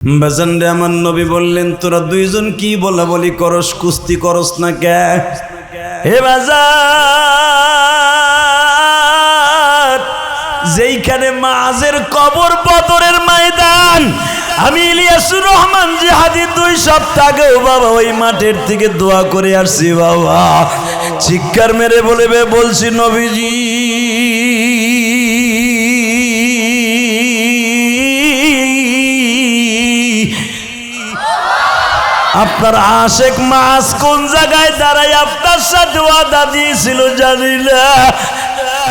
বাজান রে আমার নবী বললেন, তোরা দুইজন কি বলা বলি করস, কুস্তি করস না কে? হে বাজার, যেইখানে মাঝের কবর বদরের ময়দান, আমি ইলিয়াসুর রহমান জিহাদি 2 সপ্তাহ আগেও বাবা ওই মাঠের থেকে দোয়া করে আসছি বাবা। চিৎকার মেরে বলছি নবীজি আপনার আশেক মাস কোন জায়গায় দাঁড়ায় আপনার সাথে ওয়াদা দিয়েছিল জানি না।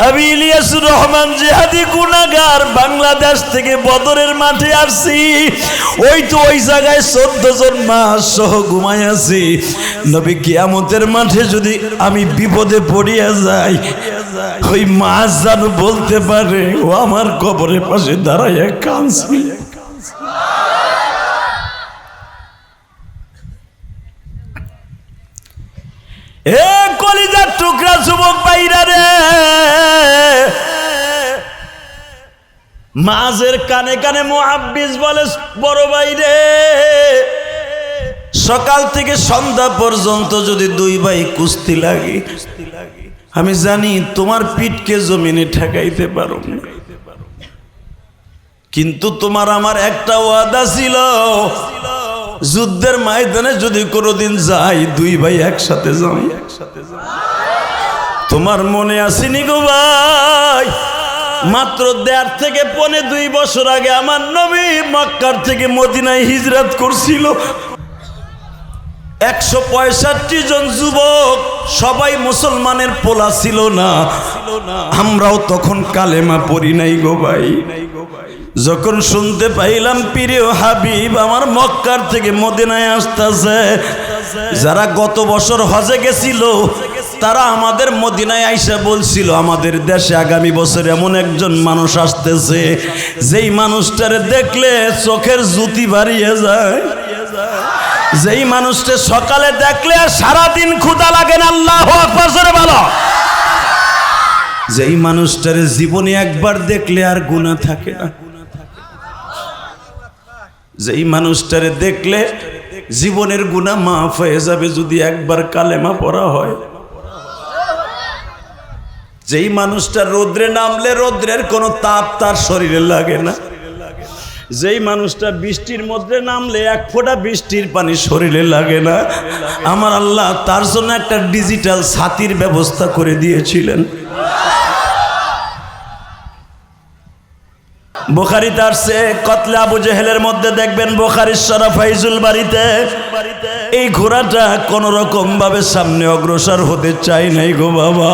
আমি ইলিয়াসুর রহমান জিহাদি গুনাহগার বাংলাদেশ থেকে বদরের মাঠে আসছি, ওই জায়গায় 14 জন মাস সহ ঘুমাই আছি। নবী কিয়ামতের মাঠে যদি আমি বিপদে পড়িয়া যাই, ওই মাস যেন বলতে পারে ও আমার কবরের পাশে দাঁড়াইয়া কাঁদছে। এ কলিজার টুকরা যুবক ভাইরা রে, মাঝের কানে কানে মুহাব্বিস বলে, বড় ভাই রে, সকাল থেকে সন্ধ্যা পর্যন্ত যদি 2 ভাই কুস্তি লাগে, আমি জানি তোমার পিঠকে জমিনে ঠেকাইতে পারো না, কিন্তু তোমার আমার একটা ওয়াদা ছিল, যুদ্ধের ময়দানে যদি কোনোদিন যাই 2 ভাই একসাথে যাই। তোমার মনে আসেনি গো ভাই? মাত্র 1.5 থেকে 2.5 বছর আগে আমার নবী মক্কার থেকে মদিনায় হিজরত করছিল। 165 জন যুবক, সবাই মুসলমানের পোলা ছিল না। আমরাও তখন কালেমা পড়ি নাই গো ভাই। যখন শুনতে পাইলাম প্রিয় হাবিব আমার মক্কার থেকে মদিনায় আসতেছে, যারা গত বছর হজে গেছিল তারা আমাদের মদিনায় আইসা বলছিল, আমাদের দেশে আগামী বছর এমন একজন মানুষ আসতেছে, যেই মানুষটারে দেখলে চোখের জ্যোতি বাড়িয়ে যায়, যেই মানুষটা সকালে দেখলে আর সারাদিন ক্ষুধা লাগে না। আল্লাহু আকবার জোরে বলো। যেই মানুষটারে জীবনে একবার দেখলে আর গুনাহ থাকে না, যেই মানুষটারে দেখলে জীবনের গুনাহ মাফ হয়ে যাবে যদি একবার কালেমা পড়া হয়, যেই মানুষটা রোদ্রে নামলে রোদ্রের কোনো তাপ তার শরীরে লাগে না, যেই মানুষটা বৃষ্টির মধ্যে নামলে 1 ফোঁটা বৃষ্টির পানি শরীরে লাগে না, আমার আল্লাহ তার জন্য একটা ডিজিটাল ছাতির ব্যবস্থা করে দিয়েছিলেন। বুখারীতে আসছে, কতলে আবু জেহেলের মধ্যে দেখবেন বুখারীর শরফ ফাইজুল বাড়িতে, এই ঘোড়াটা কোন রকম ভাবে সামনে অগ্রসর হতে চায় নাই গো বাবা।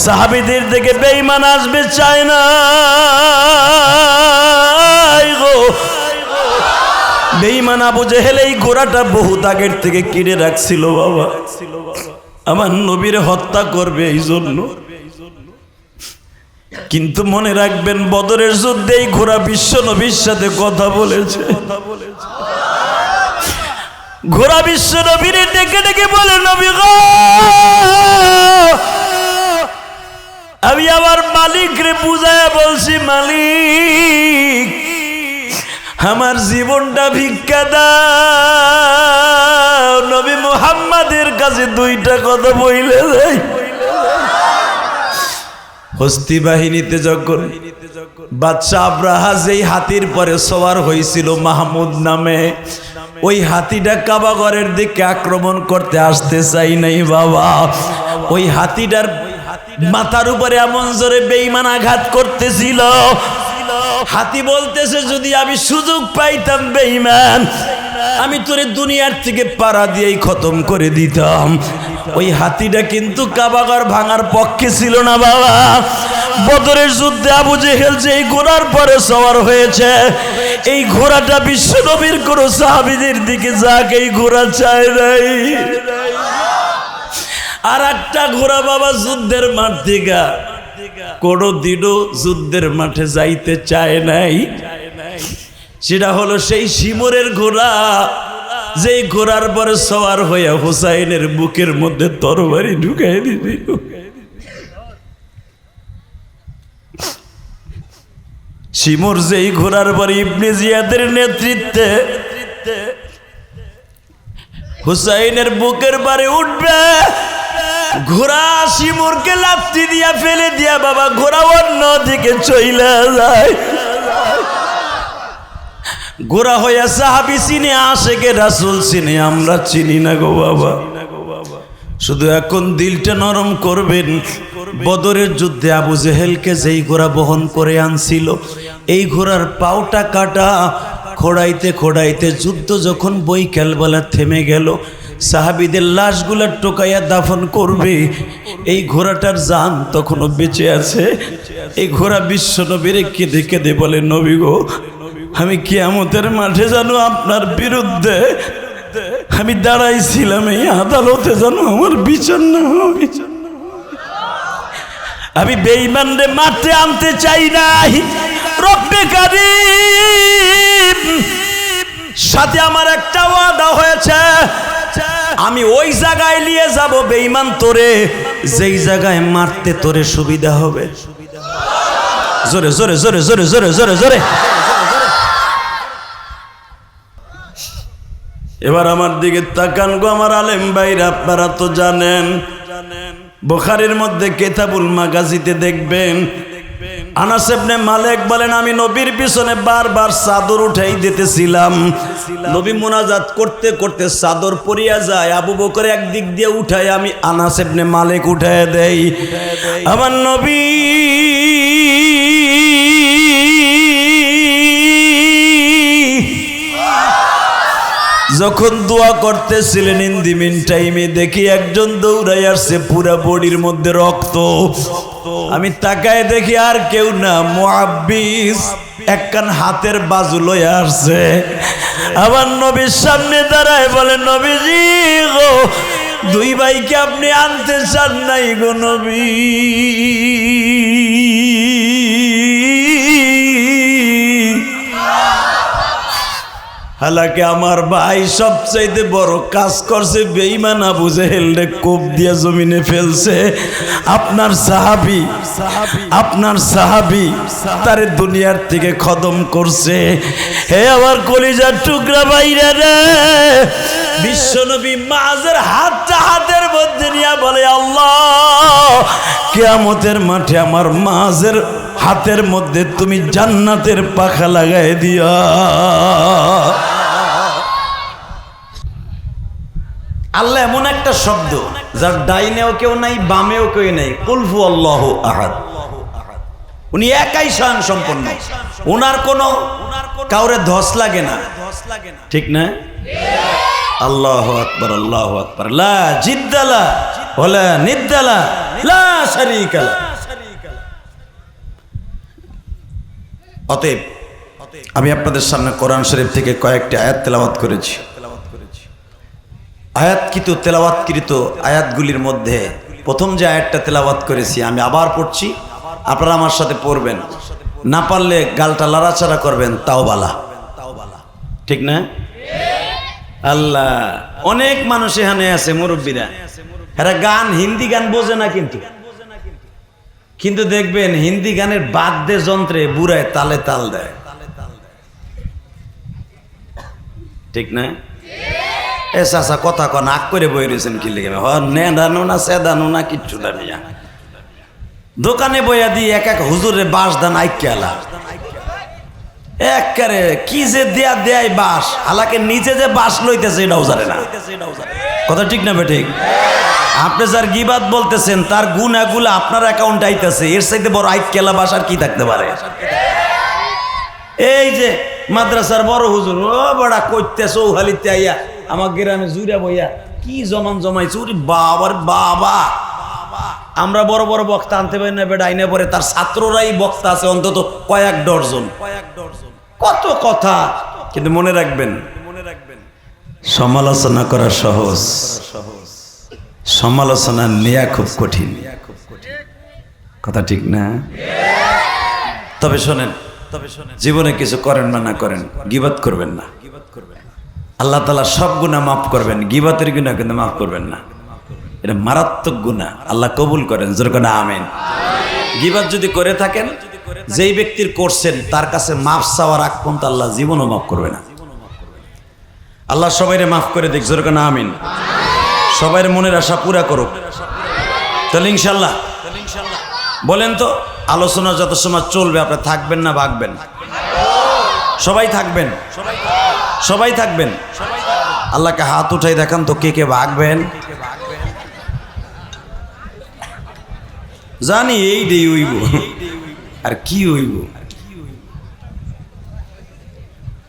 সাহাবীদের দিকে বেঈমান আসবে চায় না গো। বেঈমান আবু জেহেল এই ঘোড়াটা বহুত আগের থেকে কিনে রাখছিল বাবা, আমার নবীর হত্যা করবে এই জন্য। কিন্তু মনে রাখবেন বদরের যুদ্ধে এই ঘোড়া বিশ্ব নবীর সাথে কথা বলেছে। ঘোড়া বিশ্ব নবীর ডেকে ডেকে বলে, নবী গো, আমি আমার মালিক রে বুঝায়া বলছি, মালিক আমার জীবনটা ভিক্ষা দাও। নবী মুহাম্মাদের কাছে 2টা কথা বইলে যায়। হস্তি বাহিনীতে যখন বাদশাহ আব্রাহা যেই হাতির পরে সওয়ার হয়েছিল মাহমুদ নামে, ওই হাতিটা কাবাগরের দিকে আক্রমণ করতে আসতে চাই নাই বাবা। ওই হাতিটার মাথার উপরে এমন জোরে বেঈমান আঘাত করতেছিল, হাতি বলতেছে যদি আমি সুযোগ পাইতাম বেঈমান, আমি তোরে দুনিয়ার থেকে পাড়া দিয়েই খতম করে দিতাম। ওই হাতিটা কিন্তু কাবাগর ভাঙার পক্ষে ছিল না বাবা। বদরের যুদ্ধে আবু জেহেল যেই ঘোড়ার পরে সওয়ার হয়েছে, এই ঘোড়াটা বিশ্ব নবীর কোন সাহাবীদের দিকে যাক, এই ঘোড়া চায় নাই। আর একটা ঘোড়া বাবা যুদ্ধের মাঠ থেকে কোনদিনও যুদ্ধের মাঠে যাইতে চায় নাই, সেটা হলো সেই শিমুরের ঘোড়া, যেই ঘোড়ার পরে সওয়ার হইয়া হুসাইনের বুকের মধ্যে তরবারি ঢুকাই দিছিল। শিমুর যেই ঘোড়ার পরে ইবনে জিয়াদের নেতৃত্বে হুসাইনের বুকের বারে উঠবে, ঘোড়া শিমুরকে লাফতি দিয়া ফেলে দিয়া বাবা ঘোড়া অন্য দিকে চইলা যায়। ঘোড়া হইয়া সাহাবি চিনে, আশেকে রাসূল চিনে, আমরা চিনি না গো বাবা। শুধু এখন দিলটা নরম করবেন। বদরের যুদ্ধে আবু জেহেলকে যেই ঘোড়া বহন করে আনছিল, এই ঘোড়ার পাউটা কাটা, খোড়াইতে খোড়াইতে যুদ্ধ যখন বৈকালবেলা থেমে গেল, সাহাবীদের লাশগুলা টোকাইয়া দাফন করবে, এই ঘোড়াটার জান তখনও বেঁচে আছে। এই ঘোড়া বিশ্বনবীর কেঁদে কেঁদে বলে, নবী গো, আমি কিয়ামতের মাঠে জানো আপনার বিরুদ্ধে আমি দাঁড়াইছিলাম, এই আদালতে জানো আমার বিচার না হয়। আমি বেঈমানরে মাঠে আনতে চাই নাই। রব্বে কারীম সাথে আমার একটা ওয়াদা হয়েছে, আমি ওই জায়গায় নিয়ে যাব বেঈমান তোরে, যেই জায়গায় মারতে তোরে সুবিধা হবে। জোরে জোরে জোরে জোরে জোরে জোরে জোরে। এবার আমার দিকে তাকান গো আমার আলেম ভাইরা, আপনারা তো জানেন বুখারীর মধ্যে কিতাবুল মাগাজিতে দেখবেন আনাস ইবনে মালিক বলেন, আমি নবীর পিছনে বারবার চাদর উঠাই দিতেছিলাম। নবী মুনাজাত করতে করতে চাদর পরিয়া যায়, আবু বকর একদিক দিয়ে উঠায়, আমি আনাস ইবনে মালিক উঠায় দেই। আমার নবী যখন দোয়া করতেছিলেন, ইন দি মিন টাইমে দেখি একজন দৌড়াই আসছে, পুরা বডির মধ্যে রক্ত। আমি তাকায় দেখি আর কেউ না, মুআব্বিস একখান হাতের বাজু লইয়া আসছে। আমার নবীর সামনে দাঁড়ায় বলে, নবীজি গো, দুই ভাইকে আপনি আনতে চান নাই গো নবী? হালাকে আমার ভাই সবচাইতে বড় কাজ করছে, বেঈমান আবু জেহেলরে কোপ দিয়া জমিনে ফেলছে। আপনার সাহাবী তারে দুনিয়ার থেকে খতম করছে। হে আমার কলিজার টুকরা ভাইরা রে, বিশ্বনবী মাঝের হাতটা হাতের মধ্যে নিয়ে বলে, আল্লাহ কিয়ামতের মাঠে আমার মাঝের হাতের মধ্যে তুমি জান্নাতের পাখা লাগাই দিয়া। আল্লাহ এমন একটা শব্দ যার ডাইনেও কেউ নাই, বামেও কেউ নাই, কুল হু আল্লাহু আহাদ। উনি একাই স্বয়ং সম্পন্ন, ওনার কোনো কাউরে ধস লাগে না, ঠিক না? আল্লাহু আকবার, আল্লাহু আকবার, লা জিদ্দালা ওয়ালা নিদ্দালা লা শারীকা লা। অতএব আমি আপনাদের সামনে কোরআন শরীফ থেকে কয়েকটি আয়াত তেলাওয়াত করেছি। আয়াতকৃত তেলাওয়াতকৃত আয়াতগুলির মধ্যে প্রথম যে আয়াতটা তেলাওয়াত করেছি আমি আবার পড়ছি, আপনারা আমার সাথে পড়বেন, না পারলে গালটা লাড়াচাড়া করবেন, তাও বালা, ঠিক না? আল্লাহ, অনেক মানুষ এখানে আছে মুরব্বীরা, এরা গান, হিন্দি গান বোঝে না, কিন্তু দেখবেন হিন্দি গানের বাদ্যে যন্ত্রে বুড়ায় তালে তাল দেয়, ঠিক না? এ চাচা কথা কন আগ করে বই রয়েছেন কি লিখে, নেদানো না সেদানো না কিচ্ছু না, মিয়া দোকানে বইয়া দিয়ে এক এক হুজুরে বাঁশ দান আইক্যালা একবারে কি যে দেয়া দেয় বাঁশ, হালাকে নিচে যে বাঁশ লইতেছে এটাও জানে না। কথা ঠিক না বেঠিক? আপনি যার গিবাত বলতেছেন তার গুণাগুলো আপনার অ্যাকাউন্টে আইতেছে, এর চাইতে বড় আইক্যালা বাঁশ আর কি থাকতে পারে? এই যে মাদ্রাসার বড় হুজুর, ও বড়া কইতে চৌহালিতে আইয়া আমার গ্রামে জুড়া বইয়া কি জমান জমাইছে, ওরে বাবার বাবা, আমরা বড় বড় বক্তা আনতে পারি না বেটা, আইনে পরে তার ছাত্ররাই বক্তা আছে অন্তত কয়েক ডজন, কত কথা। কিন্তু মনে রাখবেন, সমালোচনা করা সহজ, সমালোচনা নেয়া খুব কঠিন। কথা ঠিক না? তবে শোনেন, জীবনে কিছু করেন বা না করেন, গীবত করবেন না। আল্লাহ তাআলা সব গুনাহ মাফ করবেন, গীবতের গুনাহ কিন্তু মাফ করবেন না। এটা মারাত্মক গুনাহ, আল্লাহ কবুল করেন, জোরে করে আমিন। গীবত যদি করে থাকেন যেই ব্যক্তির করছেন তার কাছে মাফ চাওয়ার আগ পর্যন্ত আল্লাহ জীবনও মাফ করবে না। আল্লাহ সবাইরে মাফ করে দিক, জোরে কেন আমিন। সবাইয়ের মনের আশা পুরা করুক তাহলে ইনশাল্লাহ। বলেন তো আলোচনা যত সময় চলবে আপনারা থাকবেন না ভাগবেন? সবাই থাকবেন, সবাই থাকবেন। আল্লাহকে হাত উঠাই দেখান তো কে কে ভাগবেন। জানি এইটাই হইব, আর কি হইব।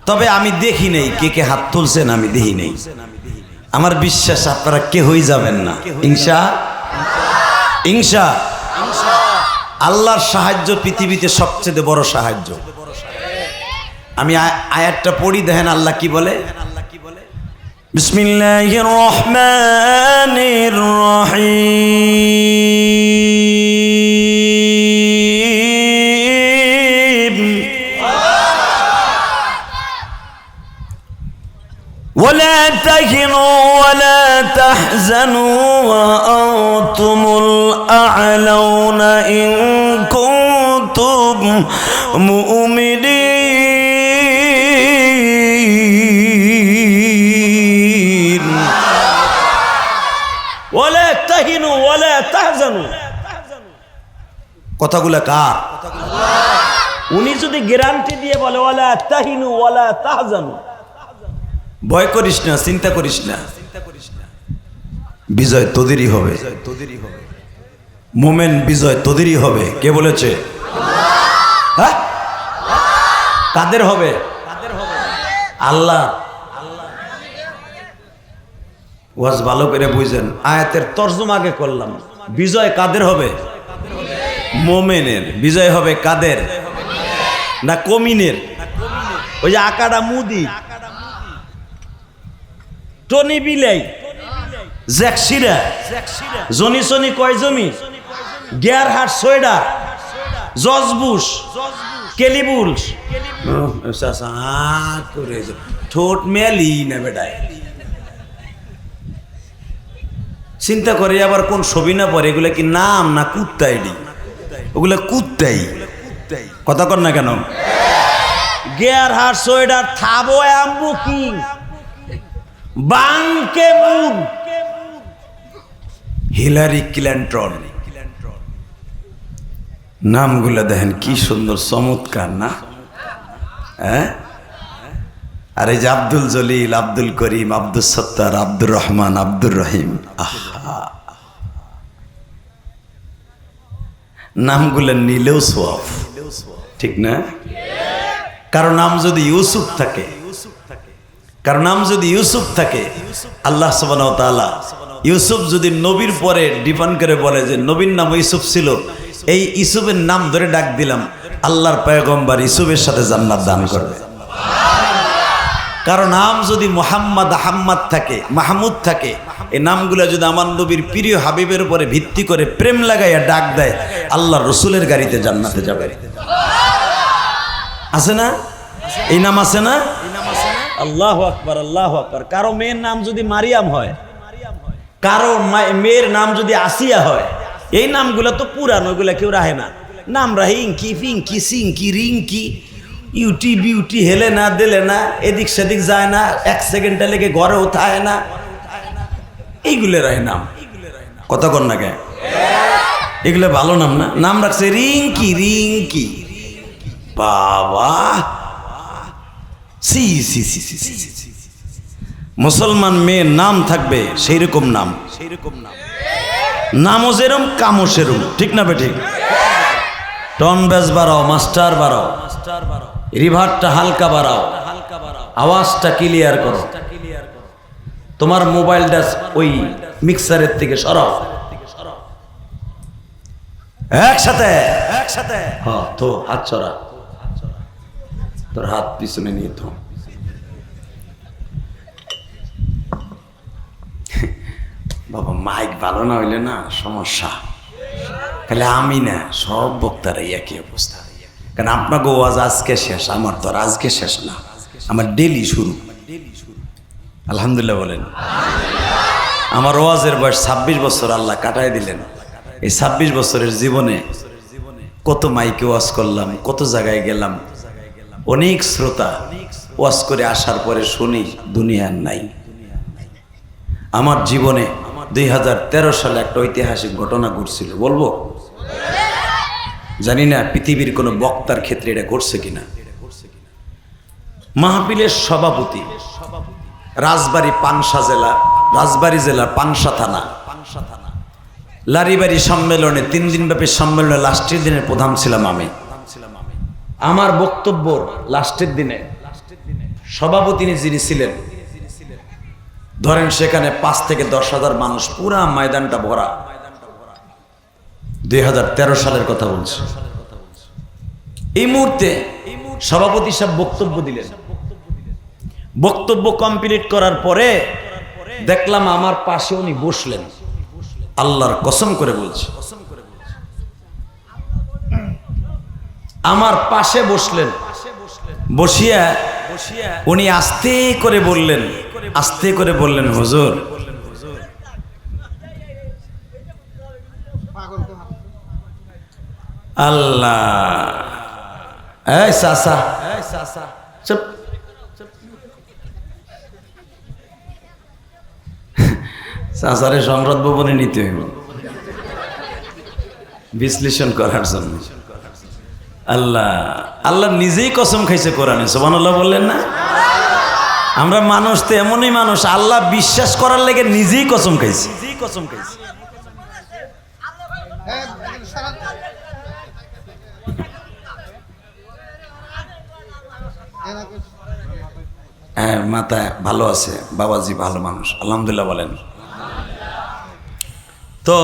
তবে আমি দেখি নেই কে কে হাত তুলছেন, আমি দেখি নেই। আমার বিশ্বাস আপনারা কেউই যাবেন না ইনশা। আল্লাহর সাহায্য পৃথিবীতে সবচেয়ে বড় সাহায্য। আমি আয়াতটা পড়ি, দেখেন আল্লাহ কি বলে। বিসমিল্লাহির রহমানির রহিম। ولا تهنوا ولا تحزنوا وأنتم الأعلون إن كنتم مؤمنين ولا تهنوا ولا تحزنوا। কথাগুলো কার? উনি যদি গ্যারান্টি দিয়ে বলে ওয়ালা তাহিনু ওয়ালা তাহজানু, ভয় করিস না, চিন্তা করিস না, বিজয় তোদেরই হবে। মোমেন বিজয় তোদেরই হবে। কে বলেছে? হ্যাঁ, কাদের হবে? আল্লাহ। ওয়াজ ভালো করে বুঝেন, আয়াতের তরজমা আগে করলাম। বিজয় কাদের হবে? মোমেনের। বিজয় হবে কাদের? না কমিনের? ওই যে আকাডা মুদি, টনি বিলাই, জ্যাকসিরা, জনি সনি কয় জমি, গিয়ারহাট সোয়েডার, জর্জ বুশ, কেলি বুলস, ঠোঁট মেলি না বেটায়। চিন্তা করে আবার কোন ছবি না পরে, এগুলা কি নাম না কুত্তাইডি? ওগুলা কুত্তাই। কথা কর না কেন? Gerhard Schroeder, Thabo Mbeki, Ban Ki-moon, Hillary Clinton. নামগুলা দেখেন কি সুন্দর, চমৎকার না? হ্যাঁ, আর এই যে আব্দুল জলিল, আব্দুল করিম, আব্দুল সত্তার, আব্দুর রহমান, আব্দুর রহিম। আহা, নামগুলা নিলেও সোয়াব, ঠিক না? কারো নাম যদি ইউসুফ থাকে, কারণ নাম যদি ইউসুফ থাকে, আল্লাহ সুবহানাহু ওয়া তাআলা ইউসুফ যদি নবীর পরে ডিফাইন করে বলে যে নবীর নাম ইউসুফ ছিল, এই ইউসুফের নাম ধরে ডাক দিলাম, আল্লাহর পয়গম্বর ইউসুফের সাথে জান্নাত দান করবে। কারণ নাম যদি মুহাম্মদ, আহম্মদ থাকে, মাহমুদ থাকে, এই নামগুলো যদি আমার নবীর প্রিয় হাবিবের উপরে ভিত্তি করে প্রেম লাগাইয়া ডাক দেয়, আল্লাহর রসুলের গাড়িতে জান্নাতে যাবে। আছে না? এই নাম আছে না? আল্লাহু আকবার, আল্লাহু আকবার। কারো মেয়ের নাম যদি মারিয়াম হয়, কারো মেয়ের নাম যদি আসিয়া হয়, এই নামগুলো তো পুরানো, ওইগুলা কেউ রাখে না। নাম রাহে ইঙ্কি, ফিঙ্কি, সিঙ্কি, রিঙ্কি, ইউটি, বিউটি, হেলে না, দিলে না, এদিক সেদিক যায় না, এক সেকেন্ডটা লেগে ঘরে উঠায় না, এইগুলো রাহে নাম। কথা কর না কে? এগুলো ভালো নাম না? নাম রাখছে রিঙ্কি, রিঙ্কি। বাবা, সি সি সি সি সি। মুসলমান মেয়ের নাম থাকবে সেই রকম নাম, নামও যেরম কামও সেরম, ঠিক না বেঠিক? টন বেস বাড়াও, মাস্টার বাড়াও, রিভারটা হালকা বাড়াও, আওয়াজটা ক্লিয়ার করো। তোমার মোবাইলটা ওই মিক্সারের থেকে সরাও। একসাথে একসাথে। হ্যাঁ, তো হাত ছড়া, তোর হাত পিছনে নিয়ে তো। বাবা, মাইক ভালো না হইলে না সমস্যা। তাহলে আমি না, সব বক্তারা একই অবস্থা। কারণ আপনাকে ওয়াজ আজকে শেষ, আমার তো আর আজকে শেষ না, আমার ডেলি শুরু। আলহামদুলিল্লাহ বলেন। আমার ওয়াজের বয়স 26 বছর আল্লাহ কাটায় দিলেন। এই 26 বছরের জীবনে কত মাইকে ওয়াজ করলাম, কত জায়গায় গেলাম, অনেক শ্রোতা ওয়াজ করে আসার পরে শুনি দুনিয়ার নাই। আমার জীবনে 2013 সালে একটা ঐতিহাসিক ঘটনা ঘটছিল, বলবো? জানি না পৃথিবীর কোনো বক্তার ক্ষেত্রে এটা ঘটছে কিনা। মাহফিলের সভাপতি, রাজবাড়ী জেলার পানসা থানা লারিবাড়ি সম্মেলনে, 3 দিনব্যাপী সম্মেলনে লাস্টের দিনের প্রধান ছিলাম আমি। আমার বক্তব্য লাস্টের দিনে সভাপতি যিনি ছিলেন, ধরেন সেখানে 5 থেকে 10,000 মানুষ, পুরা ময়দানটা ভরা। 2013 সালের কথা বলছি। এই মুহূর্তে সভাপতি সাহেব বক্তব্য দিলেন। বক্তব্য কমপ্লিট করার পরে দেখলাম আমার পাশে উনি বসলেন। আল্লাহর কসম করে বলছি, আমার পাশে বসলেন। বসিয়া উনি আস্তে করে বললেন, হুজুর, আল্লাহ, এই চাচা, চুপ, চাচারে সংসদ ভবনে নিতে হইব বিশ্লেষণ করার জন্য। আল্লাহ নিজেই কসম খাইছে কোরআনে, সুবহানাল্লাহ বললেন না? আমরা মানুষ তো এমনই মানুষ, আল্লাহ বিশ্বাস করার লেগে নিজেই কসম খাইছে। হ্যাঁ, মাথায় ভালো আছে, বাবাজি ভালো মানুষ, আলহামদুলিল্লাহ বলেন। তো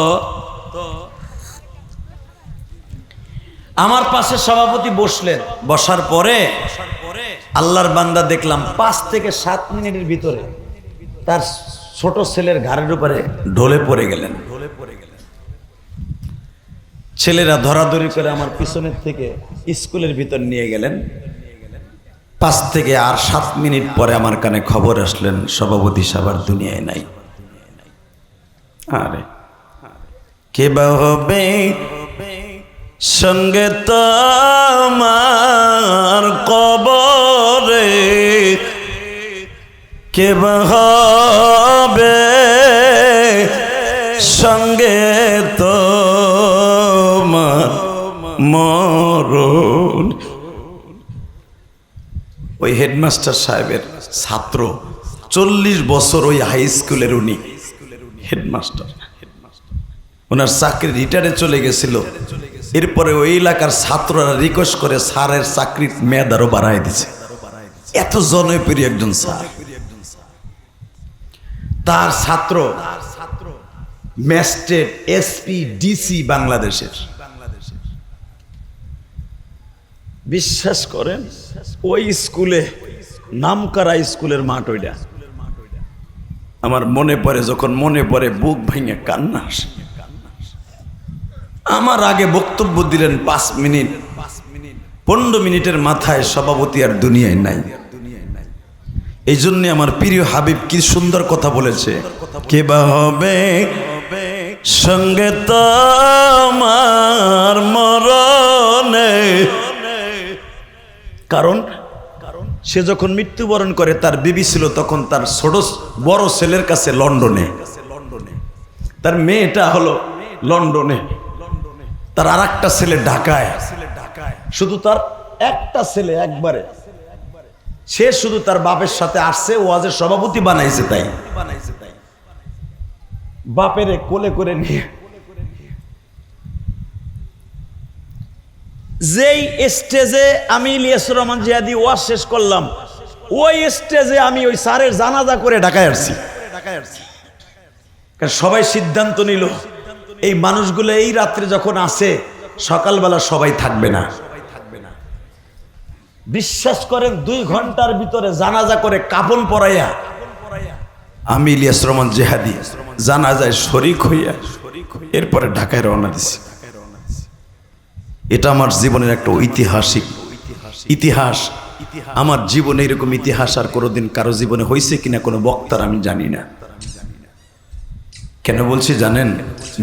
আমার পাশে সভাপতি বসলেন। বসার পরে আল্লাহর বান্দা দেখলাম 5 থেকে 7 মিনিটের ভিতরে তার ছোট ছেলের ঘাড়ের উপরে ঢলে পড়ে গেলেন। ছেলেরা ধরাধরি করে আমার পিছনের থেকে স্কুলের ভিতর নিয়ে গেলেন। 5 থেকে আর 7 মিনিট পরে আমার কানে খবর আসলেন, সভাপতি সাহেব আর দুনিয়ায় নাই। আরে কে বা হবে সঙ্গে তোমার কবরে, কে বা হবে সঙ্গে তোমার মরণ। ওই হেডমাস্টার সাহেবের ছাত্র, 40 বছর ওই হাই স্কুলের উনি হেডমাস্টার। ওনার চাকরি রিটায়ারে চলে গেছিল। এরপরে ওই এলাকার ছাত্ররা রিকোয়েস্ট করে স্যারের চাকরির মেয়াদ আরো বাড়াই দিছে। এত জনপ্রিয় একজন স্যার। তার ছাত্র ম্যাজিস্ট্রেট, এসপি, ডিসি বাংলাদেশের। বিশ্বাস করেন, ওই স্কুলে, নামকরা স্কুলের মাঠ ওইটা। আমার মনে পড়ে, যখন মনে পড়ে বুক ভেঙে কান্না আসে। আমার আগে বক্তব্য দিলেন 5 মিনিট, 15 মিনিটের মাথায় সভাপতি আর দুনিয়ায় নাই। এই জন্য আমার প্রিয় হাবিব কি সুন্দর কথা বলেছে, কে বা হবে সঙ্গে তোমার মরণে। কারণ সে যখন মৃত্যুবরণ করে, তার বিবি ছিল তখন তার বড় ছেলের কাছে লন্ডনে, তার মেয়েটা হলো লন্ডনে, তার আর একটা ছেলে ঢাকায়। শুধু তার একটা ছেলে, একবারে সে শুধু তার বাপের সাথে আসছে, ওয়াজের সভাপতি বানাইছে। তাই বাপেরে কোলে করে নিয়ে যেই স্টেজে আমি ইলিয়াসুর রহমান জিহাদি ওয়াজ শেষ করলাম, ওই স্টেজে আমি ওই স্যারের জানাজা করে ঢাকায় আসছি। কারণ সবাই সিদ্ধান্ত নিল, এই মানুষগুলো এই রাত্রে যখন আসে, সকালবেলা সবাই থাকবে না। বিশ্বাস করেন, 2 ঘন্টার ভিতরে জানাজা করে কাফন পরাইয়া আমি ইলিয়াস রহমান জিহাদি জানাজায় শরীক হইয়া এরপরে ঢাকায় রওনা দিছি। এটা আমার জীবনের একটা ঐতিহাসিক ইতিহাস। আমার জীবনে এরকম ইতিহাস আর কোনোদিন কারো জীবনে হয়েছে কিনা কোনো বক্তার আমি জানি না। কেন বলছি জানেন?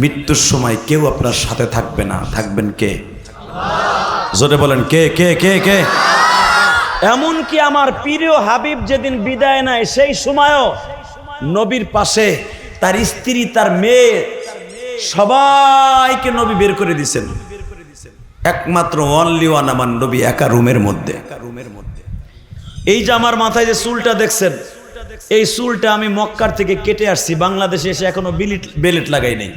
মৃত্যুর সময় কেউ আপনার সাথে থাকবে না, থাকবেন কে? জোরে বলেন কে কে কে কে? এমনকি আমার প্রিয় হাবিব যেদিন বিদায় নেয় সেই সময়ও নবীর পাশে তার স্ত্রী, তার মেয়ে, সবাইকে নবী বের করে দিয়েছেন। একমাত্র অনলি ওয়ান আমার নবী একা রুমের মধ্যে। এই যে আমার মাথায় যে চুলটা দেখছেন, এই চুলটা আমি মক্কার থেকে কেটে আসছি, বাংলাদেশে এসে এখনো বেলেট লাগাই নাই।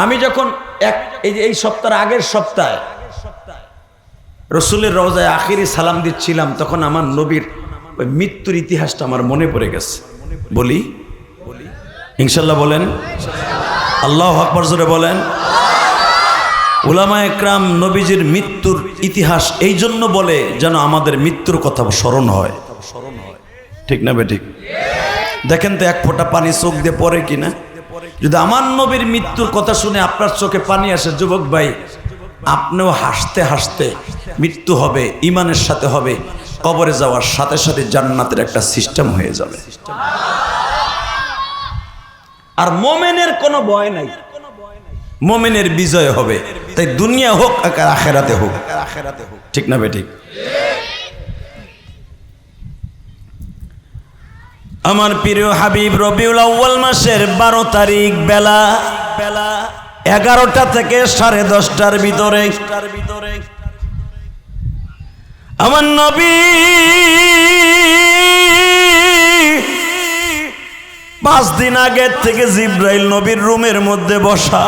আমি যখন এই সপ্তাহের আগের সপ্তাহে রসুলের রওজায় আখিরি সালাম দিচ্ছিলাম, তখন আমার নবীর ওই মৃত্যুর ইতিহাসটা আমার মনে পড়ে গেছে। বলি ইনশাল্লাহ বলেন, আল্লাহু আকবার জোরে বলেন। উলামা একরাম নবীজির মৃত্যুর ইতিহাস এই জন্য বলে যেন আমাদের মৃত্যুর কথা স্মরণ হয়। ঠিক না বেঠিক? দেখেন তো এক ফোঁটা পানি চোখ দিয়ে পড়ে কিনা। যদি আমার নবীর মৃত্যুর কথা শুনে আপনার চোখে পানি আসে, যুবক ভাই, আপনিও হাসতে হাসতে মৃত্যু হবে, ইমানের সাথে হবে, কবরে যাওয়ার সাথে সাথে জান্নাতের একটা সিস্টেম হয়ে যাবে। আর মোমেনের কোনো ভয় নাই, মোমেনের বিজয় হবে, তাই দুনিয়া হোক আর আখেরাতে হোক। ঠিক না বেঠিক? আমার প্রিয় হাবিব রবিউল আউয়াল মাসের 12 তারিখ বেলা 11টা থেকে 10:30টার ভিতরে আমার নবী 5 দিন আগে থেকে জিব্রাইল নবীর রুমের মধ্যে বসা।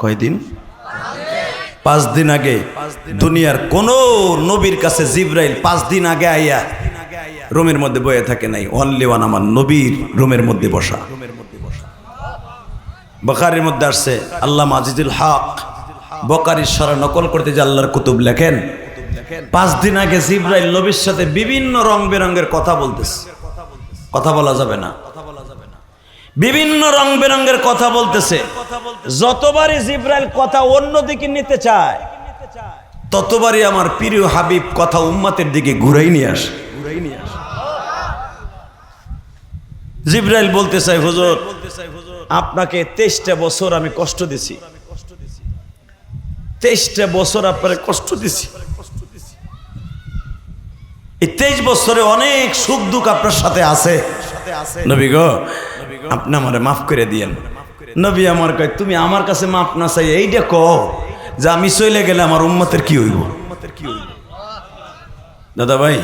কয়দিন? 5 দিন আগে। দুনিয়ার কোন নবীর কাছে জিব্রাইল 5 দিন আগে আইয়া রুমের মধ্যে বয়ে থাকে নাই, অনলি ওয়ান আমার নবীর রুমের মধ্যে বসা। বুখারীর মধ্যে আসছে, আল্লামা আজিজুল হক বুখারীর সরা নকল করতে যে আল্লাহর কুতুব লেখেন, 5 দিন আগে জিব্রাইল নবীর সাথে বিভিন্ন রং বেরঙের কথা বলতেছে। কথা বলা যাবে না, বিভিন্ন রং বেরঙের কথা বলতেছে। যতবারই জিব্রাইল কথা অন্যদিকে নিতে চায়, ততবারই আমার প্রিয় হাবিব কথা উম্মতের দিকে ঘুরাই নিয়ে আসে। জিব্রাইল বলতে চাই, হুজুর আপনাকে 23টা বছর আমি কষ্ট দিছি, 23টা বছর আপনার কষ্ট দিছি। এই 23 বছরে অনেক সুখ দুঃখ আপনার সাথে আছে। নবী গো, আপনি আমারে মাফ করে দিয়েন। নবী আমার কয়, তুমি আমার কাছে মাফ না চাই এইটা কও যে আমি চলে গেলে আমার উম্মতের কি হইব। দাদা ভাই,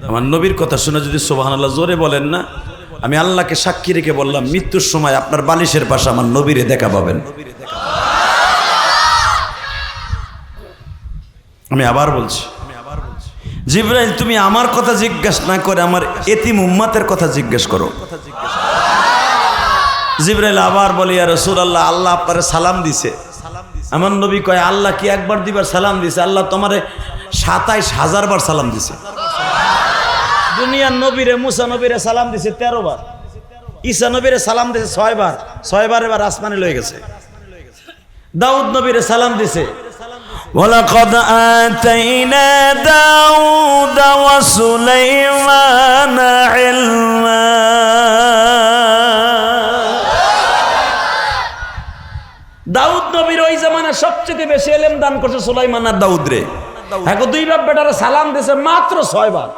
আমার নবীর কথা শুনে যদি সুবহানাল্লাহ জোরে বলেন না, আমি আল্লাহকে সাক্ষী রেখে বললাম, মৃত্যুর সময় আপনার বালিশের পাশে আমার নবীরে দেখা পাবেন। আমি আবার বলছি, জিব্রাইল তুমি আমার কথা জিজ্ঞাসা না করে আমার এতিম উম্মতের কথা জিজ্ঞেস করো। জিব্রাইল আবার বলে, ইয়া রাসূলুল্লাহ, আল্লাহ আপনারে সালাম দিছে। আমার নবী কয়, আল্লাহ কি একবার দিবার সালাম দিছে? আল্লাহ তোমারে 27,000 বার সালাম দিছে। দুনিয়ার নবীরে, মুসা নবীরে সালাম দিছে 13 বার, ঈসা নবীরে সালাম দিছে 6 বার, 6 বার এবার আসমানে লয়ে গেছে। দাউদ নবীরে সালাম দিছে, ওয়ালাকাদ আতাইনা দাউদ ওয়া সুলাইমান ইলমা। দাউদ নবীর ওই জামানায় সবচেয়ে বেশি ইলম দান করছে সুলাইমান আর দাউদ রে। হ্যাঁ, 2 বাপ বেটারে সালাম দিছে মাত্র 6 বার।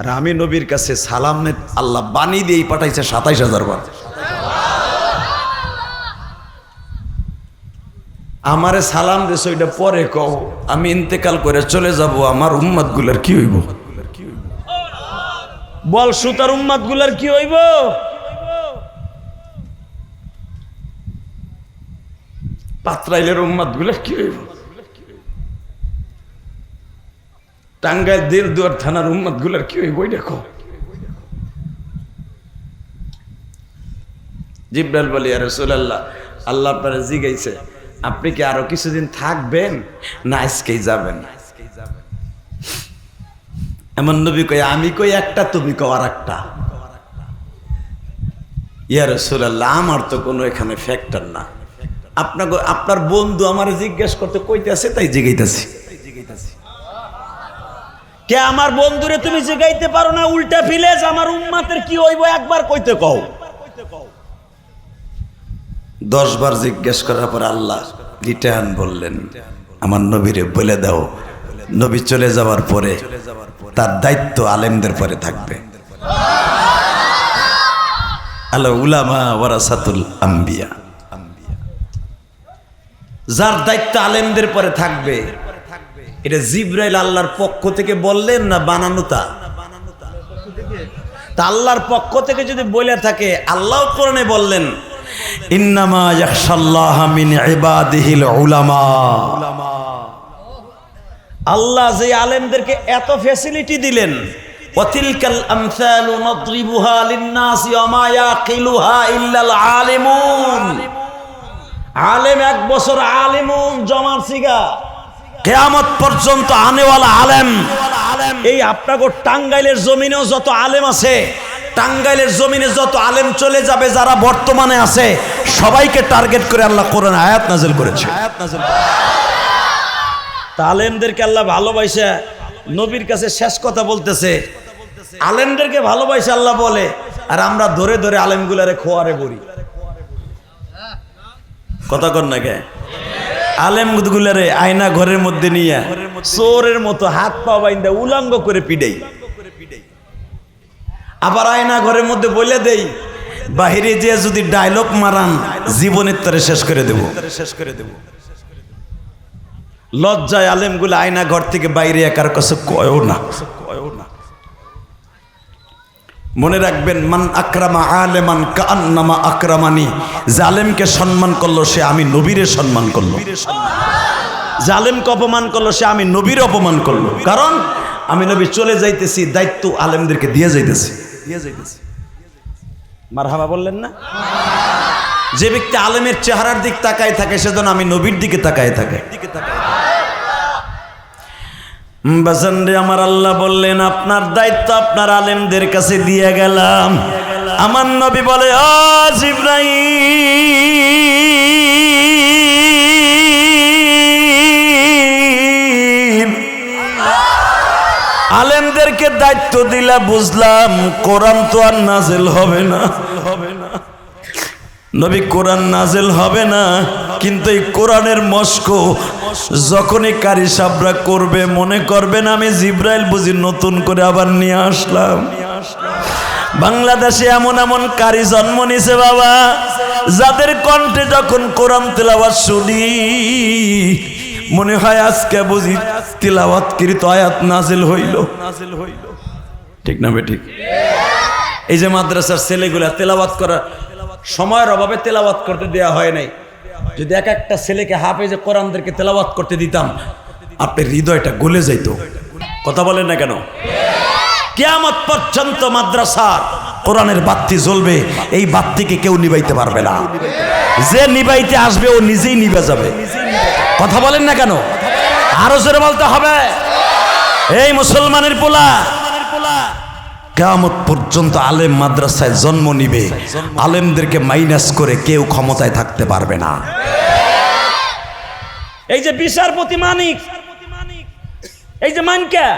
আর আমি নবীর কাছে সালাম আল্লাহ বাণী দিয়ে পাঠাইছে 27,000 বার। আমারে সালাম দিছে ওইটা পরে কও, আমি ইন্তেকাল করে চলে যাব, আমার উম্মত গুলার কি হইব? বল, সুতার উম্মত গুলার কি হইব? পাত্রাইলের উম্মত গুলার কি হইব? টাঙ্গাইল দেলদুয়ার থানার উম্মত গুলার কি হইব? ওই দেখো। জিব্রাইল বলে, ইয়া রাসূলুল্লাহ, আল্লাহ আপনারা জিগাইছে আপনি কি আরো কিছুদিন থাকবেন না আজকেই যাবেন? এমন নবী কই, আমি কই একটা, তুমি কও আরেকটা। ইয়া রাসূলুল্লাহ, আমার তো কোনো এখানে ফ্যাক্টর না, আপনার বন্ধু আমার জিজ্ঞেস করতে কইতেছে তাই জিগাইতেছি। কে আমার বন্ধুরে তুমি জিগাইতে পারো না? উল্টা ফিলেজ আমার উম্মতের কি হইব একবার কইতে কও। 10 বার জিজ্ঞেস করার পর আল্লাহ রিটার্ন বললেন, আমার নবীরে বলে দাও, নবী চলে যাওয়ার পরে তার দায়িত্ব আলেমদের পরে থাকবে। আল উলামা ওয়ারাসাতুল আম্বিয়া, যার দায়িত্ব আলেমদের পরে থাকবে। এটা জিবরাইল আল্লাহর পক্ষ থেকে বললেন না বানানো? তা আল্লাহর পক্ষ থেকে যদি বলে থাকে, আল্লাহ কোরআনে বললেন ইন্নামা ইয়াখশাল্লাহা মিন ইবাদিহিল উলামা। আল্লাহ যে আলেমদেরকে এত ফ্যাসিলিটি দিলেন, ওয়াতিলকাল আমসালু নাদরিবুহা লিন-নাসি ওয়া মা ইয়াকিলুহা ইল্লাল আলিমুন। আলেম 1 বছর আলিমুন জমার সিগা, কিয়ামত পর্যন্ত আনেওয়ালা আলেম। এই আপনাগো টাঙ্গাইলের জমিনেও যত আলেম আছে, টাঙ্গাইলের জমিনে যত আলেম চলে যাবে, যারা বর্তমানে আছে, সবাইকে টার্গেট করে আল্লাহ কোরআনে আয়াত নাযিল করেছে। তা আলেমদেরকে আল্লাহ ভালোবাসা নবীর কাছে শেষ কথা বলতেছে। আলেমদেরকে ভালোবাসা আল্লাহ বলে, আর আমরা ধরে ধরে আলেমগুলারে খোয়ারে বলি। কথা কর না কে? আলেমগুলারে আয়না ঘরের মধ্যে নিয়ে চোরের মতো হাত পা বাইন্দা উলঙ্গ করে পিডাই, আবার আয়না ঘরের মধ্যে বলে দেই, বাহিরে যে যদি ডায়লগ মারান জীবনের তরে শেষ করে দেব। লজ্জায় আলেমগুলো আয়না ঘর থেকে বাইরে একার কাছে কয়ও না। মনে রাখবেন, মান আকরামা আলেমান কান্নামা আকরামানি। জালেমকে সম্মান করলো সে আমি নবীরে সম্মান করলো, জালেমকে অপমান করলো সে আমি নবীর অপমান করলো। কারণ আমি নবী চলে যাইতেছি, দায়িত্ব আলেমদেরকে দিয়ে যাইতেছি। মারহাবা বললেন না? যে ব্যক্তি আলেমের চেহারার দিক তাকায় থাকে, সেজন্য আমি নবীর দিকে তাকায় থাকে। বাজান রে আমার, আল্লাহ বললেন আপনার দায়িত্ব আপনার আলেমদের কাছে দিয়ে গেলাম। আমার নবী বলে, ও জিবরাইল, আলেমদেরকে দায়িত্ব দিলা বুঝলাম, কোরআন তো আর নাজিল হবে না। নবী কোরআন নাজিল হবে না, কিন্তু এই কোরআনের মস্ক যখনই কারি সাবরা করবে, মনে করবেন আমি জিবরাইল বুঝি নতুন করে আবার নিয়ে আসলাম। বাংলাদেশে এমন এমন কারি জন্ম নিছে বাবা, যাদের কণ্ঠে যখন কোরআন তেলাওয়াত শুনি, মনে হয় আজকে বুঝি তিলাওয়াতকৃত আয়াত নাজিল হইল। ঠিক না বেঠিক? এই যে মাদ্রাসার ছেলেগুলা তেলাওয়াত করা সময়ের অভাবে তেলাওয়াত করতে দেয়া হয় নাই। যদি এক একটা ছেলেকে হাফেজে কোরআনদেরকে তেলাওয়াত করতে দিতাম, আপনার হৃদয়টা গলে যাইত। কথা বলেন না কেন? কিয়ামত পর্যন্ত মাদ্রাসার কোরআনের বাতি জ্বলবে, এই বাতিকে কেউ নিভাইতে পারবে না। যে নিভাইতে আসবে ও নিজেই নিভে যাবে। কথা বলেন না কেন? আরো জোরে বলতে হবে। এই মুসলমানের পোলা, কিয়ামত পর্যন্ত আলেম মাদ্রাসায় জন্ম নিবে, আলেমদেরকে মাইনাস করে কেউ ক্ষমতায় থাকতে পারবে না। এই যে বিচারপতি মানিক, এই যে মানকা,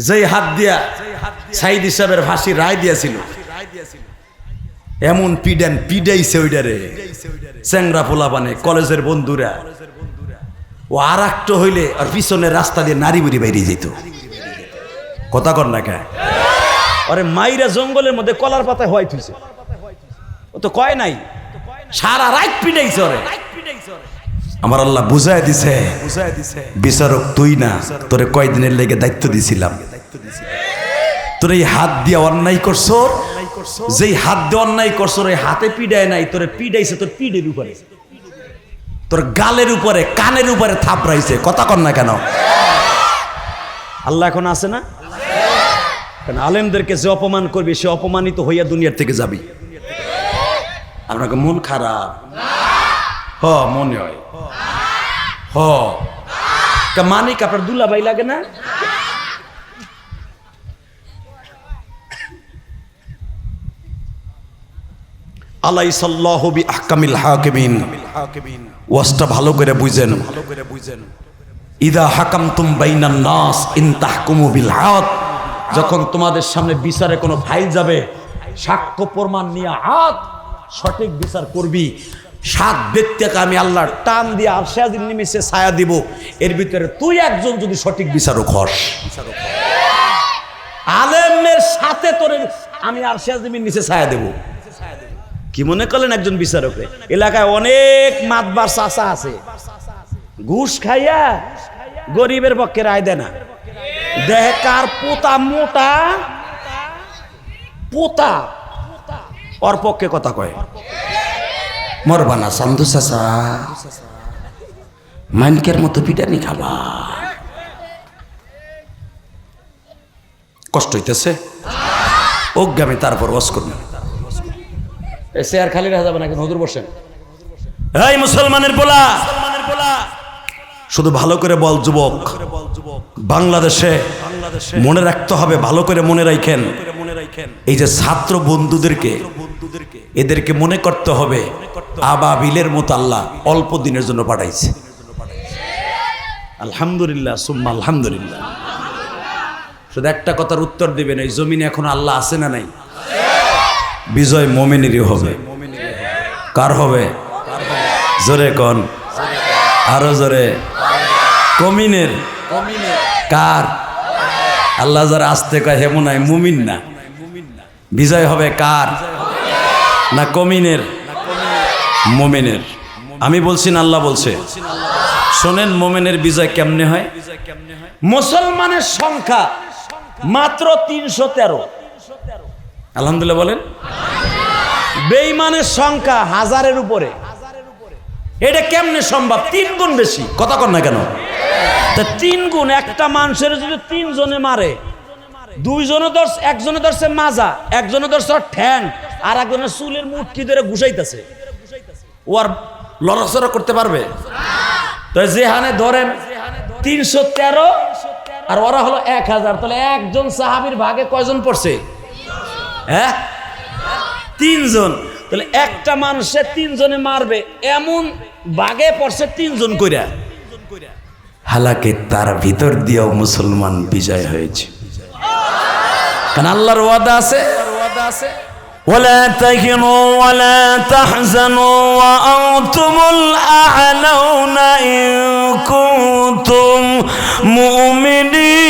যেই হাত দিয়া সাইদ হিসাবের ফাঁসির রায় দিয়েছিল, এমন পিডাইছে ওইটারে চ্যাংরা পোলা বানে কলেজের বন্ধুরা। ও আর একটা হইলে আর পিছনের রাস্তা দিয়ে নারী বুড়ি বাইরে যেত। কথা কর না কে? আরে মাইরা জঙ্গলের মধ্যে কলার পাতায় হওয়াই থুইছে, ও তো কয় নাই, সারা রাত পিডাইছে ওরে। আমার আল্লাহ বুঝায় দিছে, বিচারক তুই না, তোরে কয়দিনের লেগে দায়িত্ব দিছিলাম। তোর এই হাত দিয়ে অন্যায় করছো, যেই হাত দিয়ে অন্যায় করছো ওই হাতে পিডায় নাই, তোরে পিডাইছে তোর পিডের উপরে, তোর গালের উপরে, কানের উপরে থাপড়াইছে। কথা কর না কেন? আল্লাহ এখন আছে না? কারণ আলেমদেরকে যে অপমান করবে সে অপমানিত হইয়া দুনিয়ার থেকে যাবি। আপনাকে মন খারাপ? হ, মনে হয়। হ, মানিক আপনার দুলাভাই লাগে না? আলাইসাল্লাহু বিআহকামিল হাকিমিন। ওয়াজটা ভালো করে বুঝেন। ইদা হাকামতুম বাইনান নাস ইন তাহকুমু বিল হাক। যখন তোমাদের সামনে বিচারে কোনো ফাইল যাবে, সাক্ষ্য প্রমাণ নিয়ে হাত সঠিক বিচার করবি। 7 ব্যক্তিকে আমি আল্লাহর টান দিয়ে আরশে আজিম নিমিষে ছায়া দিব, এর ভিতরে তুই একজন যদি সঠিক বিচারক হস, আলেমের সাথে তোর আমি আরশে আজিমের নিচে ছায়া দেব। কি মনে করলেন একজন বিচারকরে? এলাকায় অনেক মাতবার চাচা আছে, ঘুষ খাইয়া গরিবের পক্ষে রায় দেয় না, দেহে কার পোতা মোটা পোতা ওর পক্ষে কথা কয়। মরবানা সামদু চাচা মানকের মতো পিটানি খাবা, কষ্ট হইতেছে অজ্ঞামী, তারপর ওয়াজ করবে। চেয়ার খালি রাখা যাবে না, কিন্তু হুজুর বসেন। এই মুসলমানের পোলা, শুধু ভালো করে বল যুবক, বাংলাদেশে মনে রাখতে হবে, ভালো করে মনে রাখেন, এই যে ছাত্র বন্ধুদেরকে এদেরকে মনে করতে হবে আবাবিলের মতো আল্লাহ অল্প দিনের জন্য পাঠাইছে। আলহামদুলিল্লাহ সুম্মা আলহামদুলিল্লাহ। শুধু একটা কথার উত্তর দিবেন, এই জমিনে এখন আল্লাহ আছে না নাই? বিজয় মুমিনেরই হবে। কার হবে? জোরে কোন, আরো জোরে। কমিনের। কার? আল্লাহ যারা আসতে কয় হেমন নাই মুমিন না। বিজয় হবে কার? না কমিনের? মুমিনের। আমি বলছি না আল্লাহ বলছে? শোনেন মুমিনের বিজয় কেমনে হয়। মুসলমানের সংখ্যা মাত্র 313। আলহামদুলিল্লাহ বলেন। বেঈমানের সংখ্যা 1000-এর উপরে। এটা কেমনে সম্ভব? 3 গুণ বেশি। কথা কর না কেন? তা 3 গুণ। একটা মানুষের যদি 3 জনে মারে, 2 জনে ধরছে, একজনে ধরছে মাজা, একজনে ধরছে ঠ্যাং, আর একজনের চুলের মুটকি ধরে ঘুষাইতেছে, ও আর লড়াচড়া করতে পারবে? তো যেখানে ধরেন 313 আর ওরা হলো 1000, তাহলে একজন সাহাবীর ভাগে কয়জন পড়ছে? হ্যাঁ, 3 জন। তাহলে একটা মানুষে 3 জনে মারবে, এমন ভাগে পড়ছে 3 জন কইরা। হালাকে তার ভিতর দিয়েও মুসলমান বিজয় হয়েছে, কারণ আল্লাহর ওয়াদা আছে, ওয়ালা তাহিনু ওয়ালা তাহজানু ওয়া আনতুমুল আ'লাউনা ইন কুনতুম মুমিনিন।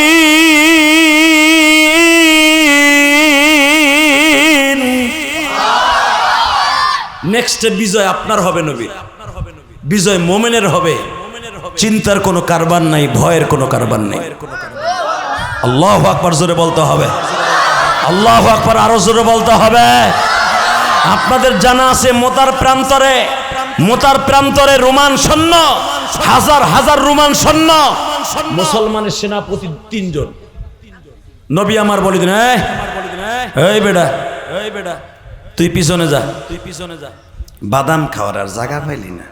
নেক্সট বিজয় আপনার হবে নবী, বিজয় মুমিনের হবে। চিন্তার কোনো কারবার নাই, ভয়ের কোনো কারবার নাই। আল্লাহু আকবার জোরে বলতে হবে, আল্লাহু আকবার আরো জোরে বলতে হবে। আপনাদের জানা আছে মোতার প্রান্তরে রোমান সৈন্য, হাজার হাজার রোমান সৈন্য, মুসলমানের সেনাপতি 3 জন। নবী আমার বলি দিন, এই বেটা তুই পিছনে যা, বাদাম খাওয়ার আর জায়গা পাইলি না,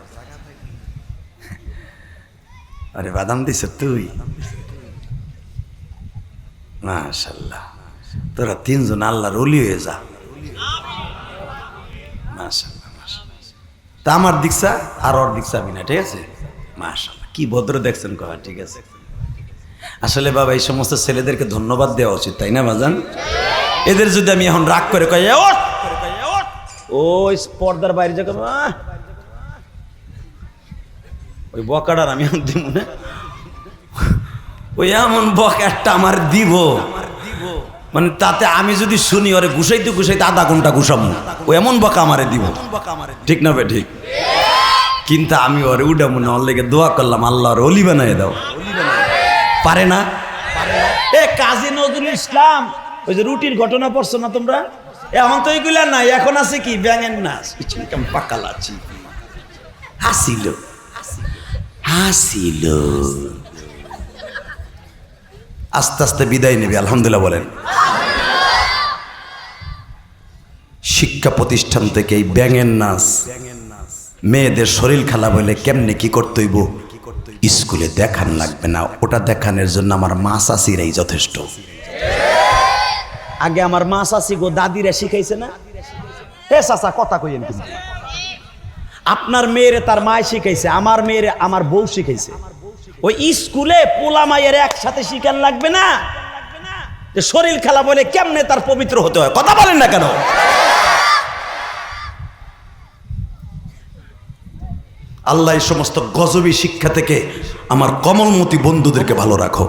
আরে বাদাম দিছ তুই, মাশাআল্লাহ, তোরা 3 জন আল্লাহর ওলি হয়ে যা। মাশাআল্লাহ মাশাআল্লাহ। তা আমার দিকসা আর ওর দিকসা আমি না, ঠিক আছে? মাশাআল্লাহ, কি ভদ্র দেখছেন কথা, ঠিক আছে। আসলে বাবা এই সমস্ত ছেলেদেরকে ধন্যবাদ দেওয়া উচিত, তাই না বাজান? এদের যদি আমি এখন রাগ করে কই ওই পর্দার বাইরে যখন ওই বকাটার আমি এখন দিব না, ওই এমন বক একটা আমার দিব, মানে তাতে আমি যদি শুনি ওরে ঘুষাইতে ঘুষাইতে আধা ঘন্টা ঘুষাবো, ও এমন বকা আমারে দিব, ঠিক না ভাই? ঠিক। কিন্তু আমি ওরে উডা মনে ওর লেগে দোয়া করলাম, আল্লাহ ওর অলি বানাই দাও। পারে না? এ কাজী নজরুল ইসলাম, ওই যে রুটির ঘটনা পড়ছো না তোমরা? এখন তো এইগুলা নাই, এখন আছে কি ব্যাঙের নাচ, পাকালাচি হাসিল হাসিল, আস্তে আস্তে বিদায় নেবে। আলহামদুলিল্লাহ বলেন। শিক্ষা প্রতিষ্ঠান থেকে এই ব্যাঙের নাচ, মেয়েদের শরীর খেলা বলে কেমনে কি করতে হইব স্কুলে দেখান লাগবে না, ওটা দেখানোর জন্য আমার মা চাচিরাই যথেষ্ট। আগে আমার মা চাচি গো দাদিরা শিখাইছে না? হে চাচা কথা কইেন, কিন্তু আপনার মেয়েরে তার মায় শিখাইছে, আমার মেয়েরে আমার বউ শিখাইছে। ওই স্কুলে পোলা মায়ের একসাথে শিখান লাগবে না যে শরীর খেলা বলে কেমনে তার পবিত্র হতে হয়? কথা বলেন না কেন? আল্লাহ এই সমস্ত গজবী শিক্ষা থেকে আমার কমলমতি বন্ধুদেরকে ভালো রাখো।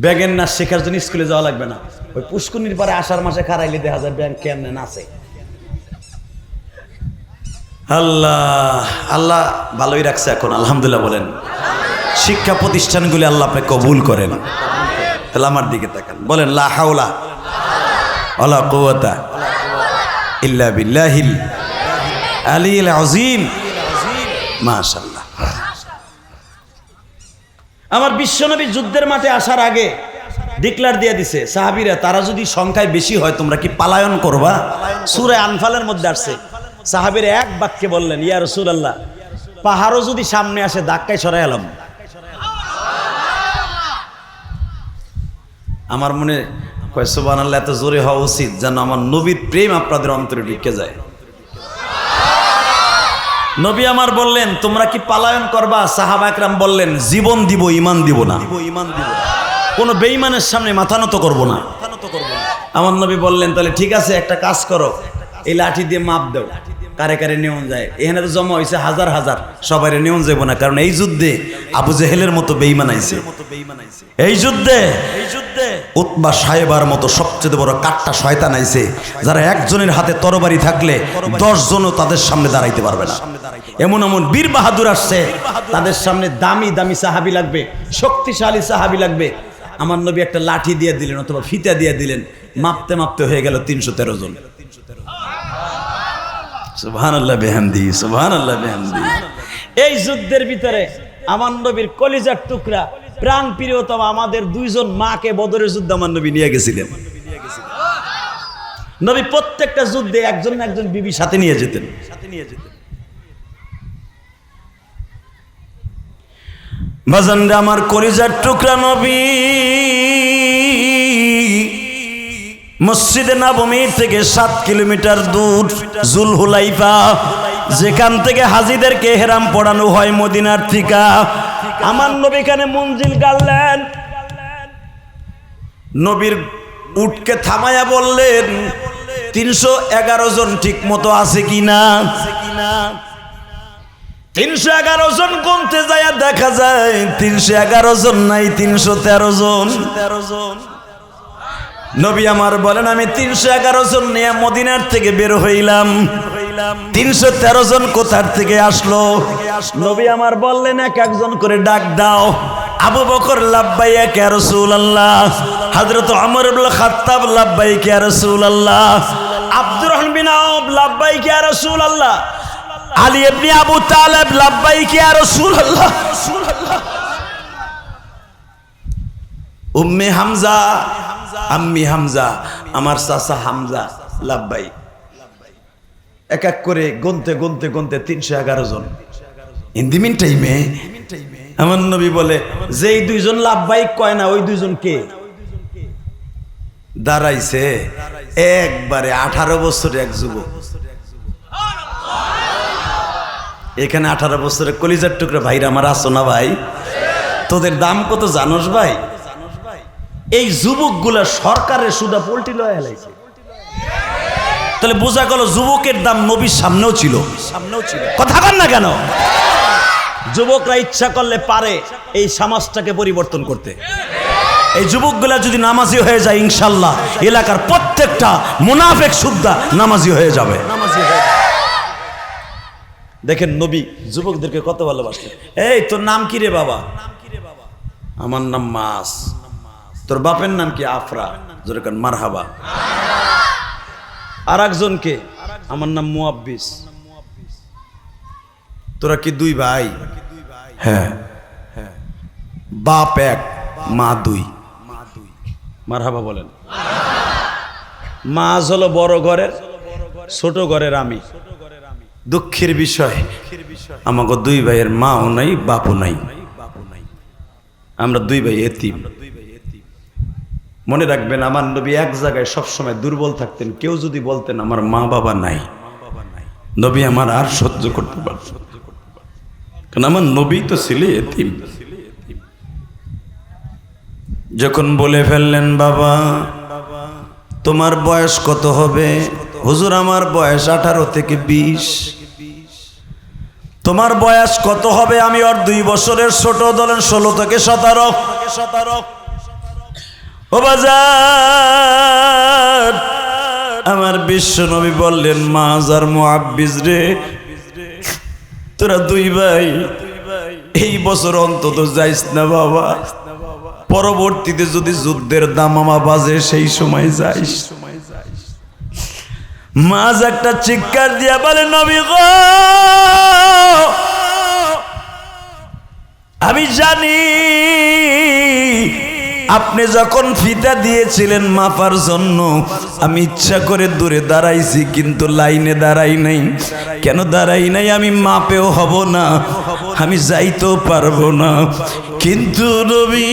ব্যাগের নাচ শেখার জন্য স্কুলে যাওয়া লাগবে না, ওই পুষ্কুনির পরে আষাঢ় মাসে খারাইলে দেখা যায় ব্যাগ কেমনে নাচে। আল্লাহ আল্লাহ ভালোই রাখছে এখন, আলহামদুলিল্লাহ বলেন। শিক্ষা প্রতিষ্ঠানগুলি আল্লাহ আপনি কবুল করেন। তাহলে আমার দিকে তাকান, বলেন লা হাওলা ওয়ালা কুওয়াতা ইল্লা বিল্লাহিল আলিয়্যিল আযীম। মাশাআল্লাহ। আমার বিশ্বনবী যুদ্ধের মাঠে আসার আগে ডিক্লার দিয়ে দিছে সাহাবীরা, তারা যদি সংখ্যায় বেশি হয় তোমরা কি পালায়ন করবা? সূরা আনফালের মধ্যে আসছে। সাহাবীরা এক বাক্যে বললেন, ইয়া রাসূলুল্লাহ, পাহাড়ও যদি সামনে আসে ধাক্কায় সরাই এলাম। আমার মনে কয় সুবহানাল্লাহ, এত জোরে হওয়া উচিত যেন আমার নবীর প্রেম আপনাদের অন্তরে ঢুকে যায়। নবী আমার বললেন, তোমরা কি পালায়ন করবা? সাহাবা একরাম বললেন, জীবন দিব, ঈমান দিব না। কোনো বেঈমানের সামনে মাথা নত করব না। আমার নবী বললেন, তাহলে ঠিক আছে, একটা কাজ করো, এই লাঠি দিয়ে মাপ দাও, কারে কারে নেওন যায়। এখানে তো জমা হয়েছে হাজার হাজার, সবাই নেওন যাব না, কারণ এই যুদ্ধে আবু জেহেলের মতো বেঈমান আইছে। এই যুদ্ধে উতবা সাহেবার মতো সবচেয়ে বড় কাট্টা শয়তান আইছে, যারা একজনের হাতে তরবারি থাকলে 10 জনও তাদের সামনে দাঁড়াইতে পারবে না। এমন এমন বীর বাহাদুর আসছে, তাদের সামনে দামি দামি সাহাবী লাগবে, শক্তিশালী সাহাবী লাগবে। আমার নবী একটা লাঠি দিয়ে দিলেন অথবা ফিতা দিয়ে দিলেন, মাপতে মাপতে হয়ে গেল 313 জন। সুবহানাল্লাহ বিহামদি, সুবহানাল্লাহ বিহামদি। এই যুদ্ধের ভিতরে আমার নবীর কলিজার টুকরা প্রাণ প্রিয়তম আমাদের 2 জন মাকে বদরের যুদ্ধে আমার নবী নিয়ে গেছিলেন। নবী প্রত্যেকটা যুদ্ধে একজন না একজন বিবি সাথে নিয়ে যেতেন। বাজানরা আমার কলিজার টুকরা নবী মসজিদে নববী থেকে 7 কিলোমিটার দূর জুলহুলাইফা, যেখান থেকে হাজীদেরকে ইহরাম পড়ানো হয় মদিনার থেকে, আমার নবী এখানে মঞ্জিল গাড়লেন। নবীর উটকে থামায়া বললেন, 311 জন ঠিক মতো আছে কিনা। 311 জন গুনতে যায় দেখা যায় 311 জন নাই, 313 জন। নবী আমার বলেন, আমি 311 জন নিয়ে মদিনার থেকে বের হইলাম। 313 জন কোথার থেকে আসলো? নবী আমার বললেন, এক একজন করে ডাক দাও। আবু বকর লাব্বাইক ইয়া রাসূলুল্লাহ, হযরত ওমর ইবনে খাত্তাব লাব্বাইক ইয়া রাসূলুল্লাহ, আব্দুর রহমান বিন আওফ লাব্বাইক ইয়া রাসূলুল্লাহ, আলী ইবনে আবু তালেব লাব্বাইক ইয়া রাসূলুল্লাহ, উম্মে হামজা, আম্মি হামজা, আমার চাচা হামজা লাব্বাইক। এক এক করে গুনতে গুনতে গুনতে 311 জন। ইন দি মিন টাইমে আমার নবী বলে, যেই 2 জন লাব্বাইক কয় না, ওই 2 জন কে? দাঁড়াইছে একবারে 18 বছরের এক যুবক। এখানে 18 বছরের কলিজার টুকরা ভাইরা আমার আছো না ভাই? তোদের দাম কত জানোস ভাই? এই যুবকগুলা সরকারের সুদা পোল্টি লয়ে হেলাইছে। তাহলে বোঝা গেল যুবকের দাম নবীর সামনেও ছিল। কথা বল না কেন? যুবকরা ইচ্ছা করলে পারে এই সমাজটাকে পরিবর্তন করতে। এই যুবকগুলা যদি নামাজি হয়ে যায়, ইনশাল্লাহ এলাকার প্রত্যেকটা মুনাফিক সুদ্ধা নামাজি হয়ে যাবে। দেখেন নবী যুবকদেরকে কত ভালোবাসলেন। এই তোর নাম কি রে বাবা? আমার নাম মাস। তোর বাপের নাম কি? আফরা। জোরে কান মারহাবা। আর একজনকে, আমার নাম মুয়াব্বিস। তোরা কি 2 ভাই? হ্যাঁ। বাপ 1 মা 2। মারহাবা বলেন। মাছ হলো বড় ঘরের, ছোট ঘরের আমি। দুঃখের বিষয় আমাকে 2 ভাইয়ের মাও নাই, বাপও নাই। আমরা 2 ভাই এতিম। মনে রাখবেন, আমার নবী এক জায়গায় সবসময় দুর্বল থাকতেন। কেউ যদি বলতেন আমার মা বাবা নাই, নবী আমার আর সহ্য করতে পারতেন, কারণ আমার নবী তো ছিল এতিম। যখন বলে ফেললেন, বাবা তোমার বয়স কত হবে? হুজুর আমার বয়স 18 থেকে 20। তোমার বয়স কত হবে? আমি ওর 2 বছরের ছোট, ধরেন 16 থেকে 17। ও বাজার, আমার বিশ্ব নবী বললেন, মাজার মুআব্বিজ রে, তোরা 2 ভাই এই বছর অন্তত যাইস না বাবা, পরবর্তীতে যদি যুদ্ধের দামামা বাজে সেই সময় যাইস। মাঝ একটা চিৎকার দিয়া বলে, নবী গো, আমি জানি আপনি যখন ফিতা দিয়েছিলেন মাপার জন্য, আমি ইচ্ছা করে দূরে দাঁড়াইছি, কিন্তু লাইনে দাঁড়াই নাই। কেন দাঁড়াই নাই? আমি মাপেও হব না, আমি যাইতেও পারবো না। কিন্তু নবী,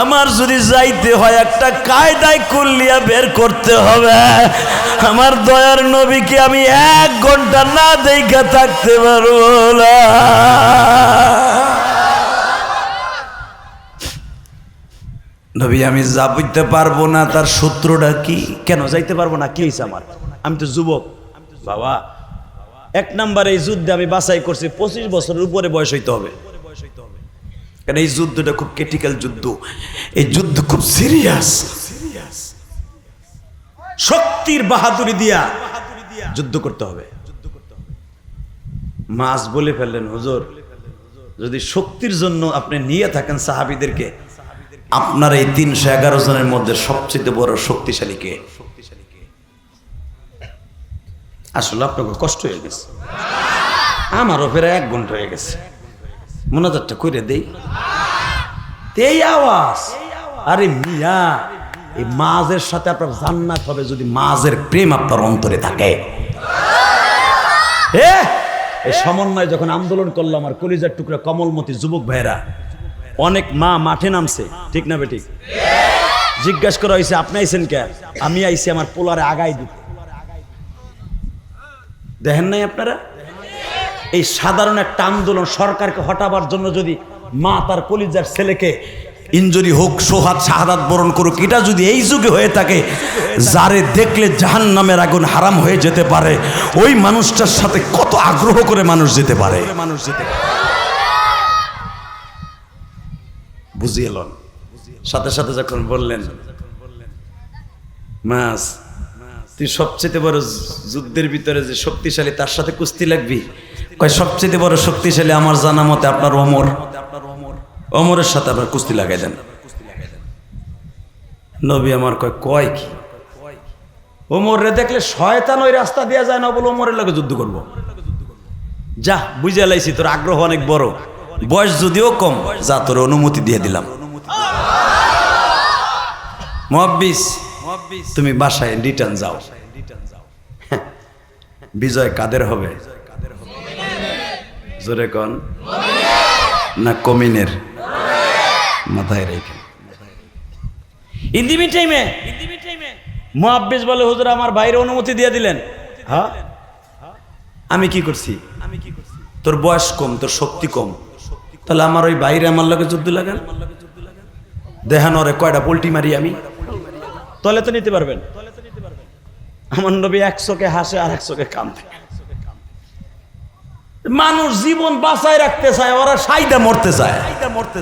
আমার যদি যাইতে হয় একটা কায়দায় কুল্লিয়া বের করতে হবে। আমার দয়ার নবীকে আমি 1 ঘন্টা না দেখা থাকতে পারবো না। নবী, আমি যাইতে পারবো না, তার সূত্রটা কি? কেন যাইতে পারবো না? কি হয়েছে আমার? আমি তো যুবক বাবা। 1 নম্বরে এই যুদ্ধে আমি বাছাই করছি 25 বছরের উপরে বয়স হইতে হবে। কারণ এই যুদ্ধটা খুব ক্রিটিক্যাল যুদ্ধ, এই যুদ্ধ খুব সিরিয়াস। শক্তির বাহাদুরি দিয়া যুদ্ধ করতে হবে। মাস বলে ফেললেন, হুজুর যদি শক্তির জন্য আপনি নিয়ে থাকেন সাহাবীদেরকে, আপনার এই 311 জনের মধ্যে সবচেয়ে বড় শক্তিশালী কে? আসলে আপনাকে কষ্ট হয়ে গেছে, আমারও ফেরা 1 ঘন্টা হয়ে গেছে। মোনাজাতটা করে দেই। এই আওয়াজ, আরে মিয়া, এই মাঝের সাথে আপনার জান্নাত হবে যদি মাঝের প্রেম আপনার অন্তরে থাকে। এই সমন্বয় যখন আন্দোলন করলো আমার কলিজার টুকরা কমলমতি যুবক ভাইরা, অনেক মা মাঠে নামছে, ঠিক না বেঠিক? জিজ্ঞাসা করা হয়েছে, আপনি আইছেন কে? আমি আইছি আমার পোলারে আগাই দিতে। দেখেন নাই আপনারা? এই সাধারণ একটা আন্দোলন সরকারকে হটাবার জন্য যদি মা তার কলিজার ছেলেকে ইনজুরি হোক, সোহাত শাহাদাত বরণ করুক, এটা যদি এই যুগে হয়ে থাকে, যারে দেখলে জাহান্নামের আগুন হারাম হয়ে যেতে পারে, ওই মানুষটার সাথে কত আগ্রহ করে মানুষ যেতে পারে। বুঝিয়ে লন। সাথে সাথে যখন বললেন, মাস তুই সবচেয়ে বড় যুদ্ধের ভিতরে যে শক্তিশালী, তার সাথে কুস্তি লাগবি? কয় সবচেয়ে বড় শক্তিশালী আমার জানা মতে আপনার ওমর, ওমরের সাথে আপনার কুস্তি লাগাই দেন। নবী আমার কয় কি? ওমরে দেখলে শয়তান ওই রাস্তা দিয়ে যায় না, বলে ওমরের লাগে যুদ্ধ করব। যা বুঝে লাইছি তোর আগ্রহ অনেক বড়, বয়স যদিও কম, যা তোর অনুমতি দিয়ে দিলাম। মুআব্বিস, তুমি বাসায় রিটার্ন যাও। বিজয় কাদের হবে? জোরে কন না কমিনের? মাথায় রেখে ইন্দিমি টাইমে মুআব্বিস বলে, হুজুর আমার বাইরে অনুমতি দিয়ে দিলেন। হ্যাঁ, আমি কি করছি? তোর বয়স কম, তোর শক্তি কম, তাহলে আমার ওই বাইরে আমার লগে যুদ্ধ লাগান। দেখান ওরে কয়টা পোল্টি মারি আমি। তলে তো নিতে পারবেন। আমার নবী 1 চোখে হাসে আর 1 চোখে কান্দে। মানুষ জীবন বাঁচায় রাখতে চায়, ওরা সাইদা মরতে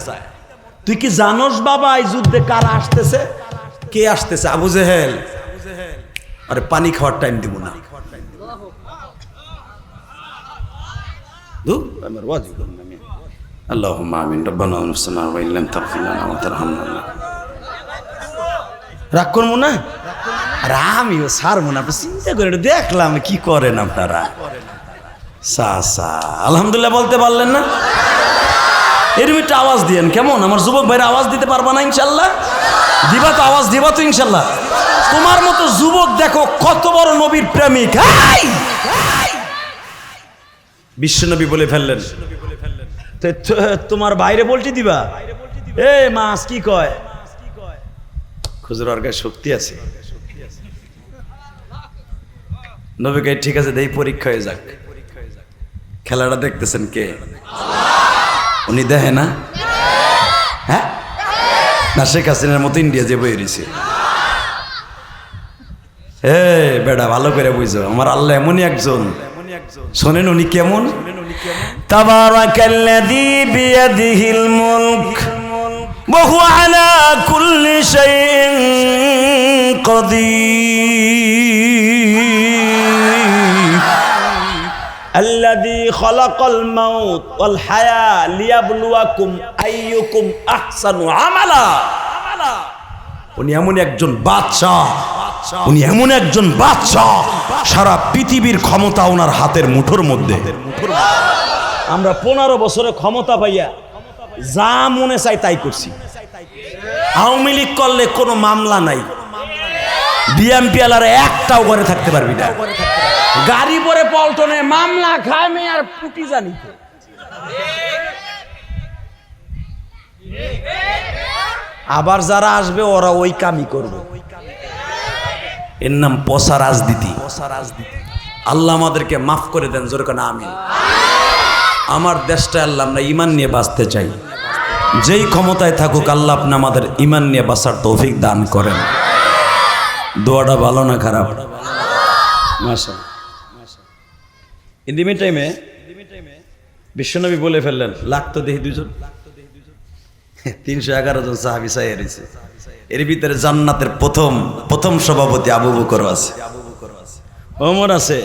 চায়। তুই কি জানোস বাবা এই যুদ্ধে কারা আসতেছে? কে আসতেছে? আবু জেহেল। আরে পানি খাওয়ার টাইম দিব না। আমার ওয়াজিব আমি আল্লাহুম্মা আমিন। রব্বানা আনফুসানা ওয়া ইল্লাম তাগফির লানা ওয়া তারহামনা। রাগ করবো না? আর আমিও ছাড়বো না। আপনি চিন্তা করে একটু দেখলাম কি করেন আপনারা। আলহামদুলিল্লাহ বলতে পারলেন না? এরকম একটা আওয়াজ দিয়েন কেমন? আমার যুবক ভাইরা আওয়াজ দিতে পারবা না? ইনশাল্লাহ দিবা তো, আওয়াজ দিবা তো ইনশাল্লাহ। তোমার মতো যুবক দেখো কত বড় নবীর প্রেমিক। বিশ্বনবী বলে ফেললেন, তোমার বাইরে বলটি দিবা? এ মাস কি কয়? খুজুর ওর গায়ে শক্তি আছে। নবীকে ঠিক আছে, দেই পরীক্ষা হয়ে যাক। খেলাটা দেখতেছেন কে? উনি দেখে না? হ্যাঁ না, শেখ হাসিনার মতো ইন্ডিয়া যে বই রয়েছে। হে বেটা ভালো করে বুঝো, আমার আল্লাহ এমনই একজন। শোনেন উনি কেমন? তাবারাকাল্লাযী বিয়াদিহিল মুলক ওয়া হুয়া আলা কুল্লি শাইইন কাদির। আল্লাযী খালাকাল মাউত ওয়াল হায়া লিয়াবলুয়াকুম আইয়ুকুম আহসানু আমালা। উনি এমন একজন বাদশাহ, উনি এমন একজন বাদশাহ, সারা পৃথিবীর ক্ষমতা ওনার হাতের মুঠোর মধ্যে। আমরা 15 বছরে ক্ষমতা পাইয়া যা মনে চাই তাই করছি। আওয়ামী লীগ করলে কোনো মামলা নাই, বিএমপি আলার একটাও করে থাকতে পারবি না। গাড়ি পরে পল্টনে মামলা খায় মে আর পুটি জানি। আবার যারা আসবে ওরা ওই কামই করবে। এর নাম পচা রাজনীতি। আল্লাহ আমাদেরকে মাফ করে দেন, জোরে কেন আমিন। আমার দেশটা আল্লাহ আমরা ইমান নিয়ে বাঁচতে চাই। যেই ক্ষমতায় থাকুক আল্লাহ আপনি আমাদের ইমান নিয়ে বাঁচার তৌফিক দান করেন। দোয়াটা ভালো না খারাপ? মাশাআল্লাহ। ইন দি মিন টাইমে বিশ্বনবী বলে ফেললেন, লাগতো দেখি দুজন। 311 জন সাহাবী চাইয়া রয়েছে। এর ভিতরে জান্নাতের প্রথম সভাপতি আবু বকর আছে, ওমর আছে,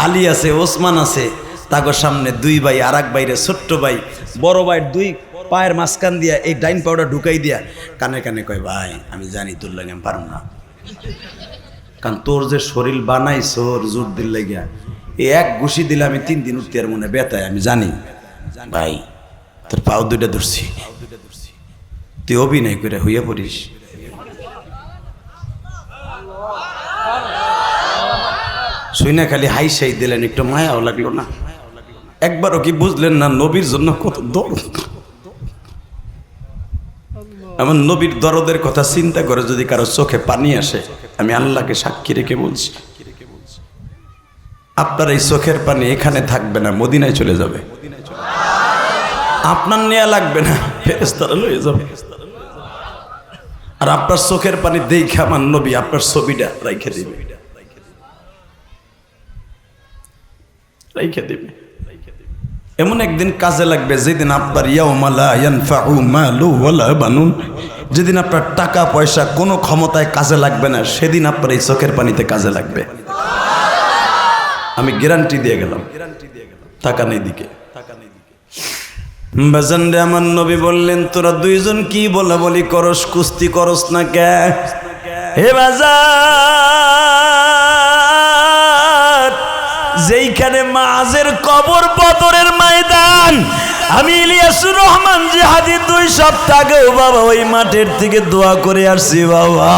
আলী আছে, ওসমান আছে। তাগর সামনে দুই ভাই, আর এক বাইরে ছোট্ট ভাই, বড় ভাই দুই পায়ের মাঝখান দিয়া এই ডাইন পাউডার ঢুকাই দিয়া কানে কানে কয়, ভাই আমি জানি তোর লাগে আমি পারব না, কারণ তোর যে শরীর বানাইছ জোর দিল লাগিয়া, এই এক ঘুষি দিলে আমি 3 দিন উঠতে আর মনে ব্যথায়, আমি জানি ভাই তোর পাও দুইটা ধরছি, তুই অভিনয় করে হইয়া পড়িস। শুই না খালি হাই সাই দিলেন, একটু মায়াও লাগলো না? একবারও কি বুঝলেন না নবীর জন্য কত দরদ? আমার নবীর দরদের কথা চিন্তা করে যদি কারো চোখে পানি আসে, আমি আল্লাহকে সাক্ষী রেখে বলছি, আপনার এই চোখের পানি এখানে থাকবে না, মদিনায় চলে যাবে। আপনার নেয়া লাগবে না, ফেরেশতারা লয়ে যাবে। আর আপনার চোখের পানি দেখে আমার নবী আপনার ছবিটা রাইখে দিবে, রাইখে দিবে। এমন একদিন কাজে লাগবে যেদিন আপনার ইয়াউমা লা ইয়ানফাউ মালু ওয়ালা বানুন, যেদিন আপনার টাকা পয়সা কোনো ক্ষমতায় কাজে লাগবে না, সেদিন আপনার এই চোখের পানিতে কাজে লাগবে। আমি গ্যারান্টি দিয়ে গেলাম। টাকা নেই দিকে বাজান রে, আমার নবী বললেন, তোরা দুইজন কি বলা বলি করস, কুস্তি করস না কে? হে বাজার, যেইখানে মাঝের কবর, বদরের ময়দান, আমি ইলিয়াসুর রহমান জিহাদি 2 সপ্তাহ আগেও বাবা ওই মাঠের থেকে দোয়া করে আসছি বাবা।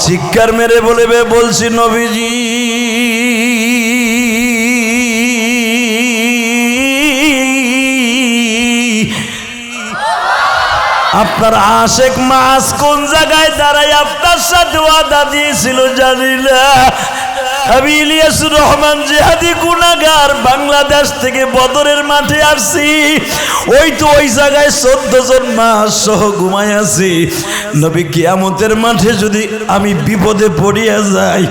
চিৎকার মেরে বলছি, নবীজি আপনার আশেক মাস কোন জায়গায় দাঁড়ায় আপনার সাথে ওয়াদা দিয়েছিল জানি না। আমি ইলিয়াসুর রহমান জিহাদি গুনাহগার, বাংলাদেশ থেকে বদরের মাঠে আসছি। ওই জায়গায় 14 জন মাস সহ ঘুমায় আছি। নবী কিয়ামতের মাঠে যদি আমি বিপদে পড়িয়া যাই,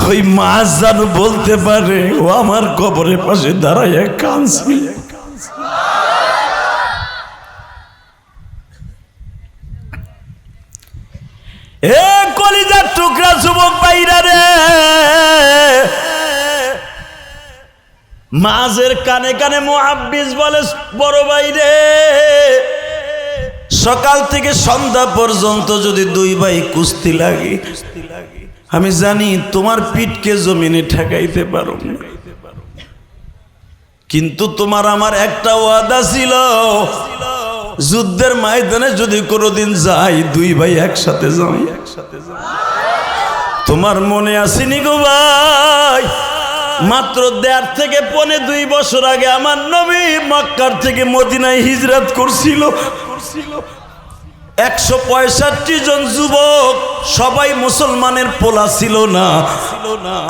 ওই মাস যেন বলতে পারে ও আমার কবরের পাশে দাঁড়াইয়া কাঁদছে। এ কলিজার টুকরা যুবক ভাইরা রে, মাঝের কানে কানে মুহাব্বিস বলে, বড় ভাই রে, সকাল থেকে সন্ধ্যা পর্যন্ত যদি 2 ভাই কুস্তি লাগে, আমি জানি তোমার পিঠকে জমিনে ঠেকাইতে পারো না, কিন্তু তোমার আমার একটা ওয়াদা ছিল, যুদ্ধের ময়দানে যদি কোনোদিন যাই 2 ভাই একসাথে যাই। তোমার মনে আসেনি গো ভাই? মাত্র 1.5 থেকে 2.25 বছর আগে আমার নবী মক্কার থেকে মদিনায় হিজরত করছিল। 165 জন যুবক, সবাই মুসলমানের পোলা ছিল না।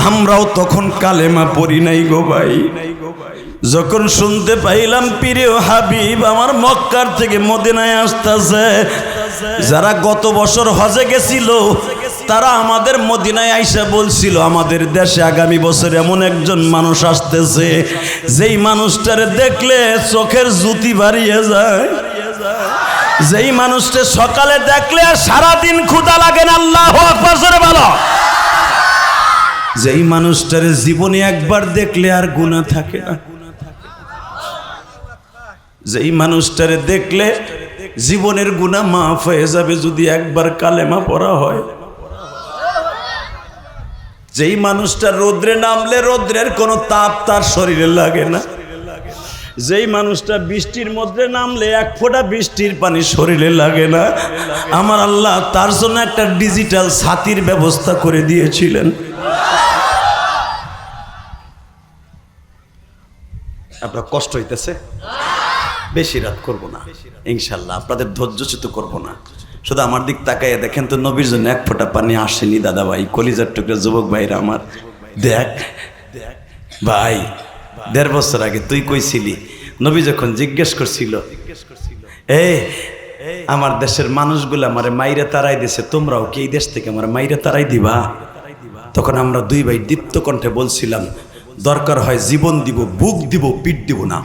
আমরাও তখন কালেমা পড়ি নাই গো ভাই। যখন শুনতে পাইলাম প্রিয় হাবিব আমার মক্কার থেকে মদিনায় আসতেছে, যারা গত বছর হজে গেছিল তারা আমাদের মদিনায় আইসা বলছিল আমাদের দেশে আগামী বছর এমন একজন মানুষ আসতেছে যেই মানুষটারে দেখলে চোখের জ্যোতি বাড়িয়ে যায়, যেই মানুষটা সকালে দেখলে আর সারাদিন ক্ষুধা লাগে না। আল্লাহু আকবার জোরে বলো। যেই মানুষটারে জীবনে একবার দেখলে আর গুনাহ থাকে না, যেই মানুষটারে দেখলে জীবনের গুনাহ মাফ হয়ে যাবে যদি একবার কালেমা পড়া হয়, যেই মানুষটা রোদ্রে নামলে রোদ্রের কোনো তাপ তার শরীরে লাগে না, যেই মানুষটা বৃষ্টির মধ্যে নামলে এক ফোঁটা বৃষ্টির পানি শরীরে লাগে না, আমার আল্লাহ তার জন্য একটা ডিজিটাল ছাতির ব্যবস্থা করে দিয়েছিলেন। আপনার কষ্ট হইতেছে, বেশি রাত করব না ইনশাল্লাহ, আপনাদের ধৈর্যচ্যুত করব না। শুধু আমার দিক তাকাইয়া দেখেন তো, নবীর জন্য এক ফোঁটা পানি আসেনি দাদা ভাই, কলিজার টুকরা যুবক ভাইরা আমার। দেখ ভাই, 1.5 বছর আগে তুই কইছিলি, নবী যখন জিজ্ঞেস করছিল আমার দেশের মানুষগুলো আমারে মাইরে তারাই দিছে, তোমরাও কি এই দেশ থেকে আমার মাইরে তারাই দিবা? তখন আমরা দুই ভাই দীপ্ত কণ্ঠে বলছিলাম, দরকার হয় জীবন দিব, বুক দিব, পিঠ দিব না।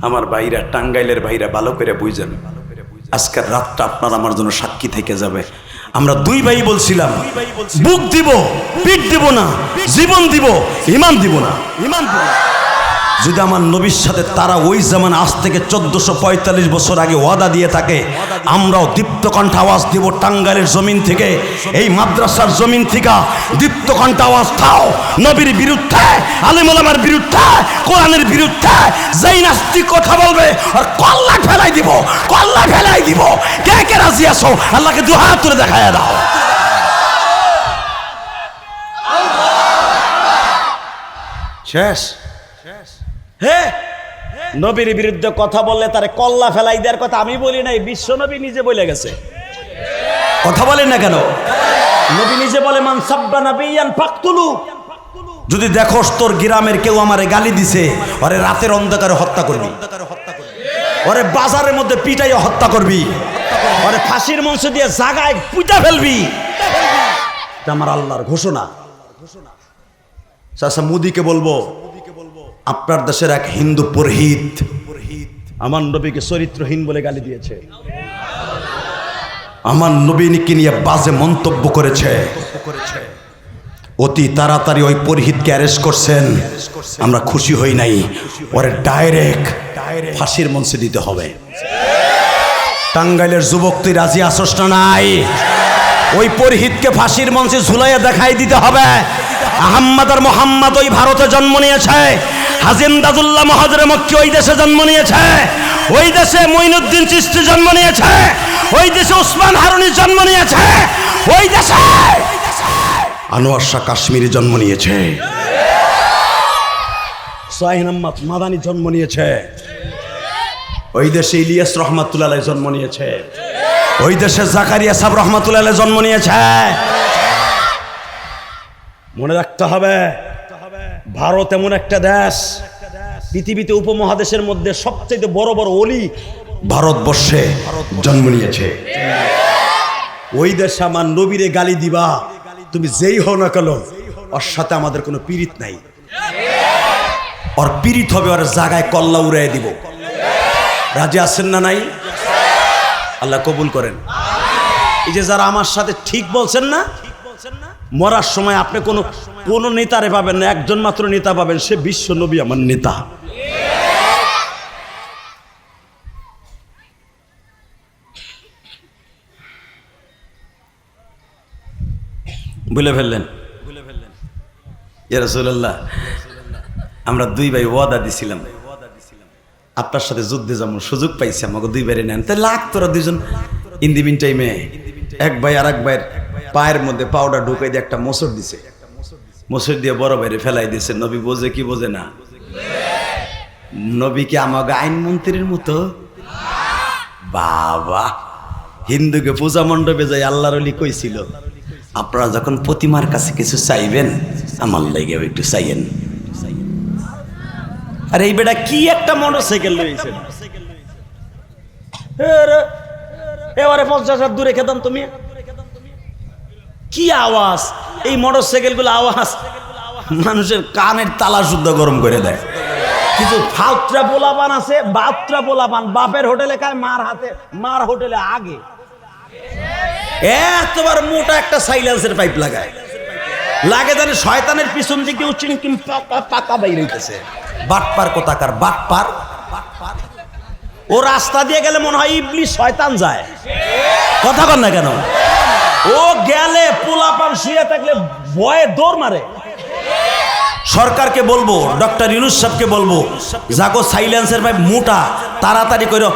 আমার ভাইরা, টাঙ্গাইলের ভাইরা ভালো করে বুঝেন, আজকের রাতটা আপনার আমার জন্য সাক্ষী থেকে যাবে। আমরা দুই ভাই বলছিলাম, বুক দিব, পিঠ দিব না, জীবন দিব, ইমান দিব না। যদি আমার নবীর সাথে তারা ওই জামান আজ থেকে 1445 বছর আগে ওয়াদা দিয়ে থাকে, আমরাও দীপ্ত কণ্ঠ আওয়াজ দিব টাঙ্গাইলের জমিন থেকে, এই মাদ্রাসার জমিন থেকে দীপ্ত কণ্ঠ আওয়াজ দাও নবীর বিরুদ্ধে, আলেম ওলামার বিরুদ্ধে, কোরআনের বিরুদ্ধে। যেই নাস্তিক কথা বলবে আর কল্লা ফেলাই দিব, কল্লা ফেলাই দিব। কে কে রাজি আছো? আল্লাহকে দু হাত তুলে দেখায় দাও। শেষ। হ্যাঁ, নবীর বিরুদ্ধে কথা বললে তারে কল্লা ফেলাই দেওয়ার কথা আমি বলি নাই, বিশ্ব নবী নিজে বলে গেছে। কথা বলেন না কেন? নবী নিজে বলে, মান সাব্বা নাবিয়ান ফাকতুলু। যদি দেখোস তোর গ্রামের কেউ আমারে গালি দিছে, ওরে রাতের অন্ধকারে হত্যা করবি, ওরে বাজারের মধ্যে পিটাইয়া হত্যা করবি, ওরে ফাঁসির মঞ্চ দিয়ে জাগায় পুঁতা ফেলবি। এটা আমার আল্লাহর ঘোষণা। চাচা মোদিকে বলবো, আপনার দেশের এক হিন্দু পুরোহিত আমার নবীকে চরিত্রহীন বলে গালি দিয়েছে, আমার নবীকে নিয়ে বাজে মন্তব্য করেছে। অতি তাড়াতাড়ি ওই পুরোহিতকে অ্যারেস্ট করছেন, আমরা খুশি হই নাই। ওরে ডাইরেক্ট ফাঁসির মঞ্চে দিতে হবে। টাঙ্গাইলের যুবক, তুই রাজি আসস না? নাই, ওই পুরোহিতকে ফাঁসির মঞ্চে ঝুলাইয়া দেখাই দিতে হবে। আহম্মদ আর মোহাম্মদ ওই ভারতে জন্ম নিয়েছে, হাজী ইমদাদুল্লাহ মহাজরে মক্কি ওই দেশে জন্ম নিয়েছে, ওই দেশে মঈনুদ্দিন চিশতি জন্ম নিয়েছে, ওই দেশে উসমান হারুনি জন্ম নিয়েছে, ওই দেশে আনোয়ার শাহ কাশ্মীরি জন্ম নিয়েছে, শাহীন আহমদ মাদানী জন্ম নিয়েছে, ওই দেশে ইলিয়াস রহমাতুল্লাহ আলাইহি জন্ম নিয়েছে, ওই দেশে জাকারিয়া সাহেব রহমাতুল্লাহ আলাইহি জন্ম নিয়েছে। মনে রাখতে হবে, ভারত এমন একটা দেশ, পৃথিবীতে উপমহাদেশের মধ্যে সবচেয়ে বড় বড় ওলি ভারতবর্ষে জন্ম নিয়েছে। ওই দেশে আমার নবীরে গালি দিবা, তুমি যেই হও না কেন, ওর সাথে আমাদের কোনো পীড়িত নাই। ওর পীড়িত হবে, ওর জায়গায় কল্লা উড়াই দিব। রাজি আছেন না? নাই? আল্লাহ কবুল করেন। এই যে যারা আমার সাথে ঠিক বলছেন না, মরার সময় আপনি কোনো নেতারে পাবেন না, একজন মাত্র নেতা পাবেন, সে বিশ্ব নবী আমার নেতা। বলে ফেললেন, ইয়া রাসূলুল্লাহ, আমরা দুই ভাই ওয়াদা দিছিলাম আপনার সাথে যুদ্ধে যাবো, সুযোগ পাইছি, আমাকে দুই ভাইরে নেন। তাই লাখ তোরা দুইজন ইন দি মিন টাইমে এক ভাই আর এক ভাইয়ের পায়ের মধ্যে পাউডার ঢুকাই দিয়ে একটা মোচড় দিছে, মোচড় দিয়ে বড় ভাইরে ফেলাই দিছে। নবী বোঝে কি বোঝে না? নবী কি আমাকে আইনমন্ত্রীর মতো? বাবা, হিন্দুকে পূজা মণ্ডপে যাই আল্লাহর ওলি কইছিল, আপনারা যখন প্রতিমার কাছে কিছু চাইবেন আমার লাগে একটু চাইয়েন। আর এই বেটা কি একটা মোটরসাইকেল লইছে, এবারে 50 দূরে খেতাম তুমি। কি আওয়াজ! এই মোটর সাইকেল গুলো আওয়াজ মানুষের কানের তালা শুদ্ধ গরম করে দেয়। কিছু ফাউত্রা পোলাপান আছে, বাউত্রা পোলাপান, বাপের হোটেলে খায়, মার হোটেলে আগে এতবার মোটা একটা সাইলেন্সের পাইপ লাগে জানে শয়তানের পিছন দিকে উচ্চিং পাকা বাইর হইতেছে। বাটপার কোথাকার বাটপার! ও রাস্তা দিয়ে গেলে মনে হয় ইবলিশ শয়তান যায়। কথা বল না কেন? ও গেলে পোলাপান শুয়ে থাকলে ভয়ে দৌড় মারে। সরকারকে বলবো, ডক্টর ইউনূস সাহেবকে বলবো, জাগো সাইলেন্সের পাইপ মোটা, তাড়াতাড়ি কইরো।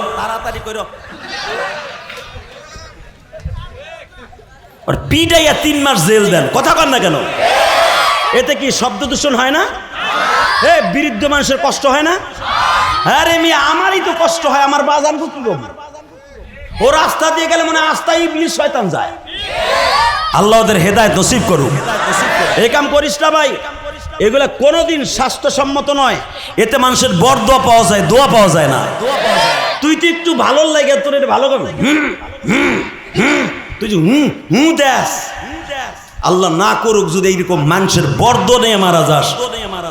আর পিটাইয়া 3 মাস জেল দেন। কথা কন না কেন? এতে কি শব্দ দূষণ হয় না? বৃদ্ধ মানুষের কষ্ট হয় না? আরে মিয়া, আমারই তো কষ্ট হয়, আমার বাজান কি করব? ও রাস্তা দিয়ে গেলে মনে আস্তায় ইবলিশ শয়তান যায়। আল্লাহ ওদের হেদায়েত নসিব করুক। এই কাম করিস না ভাই, এগুলা কোনোদিন স্বাস্থ্যসম্মত নয়। এতে মানুষের বরদোয়া পাওয়া যায়, দোয়া পাওয়া যায় না। তুই তো একটু ভালো লাগে, তোর এটা ভালো করবি, তুই যে দেশ। আল্লাহ না করুক যদি এইরকম মানুষের বর্দ নিয়ে মারা যাস,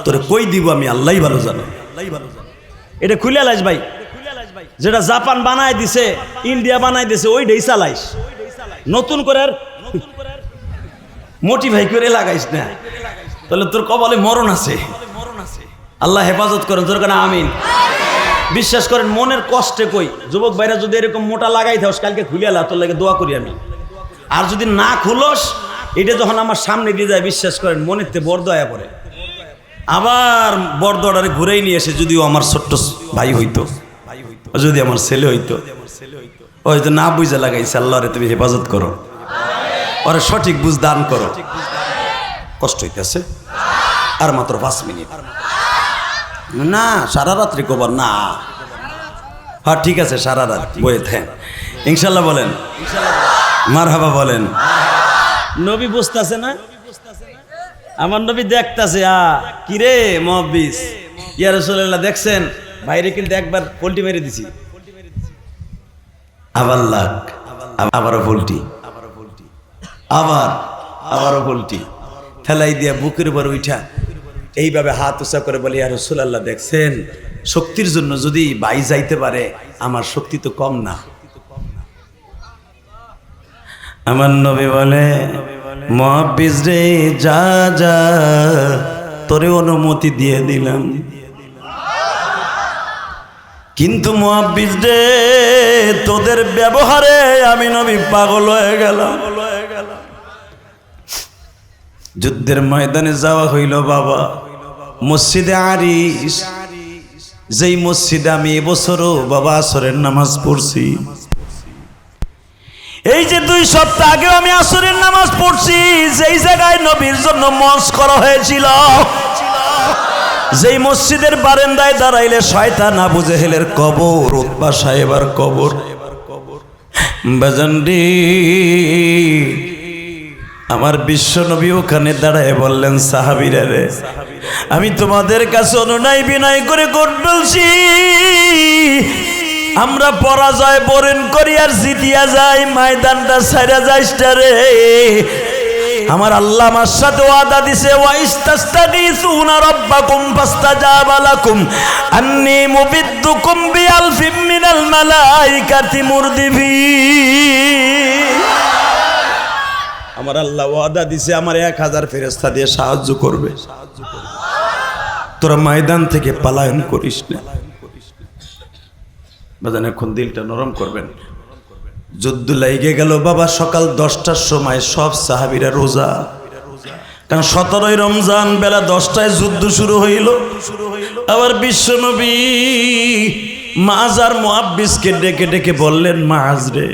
তোরে কই দিব আমি, আল্লাহই ভালো জানে। এটা খুলে লাইস ভাই, যেটা জাপান বানায় দিছে, ইন্ডিয়া বানায় দিছে, ওইটাই চালাইস। নতুন করে মোটিভাই করে লাগাইস না, তাহলে তোর কপালে মরণ আছে। আল্লাহ হেফাজত করেন, তোর কারণে আমিন। বিশ্বাস করেন, মনের কষ্টে কই যুবক ভাইরা যদি এরকম মোটা লাগাই থাকস, কালকে খুলে আলা, তোর লাগে দোয়া করি আমি। আর যদি না খুলস, এটা যখন আমার সামনে দিয়ে যায়, বিশ্বাস করেন মনের তে বরদয়া পড়ে। আবার বরদয়ারে ঘুরেই নিয়ে এসে, যদিও আমার ছোট্ট ভাই হইতো, যদি আমার ছেলে হইতো, হয়তো না বুঝে লাগাইছে। আল্লাহরে তুমি হেফাজত করো, ওরে সঠিক বুঝ দান করো। কষ্ট হইতেছে, আর মাত্র 5 মিনিট না, সারা রাত্রি কবার না। হ্যাঁ ঠিক আছে, সারা রাত বয়ে থাকেন ইনশাল্লাহ। বলেন মারহাবা, বলেন। নবী বুঝতেছে না, আমার নবী দেখতেছে। কিরে মুহাব্বিস, ইয়া রাসূলুল্লাহ দেখছেন বাইরে কিন্তু একবার পোল্টি মেরে দিছি, আবার লাগ, আবারও পোল্টি, আবারও পোল্টি, ফেলাই দিয়া বুকের উপর উঠা এইভাবে হাত উঁচা করে বলে, ইয়া রাসূলুল্লাহ দেখছেন, শক্তির জন্য যদি ভাই যাইতে পারে, আমার শক্তি তো কম না। আমার নবী বলে, মুহাব্বিস রে, যা যা, তোরে অনুমতি দিয়ে দিলাম, কিন্তু মুহাব্বিস রে, তোদের ব্যবহারে আমি নবী পাগল হয়ে গেলাম। যুদ্ধের ময়দানে যাওয়া হইল বাবা, মসজিদে আরিশ, যেই মসজিদে আমি এবছরও বাবা আসরের নামাজ পড়ছি। এই যে 2 সপ্তাহ আগেও আমি আসরের নামাজ পড়ছি, যেই জায়গায় নবীর জন্য মঞ্চ করা হয়েছিল, যেই মসজিদের বারান্দায় দাঁড়াইলে শয়তান আবু জেহেলের কবর, উতবা সাহেবের কবর। বাজানডি, আমার বিশ্ব নবী ওখানে দাঁড়ায় বললেন, সাহাবীরা রে, আমি তোমাদের কাছে অনুনয় বিনয় করে বলছি, আমরা পরাজয় বরণ করি আর জিতিয়া যাই, ময়দানটা ছাইরা যাইস রে। আমার আল্লাহ আমার সাথে ওয়াদা দিছে, ওয়াইস্তাস্তাগীসুনা রাব্বাকুম ফাস্তাজাবা লাকুম আন্নী মুবিদ্দুকুম বিআলফিম মিনাল মালাইকাতি মুরদিফিন। আমার আল্লাহ ওয়াদা দিছে, আমার 1000 ফেরেশতা দিয়ে সাহায্য করবে। তোরা ময়দান থেকে পলায়ন করিস না। বাজান এখন দিলটা নরম করবেন। যুদ্ধ লেগে গেল বাবা, সকাল 10টার সময় সব সাহাবীরা রোজা, কারণ 17ই রমজান বেলা 10টায় যুদ্ধ শুরু হইল। আবার বিশ্বনবী মাজ আর মুহাব্বিসকে ডেকে ডেকে বললেন, মাজ রে,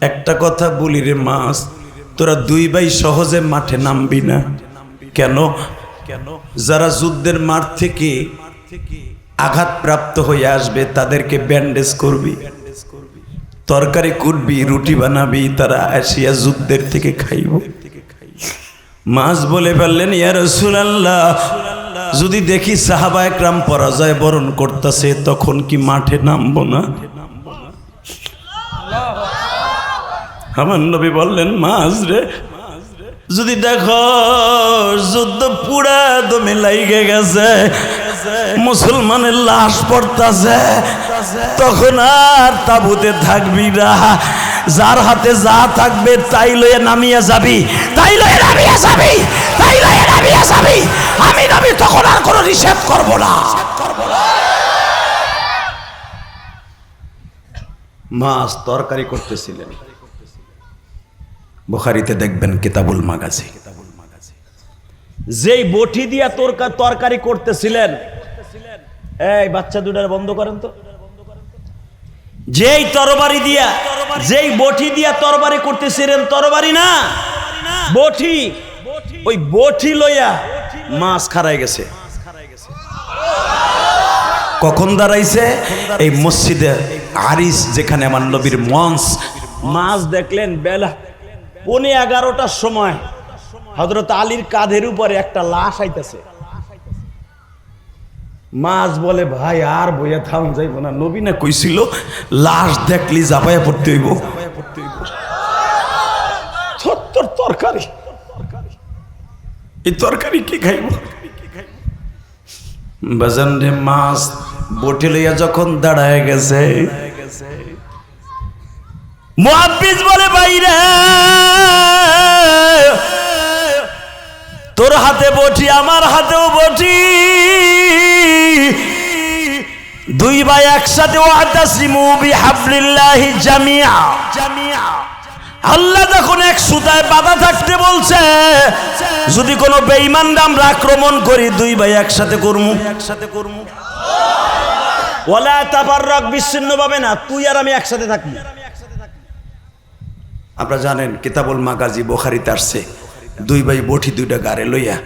একটা কথা বলি রে মাজ, তোরা 2 ভাই সহজে মাঠে নামবি না। কেন? যারা যুদ্ধের মাঠ থেকে আঘাতপ্রাপ্ত হয়ে আসবে তাদেরকে ব্যান্ডেজ করবি, তরকারি কুটবি, রুটি বানাবি, তারা আসিয়া যুদ্ধের থেকে খাইব। মাঝ বলে ফেললেন, ইয়া রাসূলুল্লাহ, যদি দেখি সাহাবা একরাম পরাজয় বরণ করতেছে, তখন কি মাঠে নামবো না? আমার নবী বললেন মাছ রে, যদি দেখো যুদ্ধ পুরা দমে লাইগে গেছে, মুসলমানের লাশ পড়তাছে, তখন আর তাবুতে থাকবি না, যার হাতে যা থাকবে তাই লয়ে নামিয়ে যাবি, তাই লয়ে নামিয়ে যাবি, তাই লয়ে নামিয়ে যাবি। আমি নবী তখন আর কোনো নিষেধ করব না। মাছ তরকারি করতেছিলেন, বুখারীতে দেখবেন কিতাবুল মাগাজি, যেই বটি দিয়া তরকারি করতেছিলেন, এই বাচ্চা দুটার বন্ধ করেন তো, যেই তরবারি দিয়া, যেই বটি দিয়া তরবারি করতেছিলেন, তরবারি না বটি, ওই বটি লইয়া মাছ খারাই গেছে। কখন দাঁড়াইছে? এই মসজিদে আরিস, যেখানে আমার নবীর মঞ্চ। মাছ দেখলেন বেলা 11:15টার সময় হযরত আলীর কাঁধের উপরে একটা লাশ আইতেছে। মাছ বলে ভাই আর বইয়া থাম যাইব না, নবী না কইছিল লাশ দেখলি জাপায়া পড়তে হইব। ছত্তর তরকারি, এই তরকারি কি খাইব? বাজান রে, মাছ বটি লইয়া যখন দাঁড়ায় গেছে, মুহাদ্দিস বলে বাইরে তোর হাতে বটি, আমার হাতেও বটি, দুই ভাই একসাথে ওয়াতাসিমু বিহাবলিল্লাহি জামিআ। আল্লাহ যখন এক সুতায় বাঁধা থাকতে বলছে, যদি কোনো বেঈমানরা আমরা আক্রমণ করি, দুই ভাই একসাথে করমু, একসাথে করমু। ওয়ালা তাফাররাক, বিচ্ছিন্ন পাবে না, তুই আর আমি একসাথে থাকবি। আপনারা জানেন কিতাবুল মাগাজি বুখারীতে আসছে, দুই ভাই বটি দুইটা গাড়ে লইয়া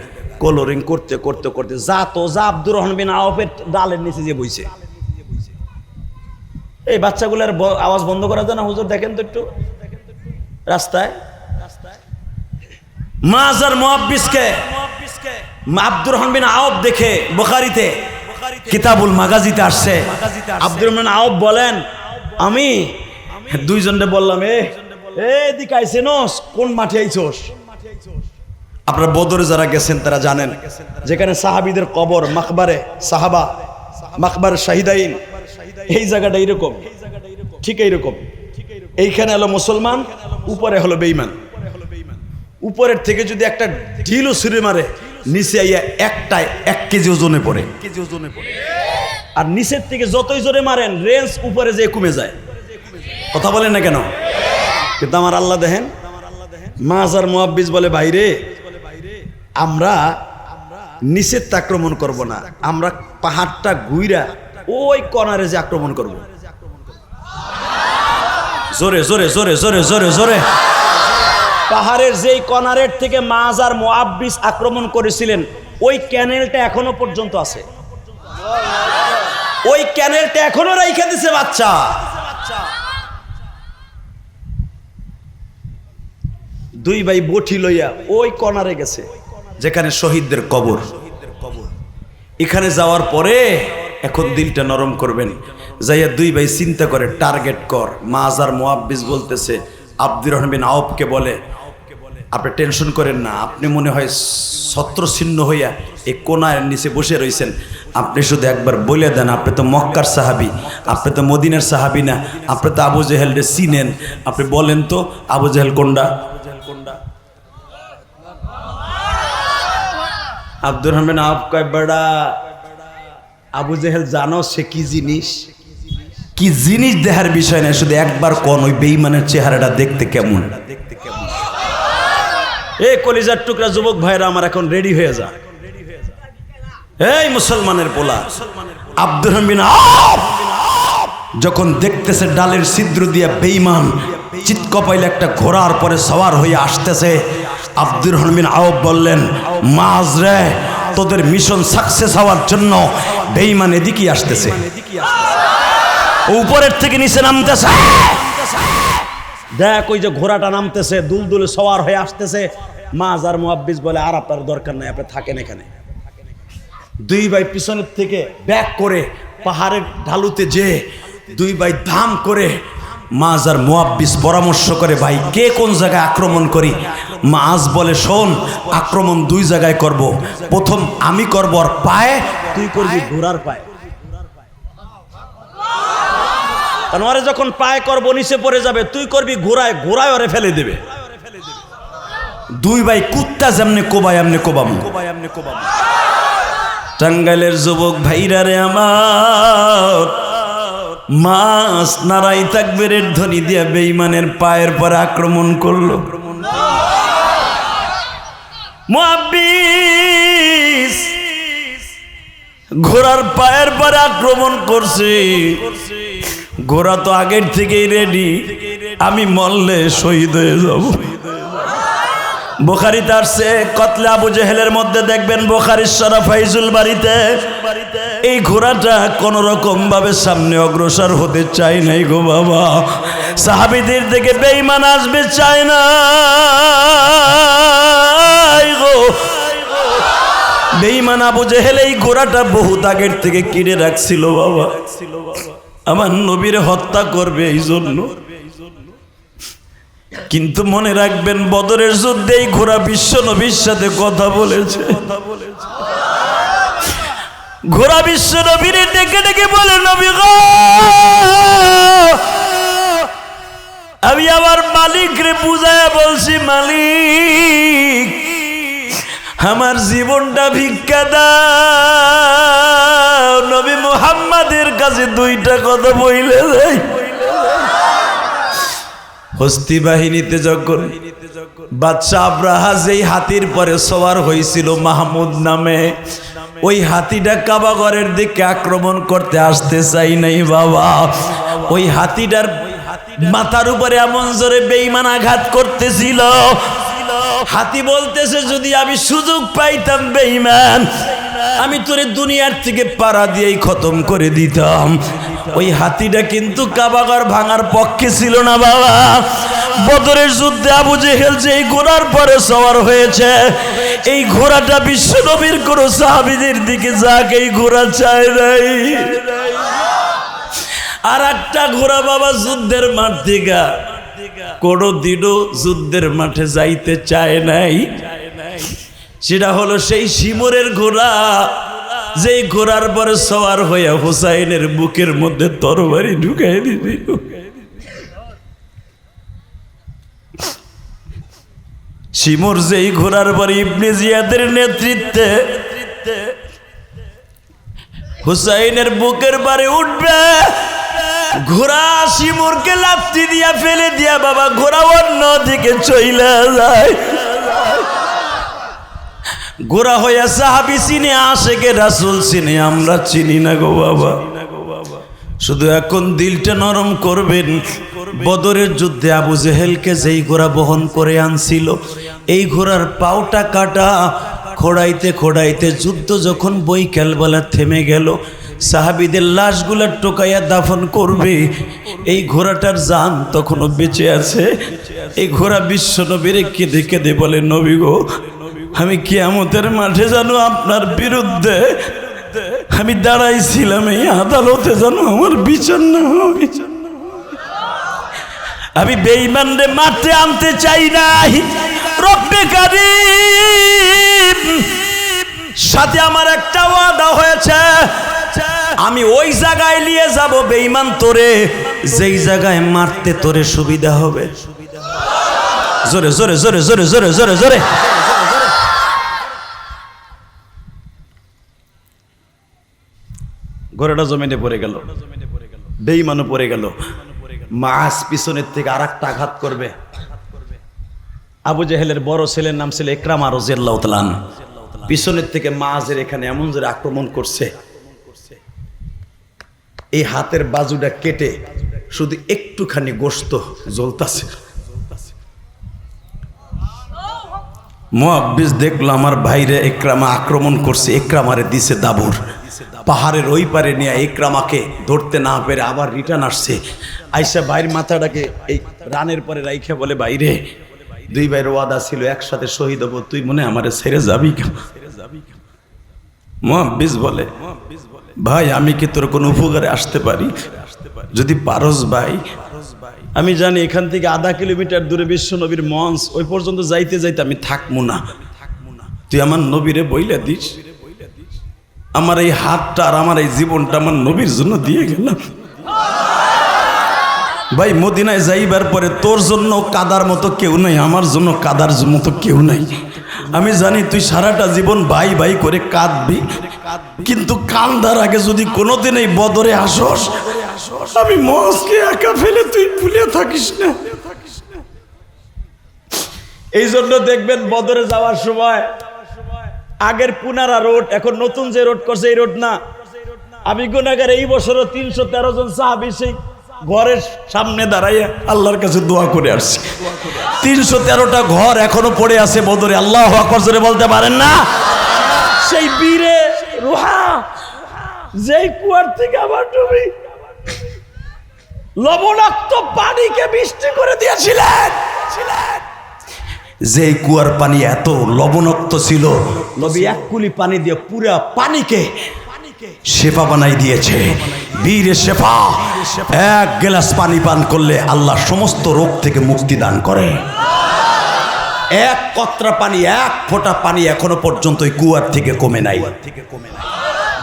কলোরিং করতে করতে করতে যা আব্দুর রহমান বিন আওফের ডালের নিচে যে বইছে। এই বাচ্চাগুলোর আওয়াজ বন্ধ করা যায় না হুজুর? দেখেন তো একটু রাস্তায়। মাজার মুহাব্বিসকে আব্দুর রহমান বিন আওফ দেখে বুখারীতে কিতাবুল মাগাজিতে আসছে। আব্দুর রহমান আওফ বলেন, আমি দুইজনরে বললাম, এদিকে আইছেনস, কোন মাঠে আইছস? আপনারা বদরে যারা গেছেন তারা জানেন, যেখানে সাহাবীদের কবর, মাকবারে সাহাবা, মাকবার শাহিদাইন, এই জায়গাটা এইরকম, ঠিক এইরকম। এইখানে হলো মুসলমান, উপরে হলো বেঈমান। উপরের থেকে যদি একটা ঢিলও ছুঁড়ে মারে, নিচে আইয়া একটায় 1 কেজি ওজনে পড়ে। আর নিচের থেকে যতই জোরে মারেন, রেঞ্জ উপরে যে কমে যায়। কথা বলেন না কেন? কিন্তু আমার আল্লাহ দেখেন, মাজার মুহাব্বিস বলে ভাইরে, আমরা নিচের আক্রমণ করব না, আমরা পাহাড়টা ঘুইরা ওই কর্নারে যে আক্রমণ করব। জোরে জোরে জোরে জোরে জোরে জোরে। পাহাড়ের যেই কর্নারের থেকে মাজার মুহাব্বিস আক্রমণ করেছিলেন, ওই ক্যানেলটা এখনো পর্যন্ত আছে। ওই ক্যানেলটা এখনো রাইখা দিছে বাচ্চা। দুই ভাই বটি লইয়া ওই কর্নারে গেছে, যেখানে শহীদদের কবর। এখানে যাওয়ার পরে এখন দিলটা নরম করবেন, যাইয়া দুই ভাই চিন্তা করে টার্গেট কর। মাজার মুহাব্বিস বলতেছে, আব্দুর রহমান বিন আওফকে বলে, আপনি টেনশন করেন না, আপনি মনে হয় ছত্রছিন্ন হইয়া এই কোনার নিচে বসে রয়েছেন, আপনি শুধু একবার বলে দেন, আপনি তো মক্কার সাহাবি, আপনি তো মদিনার সাহাবি না, আপনি তো আবু জেহেলরে চিনেন, আপনি বলেন তো আবু জেহেল কোনটা? আব্দুর রহমান আওফ কয়, বেড়া আবু জেহেল জানো সে কি জিনিস? কি জিনিস দেখার বিষয় না, শুধু একবার কোন ওই বেঈমানের চেহারাটা দেখতে কেমন। এই কলিজার টুকরা যুবক ভাইরা আমার, এখন রেডি হয়ে যা। এই মুসলমানের পোলা, আব্দুর রহমান বিন আওফ যখন দেখতেছে ডালের ছিদ্র দিয়া বেঈমান চিৎকপাইলে একটা ঘোড়ার পরে সওয়ার হয়ে আসতেছে, আব্দুর রহমান বিন আওফ বললেন, মাজ রে, তোদের মিশন সাকসেস হওয়ার জন্য বেঈমান এদিকেই আসতেছে, উপরের থেকে নিচে নামতেছে। দেখ ওই যে ঘোড়াটা নামতেছে, দুলদুলে সওয়ার হয়ে আসতেছে। মাজার মুহাব্বিস বলে, আর আপনার দরকার নাই, আপনি থাকেন এখানে। দুই ভাই পিছনের থেকে ব্যাক করে পাহাড়ের ঢালুতে যে দুই ভাই ধাম করে মাজ আর মুয়াব্বিস পরামর্শ করে, ভাই কে কোন জায়গায় আক্রমণ করি? মাজ বলে, শোন, আক্রমণ দুই জায়গায় করব। প্রথম আমি করব আর পায়ে, তুই করবি ঘোড়ার পায়ে। কারণ ওরে যখন পায়ে করবো নিচে পড়ে যাবে, তুই করবি ঘোড়ায়, ঘোড়ায় ওরে ফেলে দেবে। দুই ভাই কুত্তা যেমনে কোবায় এমনি কোবাম। টাঙ্গাইলের যুবক ভাইরা রে আমার, মাছ নারাই তাকবীরের ধ্বনি দিয়া বেঈমানের পায়ের পর আক্রমণ করলো। মুয়াব্বিস ঘোড়ার পায়ের পর আক্রমণ করছে। ঘোড়া তো আগের থেকেই রেডি, আমি মরলে শহীদ হয়ে যাব। বুখারীতে আসছে, কতলে আবু জেহেলের মধ্যে দেখবেন বুখারীর শরফ ফাইজুল বাড়িতে, এই ঘোড়াটা কোন রকম ভাবে সামনে অগ্রসর হতে চায় নাই গো বাবা। সাহাবীদের থেকে বেঈমান আসবে চায় না গো। বেঈমান আবু জেহেল এই ঘোড়াটা বহুত আগের থেকে কিনে রাখছিল বাবা, আমার নবীর হত্যা করবে এই জন্য। কিন্তু মনে রাখবেন, বদরের যুদ্ধে এই ঘোড়া বিশ্ব নবীর সাথে কথা বলেছে। ঘোড়া বিশ্ব নবীর ডেকে ডেকে বলে, নবী গো, আমি আমার মালিক রে বুঝায়া বলছি, মালিক আমার জীবনটা ভিক্ষা দাও। নবী মুহাম্মাদের কাছে দুইটা কথা বইলে যাই। হস্তি বাহিনীতে যখন বাদশাহ আব্রাহা যেই হাতির পরে সওয়ার হয়েছিল মাহমুদ নামে, ওই হাতিটা কাবাগরের দিকে আক্রমণ করতে আসতে চাই নাই বাবা। ওই হাতিটার মাথার উপরে এমন জোরে বেঈমান আঘাত করতেছিল, হাতি বলতেছে, যদি আমি সুযোগ পাইতাম বেঈমান, আমি তোরে দুনিয়ার থেকে পাড়া দিয়েই খতম করে দিতাম। ওই হাতিটা কিন্তু কাবাগর ভাঙার পক্ষে ছিল না বাবা। বদরের যুদ্ধে আবু জেহেল যেই ঘোড়ার পরে সওয়ার হয়েছে, এই ঘোড়াটা বিশ্ব নবীর কোন সাহাবীদের দিকে যাক, এই ঘোড়া চায় নাই। আর একটা ঘোড়া বাবা যুদ্ধের মাঠ থেকে কোনদিনও যুদ্ধের মাঠে যাইতে চায় নাই। সেটা হলো সেই শিমুরের ঘোড়া, যেই ঘোড়ার পরে সওয়ার হইয়া হুসাইনের বুকের মধ্যে তরবারি ঢুকাই দিছিল। শিমুর যেই ঘোড়ার পরে ইবনে জিয়াদের নেতৃত্বে হুসাইনের বুকের বারে উঠবে, ঘোড়া শিমুরকে লাফতি দিয়া ফেলে দিয়া বাবা ঘোড়া অন্য দিকে চইলা যায়। ঘোড়া হইয়া সাহাবী চিনে, আশেকে রাসূল চিনে, আমরা চিনি না গো বাবা। শুধু এখন দিলটা নরম করবেন। বদরের যুদ্ধে আবু জেহেলকে যেই ঘোড়া বহন করে আনছিল, এই ঘোড়ার পাউটা কাটা, খোড়াইতে খোড়াইতে যুদ্ধ যখন বৈকালবেলা থেমে গেল, সাহাবীদের লাশগুলা টোকাইয়া দাফন করবে, এই ঘোড়াটার জান তখনও বেঁচে আছে। এই ঘোড়া বিশ্ব নবীরে কেঁদে কেঁদে বলে, নবী গো, আমি কিয়ামতের মাঠে জানো আপনার বিরুদ্ধে আমি দাঁড়াইছিলাম, এই আদালতে জানো আমার বিচার না হয়। আমি বেঈমানরে মাঠে আনতে চাই নাই। রব্বে কারীম সাথে আমার একটা ওয়াদা হয়েছে, আমি ওই জায়গায় নিয়ে যাব বেঈমান তোরে, যেই জায়গায় মারতে তোরে সুবিধা হবে। জোরে জোরে জোরে জোরে জোরে জোরে জোরে। ঘোড়াটা জমিনে পড়ে গেল, বেঈমানও পড়ে গেল। মাস পিছনের থেকে আরেকটা আঘাত করবে। আবু জেহেলের বড় ছেলের নাম ছিল ইকরামা রাদিয়াল্লাহু তাআলা আনহু। পিছনের থেকে মাঝের এখানে এমন জোরে আক্রমণ করছে, এই হাতের বাজুটা কেটে শুধু একটুখানি গোশত জ্বলতাছে। মুয়াব্বিস দেখলো আমার ভাইরে ইকরামা আক্রমণ করছে, ইকরামারে দিছে দাবুর। পাহাড়ের ওই পারে নিয়ে ইকরামাকে ধরতে না পেরে আবার রিটার্ন আসছে। আইসা ভাইয়ের মাথাটাকে এই রানের পরে রাইখা বলে, বাইরে দুই ভাইয়ের ওয়াদা ছিল একসাথে শহীদ হবো, তুই মনে আমারে ছেড়ে যাবি কেন? মুয়াব্বিস বলে, ভাই আমি কি তোর কোনো উপকারে আসতে পারি? যদি পারস ভাই আমি জানি এখান থেকে আধা কিলোমিটার দূরে বিশ্বনবীর মঞ্চ, ওই পর্যন্ত যাইতে যাইতে আমি থাকবো না। তুই আমার নবীরে বইলে দিস, আমার এই হাতটা আর আমার এই জীবনটা আমার নবীর জন্য দিয়ে গেলাম। ভাই মদিনায় যাইবার পরে তোর জন্য কাদার মতো কেউ নাই, আমার জন্য কাদার মতো কেউ নাই। আমি জানি তুই সারাটা জীবন ভাই ভাই করে কাঁদবি, কিন্তু কান্দার আগে যদি কোনোদিন এই বদরে আসস, আমি মজকে একা ফেলে তুই ভুলে থাকিস না। এই জন্য দেখবেন বদরে যাওয়ার সময় আগের পুনারা রোড, এখন নতুন যে রোড করছে এই রোড না। আমি গুনাহগার, এই বছরও 313 জন সাহাবী সেই ঘরের সামনে দাঁড়াইয়া আল্লাহর কাছে দোয়া করে আসছি। 313টা ঘর এখনো পড়ে আছে বদরে। আল্লাহু আকবার জোরে বলতে পারেন না? সেই বীরে রুহা যেই কুয়ার থেকে আমার নবী লবণাক্ত পানিকে বৃষ্টি করে দিয়েছিলেন, যে কুয়ার পানি এত লবণাক্ত ছিল, নবী এক কুলি পানি দিয়ে পুরা পানিকে শেফা বানাই দিয়েছে। বীরে শেফা, এক গ্লাস পানি পান করলে আল্লাহ সমস্ত রোগ থেকে মুক্তি দান করে। এক কতরা পানি, এক ফোঁটা পানি এখনো পর্যন্ত ওই কুয়ার থেকে কমে নাই।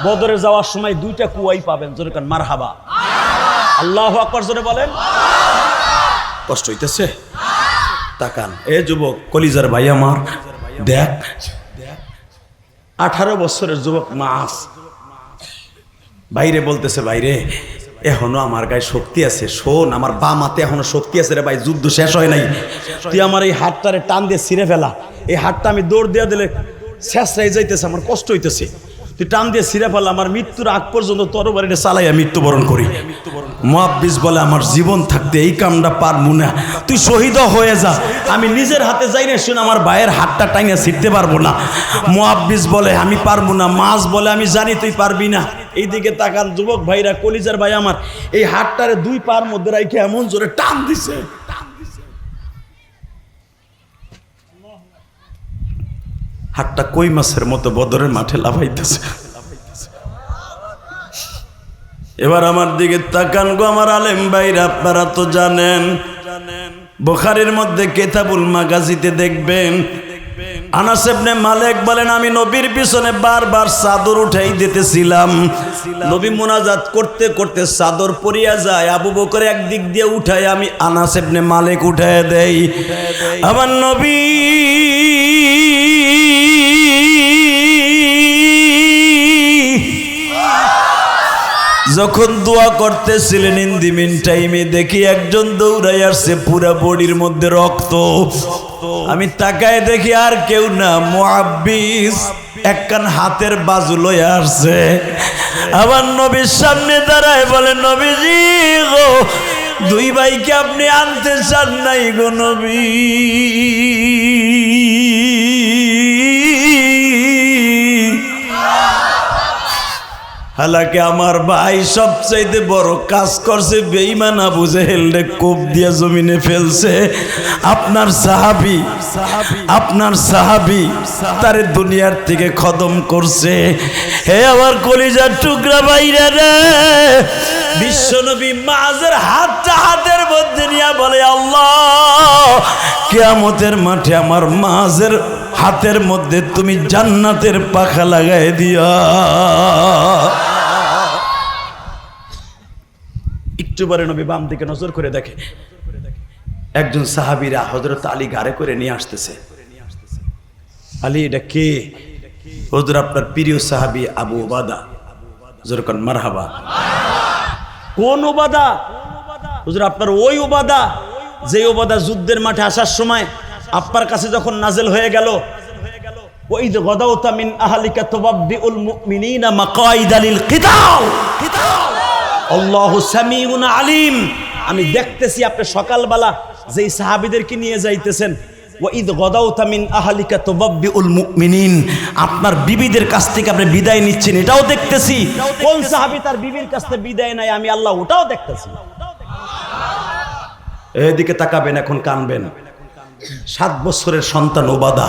বদরে যাওয়ার সময় 2টা কুয়াই পাবেন, জোরে কান মারহাবা, আল্লাহু আকবার জোরে বলেন। কষ্ট হইতেছে? তাকান এ যুবক, কলিজার ভাই আমার, দেখ 18 বছরের যুবক মাস বাইরে বলতেছে, বাইরে এখনো আমার গায়ে শক্তি আছে, শোন আমার বাম হাতে এখনো শক্তি আছে রে ভাই, যুদ্ধ শেষ হয় নাই, তুই আমার এই হাতটারে টান দিয়ে ছিঁড়ে ফেলা। এই হাতটা আমি দৌড় দিয়ে দিলে শেষ হয়ে যাইতেছে, আমার কষ্ট হইতেছে, তুই টান দিয়ে ছিঁড়ে ফেলা, আমার মৃত্যুর আগ পর্যন্ত তরবারিটা চালাইয়া মৃত্যুবরণ করি। মুআব্বিস বলে, আমার জীবন থাকতে এই কামটা পারবো না, তুই শহীদ হয়ে যা, আমি নিজের হাতে যাই না শুনে আমার ভাইয়ের হাতটা টাইনা ছিঁড়তে পারবো না। মুআব্বিস বলে, আমি পারবো না। মাস বলে, আমি জানি তুই পারবি না। এইদিকে তাকান যুবক ভাইরা, কলিজার ভাই আমার, এই হাতটারে 2 পার মধ্যে রাখে এমন জোরে টান দিছে, হাতটা কই মাছের মতো বদরের মাঠে লাফাইতেছে। এবার আমার দিকে তাকান গো আমার আলেম ভাইরা, আপনারা তো জানেন বুখারীর মধ্যে কিতাবুল মাগাজিতে দেখবেন আনাস ইবনে মালিক বলেন, আমি নবীর পিছনে বারবার চাদর উঠাই দিতেছিলাম, নবী মুনাজাত করতে করতে চাদর পরিয়া যায়, আবু বকর একদিক দিয়ে উঠায়, আমি আনাস ইবনে মালিক উঠায় দেই। আমার নবী যখন দোয়া করতেছিলেন, ইন দি মিন টাইমে দেখি একজন দৌড়াই আসছে, পুরা বডির মধ্যে রক্ত। আমি তাকায় দেখি আর কেউ না, মুআব্বিস একখান হাতের বাজু লইয়া আসছে। আমার নবীর সামনে দাঁড়ায় বলে, নবীজি গো, 2 ভাইকে আপনি আনতে চান নাই গো নবী? হালাকে আমার ভাই সবচাইতে বড় কাজ করছে, বেঈমান আবু জেহেলরে কোপ দিয়ে জমিনে ফেলছে। আপনার সাহাবী তারে দুনিয়ার থেকে খতম করছে। হে আমার কলিজার টুকরা ভাইরা রে, বিশ্বনবী মাঝের হাতটা হাতের মধ্যে নিয়ে বলে, আল্লাহ কিয়ামতের মাঠে আমার মাঝের হাতের মধ্যে তুমি জান্নাতের পাখা লাগাই দিয়া। একটু পরে নবী বাম দিকে নজর করে দেখে একজন সাহাবীরা হযরত আলী গাড়ে করে নিয়ে আসতেছে। আলী, এটা কে? হুজুর আপনার প্রিয় সাহাবী আবু উবাদা। হুজুর কোন মারহাবা। কোন উবাদা? হুজুর আপনার ওই উবাদা, যে উবাদা যুদ্ধের মাঠে আসার সময় আপনার কাছে যখন নাজেল হয়ে গেল, ওয়াইদ গাদাউতা মিন আহলিকা তুবাব্বিউল মুমিনিনা মাকাইদা লিল কিতাল, আল্লাহু সামিউন আলিম। আমি দেখতেছি আপনি সকালবেলা যেই সাহাবীদেরকে নিয়ে যাইতেছেন, ওয়াইদ গাদাউতা মিন আহলিকা তুবাব্বিউল মুমিনিন, আপনার বিবিদের কাছ থেকে আপনি বিদায় নিচ্ছেন, এটাও দেখতেছি। কোন সাহাবী তার বিবির কাছ থেকে বিদায় নেয়, আমি আল্লাহ ওটাও দেখতেছি। এদিকে তাকাবেন, এখন কানবেন। 7 বছরের সন্তান ওবাদা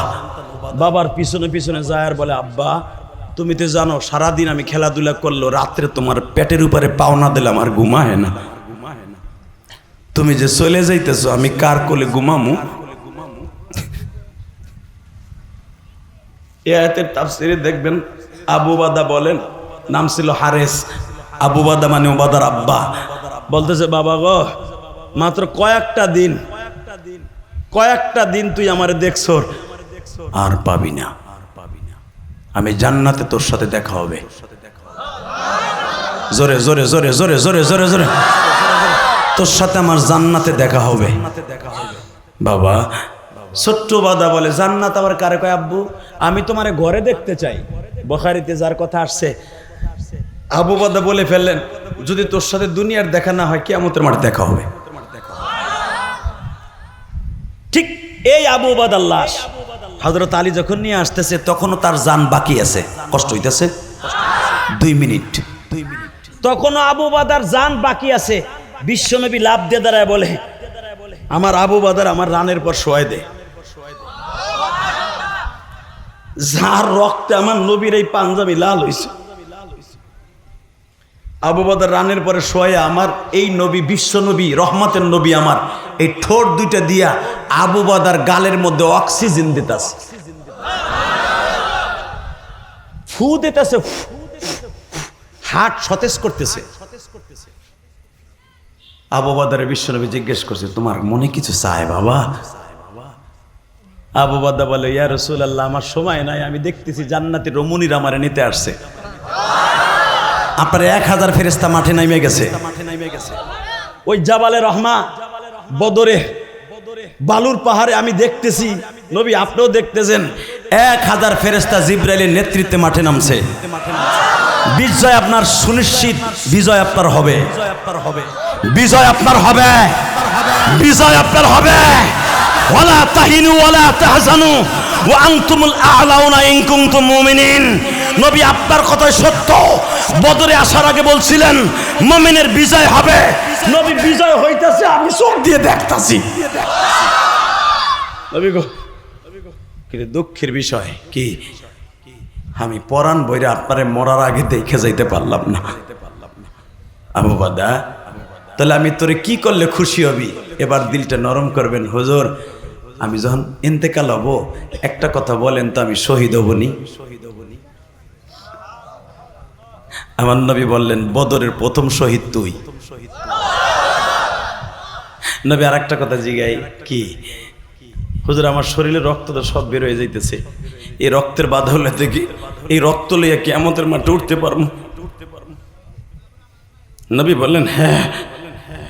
বাবার পিছনে পিছনে যায় আর বলে, আব্বা তুমি তো জানো সারাদিন আমি খেলাধুলা করলো, রাত্রে তোমার পেটের উপরে পাওনা দিলাম আর ঘুমায় না, তুমি যে চলে যাইতেছো আমি কার কোলে ঘুমামু? এই আয়াতের তাফসীরে দেখবেন আবু বাদা বলেন, নাম ছিল হারেস। আবু বাদা মানে ওবাদার আব্বা। বলতেছে, বাবা গো, মাত্র কয়েকটা দিন তুই আমারে দেখছো, আর পাবি না। আমি জান্নাতে তোর সাথে দেখা হবে। জোরে জোরে জোরে জোরে জোরে জোরে জোরে, তোর সাথে আমার জান্নাতে দেখা হবে। বাবা, ছোট্ট বাদা বলে, জান্নাত আবার কারে কয় আব্বু? আমি তোমারে ঘরে দেখতে চাই। বুখারীতে যার কথা আসছে, আবু বাদা বলে ফেললেন, যদি তোর সাথে দুনিয়ার দেখা না হয়, কিয়ামতের মাঠে দেখা হবে। ঠিক এই আবু বাদার লাশ হযরত আলী যখন নিয়ে আসতেছে, তখনও তার জান বাকি আছে, কষ্ট হইতেছে। 2 মিনিট, তখনও আবু বাদার জান বাকি আছে। বিশ্বনবী লাভ দিয়ে দাঁড়ায় বলে, আমার আবু বাদার আমার রানের পর শোয়াই দে। যার রক্তে আমার নবীর এই পাঞ্জাবি লাল হইছে, আবু বাদার রানের পরে শোয়ে আমার এই নবী, বিশ্ব নবী, রহমতের নবী, আমার এই ঠোঁট দুইটা দিয়া আবু বাদার গালের মধ্যে অক্সিজেন দিতেছে, ফু দিতেছে, হার্ট সতেজ করতেছে। আবু বাদারে বিশ্ব নবী জিজ্ঞেস করছে, তোমার মনে কিছু চায় বাবা? আবু বাদা বলে, ইয়া রাসূলুল্লাহ, আমার সময় নাই, আমি দেখতেছি জান্নাতের রমণীরা আমারে নিতে আসছে। আপনার 1000 ফেরেশতা মাঠে নামে গেছে। ওই জাবালে রহমা, বদরে, বালুর পাহাড়ে আমি দেখতেছি, নবী আপনিও দেখতেছেন, 1000 ফেরেশতা জিবরাইলের নেতৃত্বে মাঠে নামছে। বিজয় আপনার সুনিশ্চিত, বিজয় আপনার হবে, বিজয় আপনার হবে, বিজয় আপনার হবে। ওয়ালা তাহিনু ওয়ালা তাহজানু ওয়া আনতুমুল আ'লাউনা ইন কুনতুম মুমিনিন। নবী আপনার কথাই সত্য। বদরে আসার আগে বলছিলেন মুমিনের বিজয় হবে। নবী বিজয় হইতাছে, আমি চোখ দিয়ে দেখতাছি। নবী গো, কিন্তু দুঃখের বিষয় কি, আমি পরাণ বইরে আপনারে মরার আগে দেখে যাইতে পারলাম না। আবু বাদা, তাহলে আমি তোরে কি করলে খুশি হবি? এবার দিলটা নরম করবেন। হুজুর, আমি যখন ইন্তেকাল হব, একটা কথা বলেন তো, আমি শহীদ হবনি? আমার নবী বললেন, বদরের প্রথম শহীদ তুই। নবী আর একটা কথা জিগাই, কি? হুজুর, আমার শরীরে রক্ত তো সব বের হয়ে যাইতেছে, এই রক্তের বাধা হলে দেখি এই রক্ত লইয়া কিয়ামতের মাঠে উঠতে পারবো? নবী বললেন, হ্যাঁ,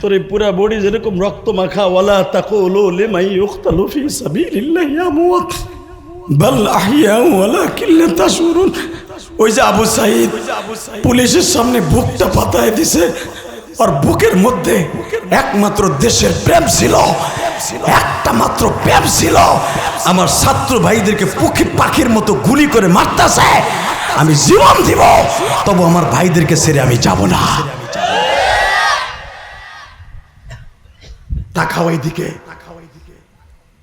তোর এই পুরা বডি যেরকম রক্ত মাখা। ওয়ালা তাকুলু লিমান ইউকতালু ফি সাবিলিল্লাহি আমওয়াত বাল আহইয়া ওয়ালাকিন লা তাশউরুন। ওই যে আবু সাঈদ পুলিশের সামনে বুকটা পাতায় দিছে, আর বুকের মধ্যে একমাত্র দেশের প্রেম ছিল, একটা মাত্র প্রেম ছিল। আমার ছাত্র ভাইদেরকে পুকি পাখির মতো গুলি করে মারতেছে, আমি জীবন দিব, তবু আমার ভাইদেরকে ছেড়ে আমি যাব না। তাকাও এইদিকে।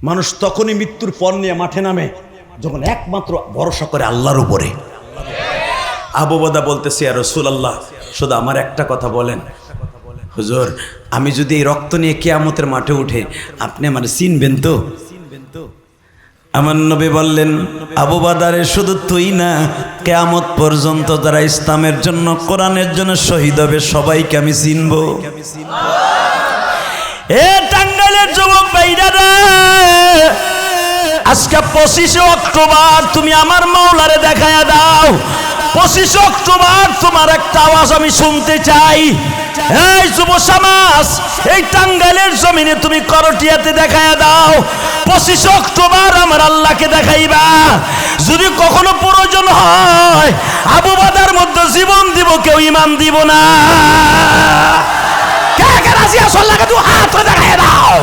মানুষ তখনই মৃত্যুর পর নিয়ে মাঠে নামে যখন একমাত্র ভরসা করে আল্লাহর উপরে। আবু বাদা বলতেছি, ইয়া রাসূলুল্লাহ, শুধু আমার একটা কথা বলেন। হুজুর, আমি যদি এই রক্ত নিয়ে কিয়ামতের মাঠে উঠে, আপনি আমার চিনবেন তো? আমার নবী বললেন, আবু বাদারে, শুধু তুই না, কিয়ামত পর্যন্ত যারা ইসলামের জন্য, কোরআনের জন্য শহীদ হবে, সবাইকে আমি চিনব। এ টাঙ্গাইলের যুবক ভাইরা রে, আজকে 25 অক্টোবর তুমি আমার মাওলারে দেখায়া দাও। 25 অক্টোবর তোমার একটা আওয়াজ আমি শুনতে চাই। এই যুব সমাজ, এই টাঙ্গাইলের জমিনে তুমি করটিয়াতে দেখায়া দাও। 25 অক্টোবর আমার আল্লাহকে দেখাইবা। যদি কখনো প্রয়োজন হয়, আবু বাদার মধ্যে জীবন দিব, কেউ ইমান দিব না। কে কে রাজি আছো? আল্লাহকে তুই হাত ধরে দেখায়া দাও।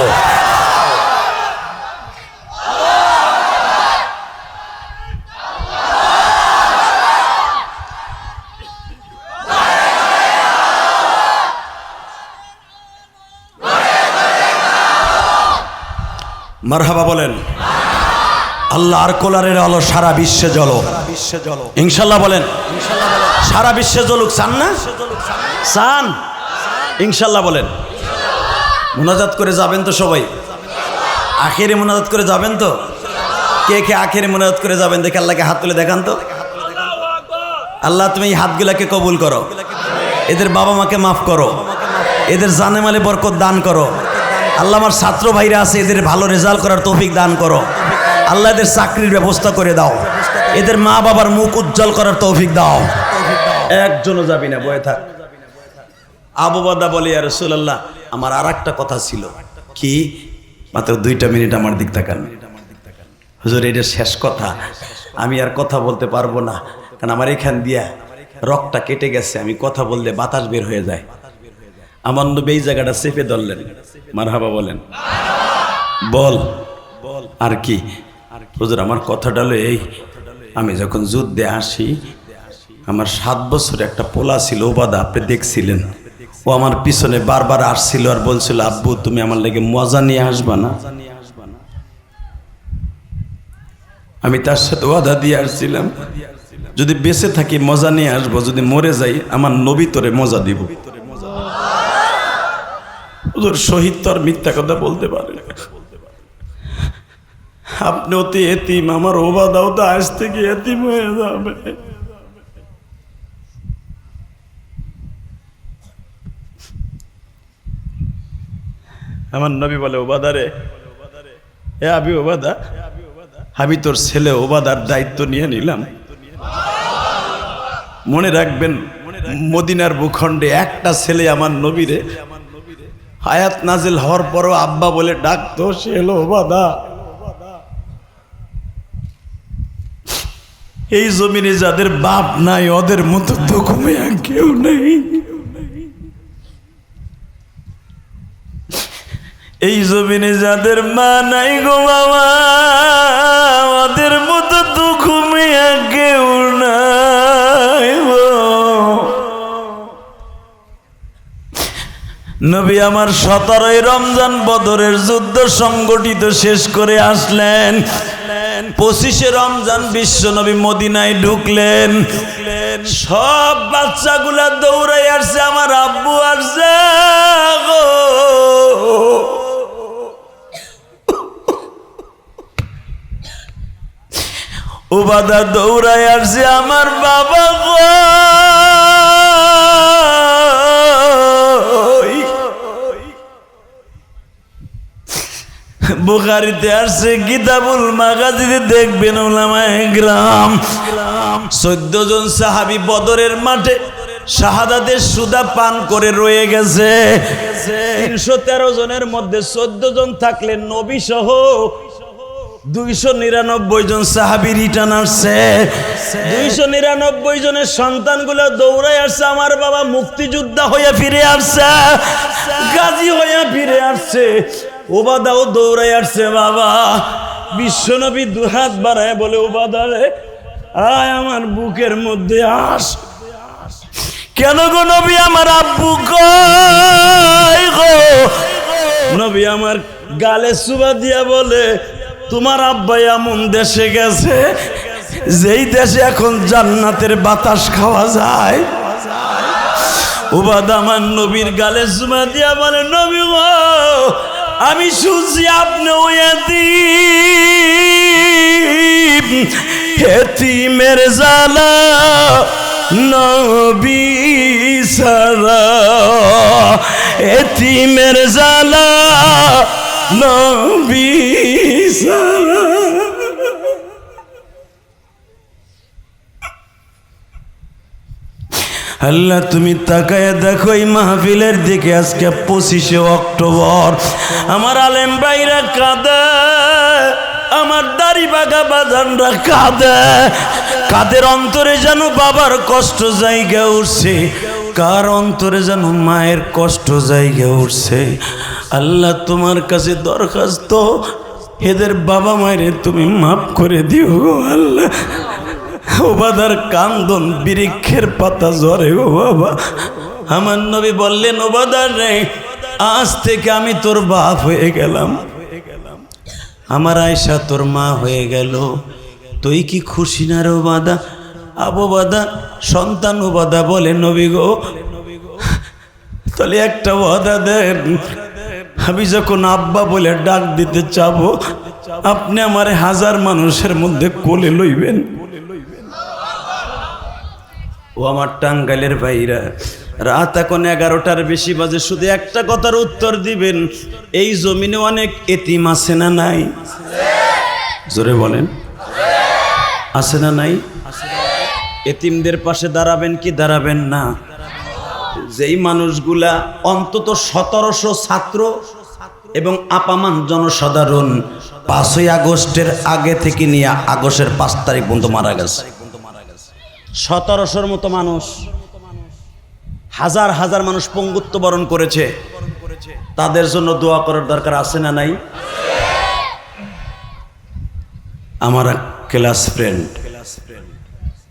মারহাবা বলেন। আল্লাহর কোলারের আলো সারা বিশ্বে জ্বলো, ইনশাল্লাহ বলেন। সারা বিশ্বে জ্বলুক, চান না? চান? ইনশাল্লাহ বলেন। মুনাজাত করে যাবেন তো সবাই? আখেরে মুনাজাত করে যাবেন তো? কে কে আখেরে মুনাজাত করে যাবেন দেখে আল্লাহকে হাত তুলে দেখান তো। আল্লাহ তুমি এই হাতগুলাকে কবুল করো, এদের বাবা মাকে মাফ করো, এদের জানে মালে বরকত দান করো। আল্লাহ আমার ছাত্র ভাইরা আছে, এদের ভালো রেজাল্ট করার তৌফিক দান করো। আল্লাহ এদের চাকরির ব্যবস্থা করে দাও, এদের মা বাবার মুখ উজ্জ্বল করার তৌফিক দাও। একজনও যাবি না, বয়ে থাক। আবু বর্দা বলে, ইয়া রাসূলুল্লাহ আমার আর একটা কথা ছিল। কি? মাত্র 2টা মিনিট আমার দিক তাকান। হুজুর এটা শেষ কথা, আমি আর কথা বলতে পারবো না, কারণ আমার এখান দিয়া রক্তটা কেটে গেছে, আমি কথা বললে বাতাস বের হয়ে যায়। আমার নবী এই জায়গাটা চেপে ধরলেন। মারহাবা বলেন। বল আর কি? হুজুর আমার কথাটা হলো এই, আমি যখন যুদ্ধে আসি আমার 7 বছর একটা পোলা ছিল ওবাদা, আপনি দেখছিলেন, ও আমার পিছনে বারবার আসছিল আর বলছিল আব্বু তুমি আমার লেগে মজা নিয়ে আসবা না। আমি তার সাথে ওয়াদা দিয়ে আসছিলাম যদি বেঁচে থাকি মজা নিয়ে আসবো, যদি মরে যাই আমার নবী তোরে মজা দিব। হুজুর শহীদ তো আর মিথ্যা কথা বলতে পারে না। আপনি অতি এতিম, আমার ওবাদাও তো আজ থেকে এতিম হয়ে যাবে। আমার নবী বলে ওবাদা রে, এ আবি ওবাদা, আমি তোর ছেলে ওবাদার দায়িত্ব নিয়ে নিলাম। মনে রাখবেন মদিনার ভূখণ্ডে একটা ছেলে আমার নবীরে আয়াত নাজিল হওয়ার পরও আব্বা বলে ডাকতো, সে হলো ওবাদা। এই জমিনে যাদের বাপ নাই ওদের মতো দুঃখমে আর কেউ নেই। এই জমিনে যাদের মা নাই গো বাবা, ওদের মতো দুঃখমে আর কেউ নাই। নবী আমার 17ই রমজান বদরের যুদ্ধ সংগঠিত শেষ করে আসলেন। 25শে রমজান বিশ্ব নবী মদিনায় ঢুকলেন। সব বাচ্চাগুলা দৌড়াই আসছে, আমার আব্বু আসছে গো। ওবাদা দৌড়াই আসছে, আমার বাবা গো। বুখারীতে আসছে, কিতাবুল মাগাজিতে দেখবেন উলামায়ে কেরাম 14 জন সাহাবী বদরের মাঠে শাহাদাতের সুদা পান করে রয়ে গেছে। 313 জনের মধ্যে 14 জন থাকলে নবী সহ 299 জন সাহাবী রিটার্ন আসছে। 299 জনের সন্তানগুলো দৌড়ায় আসছে, আমার বাবা মুক্তিযোদ্ধা হয়ে ফিরে আসছে, গাজী হয়ে ফিরে আসছে। ওবাদাও দৌড়ায় আসছে বাবা। বিশ্বনবী 2 হাত বাড়ায় বলে, ওবাদা রে আয় আমার বুকের মধ্যে আস। কেন গো নবী? আমার আব্বু কই গো? নবী আমার গালে সুবা দিয়া বলে, তোমার আব্বা এমন দেশে গেছে যেই দেশে এখন জান্নাতের বাতাস খাওয়া যায়। ওবাদা আমার নবীর গালে সুবা দিয়া বলে, নবী গো আমি শুনছি আপনি এতিমের জ্বালা নবী সারা, এতিমের জ্বালা নবী সারা। আল্লাহ তুমি তাকায় দেখো এই মাহফিলের দিকে। আজকে 25শে অক্টোবর, আমার আলেম ভাইরা কাঁদে, আমার দাড়ি বাগা বাজানরা কাঁদে। কাদের অন্তরে যেন বাবার কষ্ট জায়গা উঠছে, কার অন্তরে যেন মায়ের কষ্ট জায়গা উঠছে। আল্লাহ তোমার কাছে দরখাস্ত, এদের বাবা মায়ের তুমি মাফ করে দিও গো আল্লাহ। ওবাদার কান্দন বৃক্ষের পাতা ঝরে গো বাবা। আমার নবী বললেন, ওবাদার রে আজ থেকে আমি তোর বাপ হয়ে গেলাম, আমার আয়েশা তোর মা হয়ে গেল। তুই কি খুশি না রে ওবাদা? আবু বাদা সন্তান ওবাদা বলে, নবী গো তাহলে একটা ওয়াদা দেন, আমি যখন আব্বা বলে ডাক দিতে চাবো, আপনি আমার হাজার মানুষের মধ্যে কোলে লইবেন। ও আমার টাঙ্গাইলের ভাইরা, রাত এখন 11টার বেশি বাজে, শুধু একটা কথার উত্তর দিবেন, এই জমিনে অনেক এতিম আছে না নাই? জোরে বলেন, আছে না নাই? এতিমদের পাশে দাঁড়াবেন কি দাঁড়াবেন না? যেই মানুষগুলা অন্তত 1700 ছাত্র এবং আপামান জনসাধারণ 5ই আগস্টের আগে থেকে নিয়ে আগস্টের 5 তারিখ পর্যন্ত মারা গেছে। 1700-র মতো মানুষ, হাজার হাজার মানুষ পঙ্গুত্ব বরণ করেছে। তাদের জন্য দোয়া করার দরকার আছে না নাই? আমার ক্লাস ফ্রেন্ড,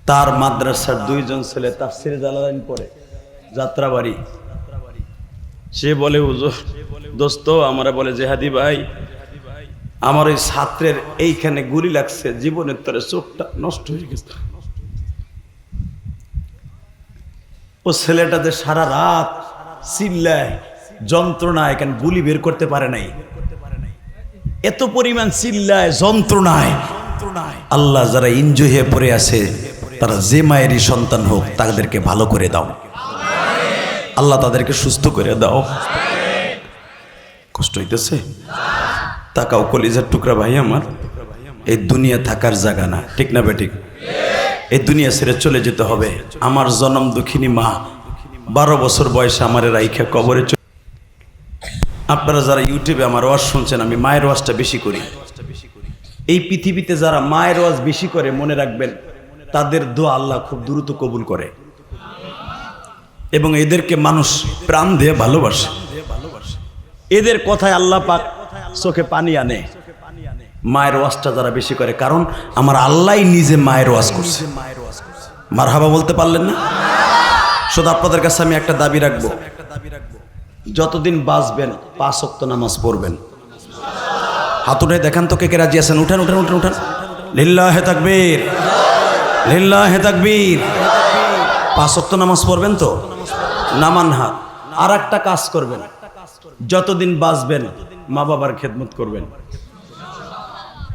তার মাদ্রাসার 2 জন ছেলে তাফসীরে জালালাইন পড়ে, যাত্রাবাড়ি। সে বলে, হুজুর দোস্ত আমারে বলে, জেহাদি ভাই আমার ওই ছাত্রের এইখানে গুলি লাগছে, জীবনের তরে চোখটা নষ্ট হয়ে গেছে। ও ছেলেটাতে সারা রাত চিল্লায়, যন্ত্রণায়, এখানে গুলি বের করতে পারে নাই, এত পরিমাণ চিল্লায়, যন্ত্রণায়। আল্লাহ যারা ইনজয় হয়ে পড়ে আছে, তারা যে মায়েরই সন্তান হোক, তাদেরকে ভালো করে দাও আল্লাহ, তাদেরকে সুস্থ করে দাও। কষ্ট হইতেছে? তাকাও কলিজার টুকরা ভাই আমার, এই দুনিয়া থাকার জায়গা না, ঠিক না বেঠিক? এই দুনিয়া ছেড়ে চলে যেতে হবে। আমার জনম দুঃখিনী মা 12 বছর বয়সে আমার রাইখা কবরে চলে। আপনারা যারা ইউটিউবে আমার ওয়াজ শুনছেন, আমি মায়ের ওয়াজটা বেশি করি। এই পৃথিবীতে যারা মায়ের ওয়াজ বেশি করে, মনে রাখবেন তাদের দোয়া আল্লাহ খুব দ্রুত কবুল করে, এবং এদেরকে মানুষ প্রাণ দিয়ে ভালোবাসে। এদের কথায় আল্লাহ পাক চোখে পানি আনে মায়ের ওয়াজটা যারা বেশি করে, কারণ আমার আল্লাহই নিজে মায়ের ওয়াজ করছে। মারহাবা বলতে পারলেন না? শুধু আপনাদের কাছে আমি একটা দাবি রাখবো, যতদিন বাঁচবেন 5 ওয়াক্ত নামাজ পড়বেন। হাত উঠে দেখান তো কে কে রাজি আছেন? উঠান উঠান উঠান উঠান। লিল্লাহে তাকবীর, লিল্লাহে তাকবীর। 5 ওয়াক্ত নামাজ পড়বেন তো? নামান হাত। আর একটা কাজ করবেন, যতদিন বাঁচবেন মা বাবার খেদমত করবেন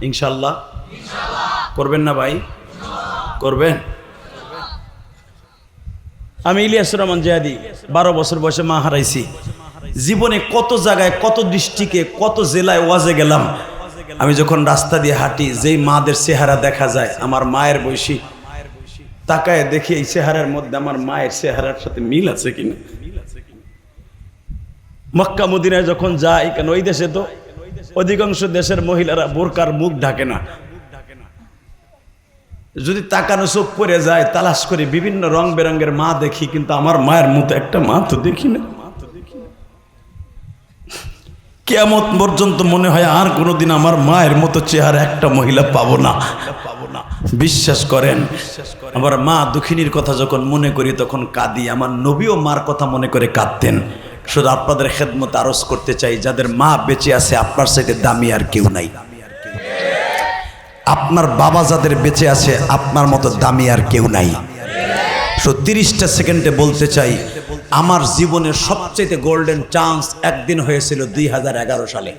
ইনশাল্লাহ। করবেন না ভাই? করবেন। আমি ইলিয়াসুর রহমান জিহাদি 12 বছর বয়সে মা হারাইছি। জীবনে কত জায়গায়, কত ডিস্ট্রিক্টে, কত জেলায় ওয়াজে গেলাম। আমি যখন রাস্তা দিয়ে হাঁটি, যেই মাদের চেহারা দেখা যায় আমার মায়ের বয়সী, তাকায় দেখি এই চেহারার মধ্যে আমার মায়ের চেহারার সাথে মিল আছে কিনা। মক্কা মদিনায় যখন যাই, কেন ওই দেশে তো অধিকাংশ দেশের মহিলারা বোরকার মুখ ঢাকে না। যদি তাকানো চোখ পড়ে যায়, তালাশ করে বিভিন্ন রং বেরঙের মা দেখি, কিন্তু আমার মায়ের মতো একটা মা তো দেখি না। কিয়ামত পর্যন্ত মনে হয় আর কোনোদিন আমার মায়ের মতো চেহারা একটা মহিলা পাবো না। বিশ্বাস করেন, আমার মা দুঃখিনীর কথা যখন মনে করি তখন কাঁদি। আমার নবীও মার কথা মনে করে কাঁদতেন। শুধু আপনাদের খেদমত আরজ করতে চাই, যাদের মা বেঁচে আছে আপনার সাথে দামি আর কেউ নাই। আপনার বাবা যাদের বেঁচে আছে আপনার মতো দামি আর কেউ নাই। 30টা সেকেন্ডে বলতে চাই, আমার জীবনের সবচেয়ে গোল্ডেন চান্স একদিন হয়েছিল 2011 সালে।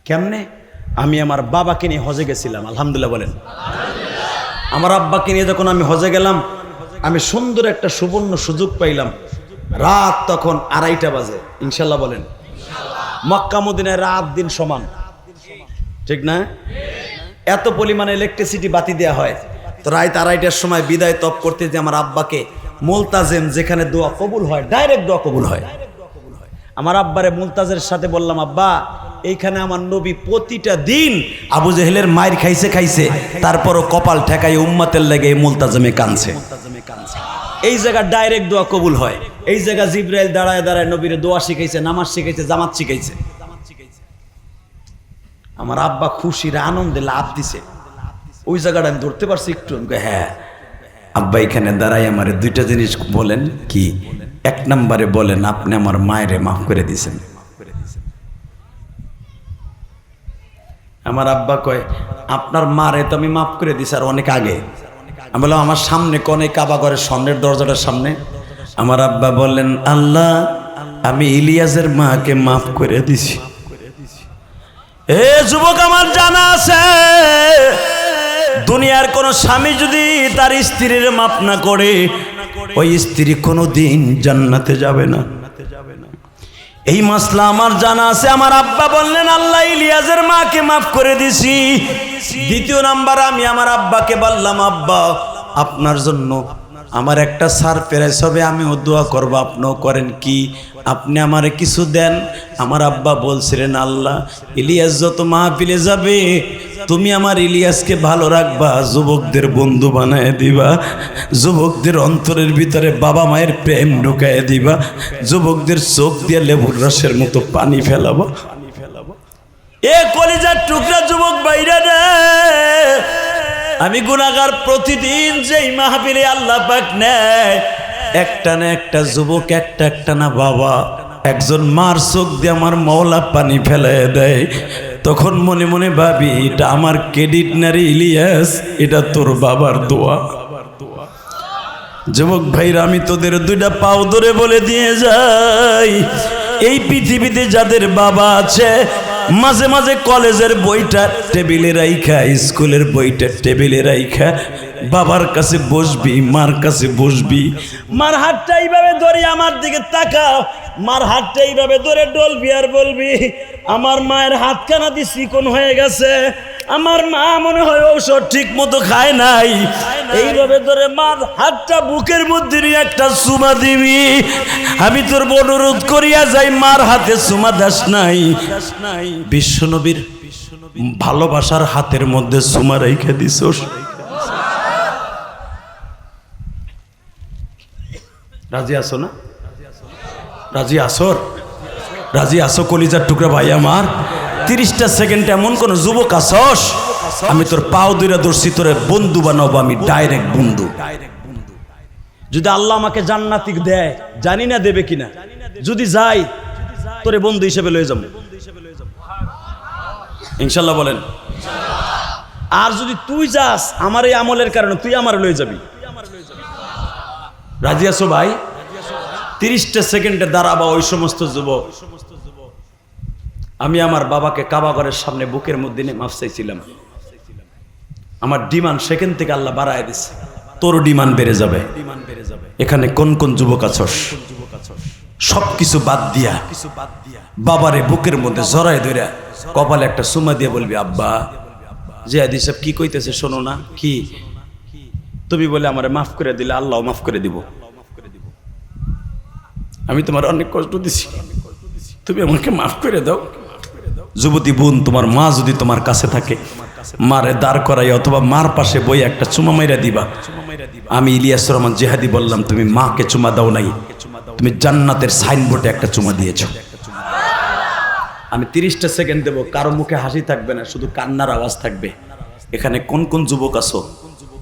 কেমনে? আমি আমার বাবাকে নিয়ে হজে গেছিলাম। আলহামদুলিল্লাহ বলেন। আমার আব্বাকে নিয়ে যখন আমি হজে গেলাম, আমি সুন্দর একটা সুবর্ণ সুযোগ পাইলাম। রাত তখন 2:30 বাজে। ইনশাল্লাহ বলেন। মক্কা মদিনায় রাত দিন সমান, ঠিক না? এত পরিমাণে ইলেকট্রিসিটি বাতি দেওয়া হয়। তো রাত 2:30টার সময় বিদায় তপ করতে যে আমার আব্বাকে মুলতাজেম, যেখানে দোয়া কবুল হয়, ডাইরেক্ট দোয়া কবুল হয়, আমার আব্বারে মুলতাজের সাথে বললাম, আব্বা এইখানে আমার নবী প্রতিটা দিন আবু জেহেলের মায়ের খাইছে, তারপরও কপাল ঠেকাই উম্মতের লেগে এই মুলতাজমে কানছে। এই জায়গা ডাইরেক্ট দোয়া কবুল হয়। এই জায়গা জিব্রাইল দাঁড়ায় দাঁড়ায় নবীরে দোয়া শিখাইছে, নামাজ শিখাইছে, জামাত শিখাইছে। আমার আব্বা খুশির আনন্দে লাভ দিছে। ওই জায়গাটা আমি ধরতে পারছি একটু। হ্যাঁ আব্বা, এখানে দাঁড়াই আমার 2টা জিনিস বলেন। কি? 1 নম্বরে বলেন আপনি আমার মায়েরে মাফ করে দিয়েছেন। আমার আব্বা কয়, আপনার মারে তো আমি মাফ করে দিছি আর অনেক আগে। আমি বললাম, আমার সামনে কোনে? কাবা ঘরের সামনের দরজাটার সামনে। আমার আব্বা বললেন, আল্লাহ আমি ইলিয়াসের মাকে মাফ করে দিছি। এ যুবক, আমার জানা আছে দুনিয়ার কোন স্বামী যদি তার স্ত্রীর মাফ না করে, ওই স্ত্রী কোনোদিন জান্নাতে যাবে না। এই মাসলা আমার জানা আছে। আমার আব্বা বললেন আল্লাহ ইলিয়াসের মাকে মাফ করে দিছি। দ্বিতীয় নাম্বার, আমি আমার আব্বাকে বললাম, আব্বা আপনার জন্য আমার একটা সারপ্রাইজ হবে, আমিও দোয়া করব, আপনিও করেন। কি? আপনি আমারে কিছু দেন। আমার আব্বা বলছিলেন আল্লাহ ইলিয়াস যত মাহফিলে যাবে তুমি আমার ইলিয়াসকে ভালো রাখবা, যুবকদের বন্ধু বানায় দিবা, যুবকদের অন্তরের ভিতরে বাবা মায়ের প্রেম ঢুকায় দিবা, যুবকদের চোখ দিয়ে লেবুর রসের মতো পানি ফেলাবো। এ কলিজার টুকরা যুবক বাইরা রে, আমি গুনাহগার, প্রতিদিন যেই মাহফিলে আল্লাহ পাক নেয় একটা না একটা যুবক, একটা না বাবা, একজন মার চোখ দিয়ে আমার মওলা পানি ফেলায় দেয়। তখন মনে মনে ভাবি এটা আমার ক্রেডিট না রে ইলিয়াস, এটা তোর বাবার দোয়া। যুবক ভাইরা, আমি তোদের দুইটা পাও ধরে বলে দিয়ে যাই, এই পৃথিবীতে যাদের বাবা আছে মাঝে মাঝে কলেজের বইটা টেবিলে রাইখা, স্কুলের বইটা টেবিলে রাইখা বাবার কাছে বসবি, মার কাছে বসবি, মার হাতটা এইভাবে ধরে আমার দিকে তাকাও, মার হাতটা এইভাবে ধরে ডলবি আর বলবি আমার মায়ের হাতখানা দিয়ে চিকন হয়ে গেছে, আমার মা মনে হয় ঔষধ ঠিক মতো খায় নাই। এইভাবে ধরে মার হাতটা বুকের মধ্যে নিয়ে একটা চুমা দিবি। আমি তোর অনুরোধ করিয়া যাই, মার হাতে চুমা দাস নাই। বিশ্বনবীর ভালোবাসার হাতের মধ্যে চুমা রেখে দিছোস। রাজি আছো না? রাজি আসর? রাজি আসো কলিজার টুকরা ভাই আমার? 30টা সেকেন্ড এমন কোন যুবক আসস, আমি তোর পাও দুইরা ধরছি, তোরে বন্ধু বানাবো, আমি ডাইরেক্ট বন্ধু। যদি আল্লাহ আমাকে জান্নাতি দেয়, জানি না দেবে কিনা, যদি যাই তোরে বন্ধু হিসেবে লয়ে যাবো ইনশাল্লাহ বলেন। আর যদি তুই যাস আমার এই আমলের কারণে, তুই আমার লয়ে যাবি। রাজি আছো ভাই? 30টা সেকেন্ডে দাঁড়াবা ওই সমস্ত যুবক। আমি আমার বাবাকে কাবাঘরের সামনে বুকের মধ্যে নিয়ে মাফ চাইছিলাম। আমার ডিমান্ড সেখান থেকে আল্লাহ বাড়ায় দিছে, তোর ডিমান্ড বেড়ে যাবে। এখানে কোন কোন যুবক আছস, সবকিছু বাদ দিয়া বাবারে বুকের মধ্যে জড়ায় ধরে কপালে একটা সুমা দিয়ে বলবি আব্বা জিয়াদি সাহেব কি কইতেছে শোনো না। কি? তুমি বলে আমারে মাফ করে দিলে আল্লাহ মাফ করে দিব। আমি তোমার অনেক কষ্ট দিছি, তুমি আমাকে মাফ করে দাও। যুবতী বোন, তোমার মা যদি তোমার কাছে থাকে, মারে দাঁড় করাই অথবা মার পাশে বই একটা চুমা মাইরা দিবা। আমি ইলিয়াস রহমান জিহাদি বললাম, তুমি মাকে চুমা দাও নাই, তুমি জান্নাতের সাইনবোর্ডে একটা চুমা দিয়েছো। আমি 30টা সেকেন্ড দেবো, কারো মুখে হাসি থাকবে না, শুধু কান্নার আওয়াজ থাকবে। এখানে কোন কোন যুবক আছো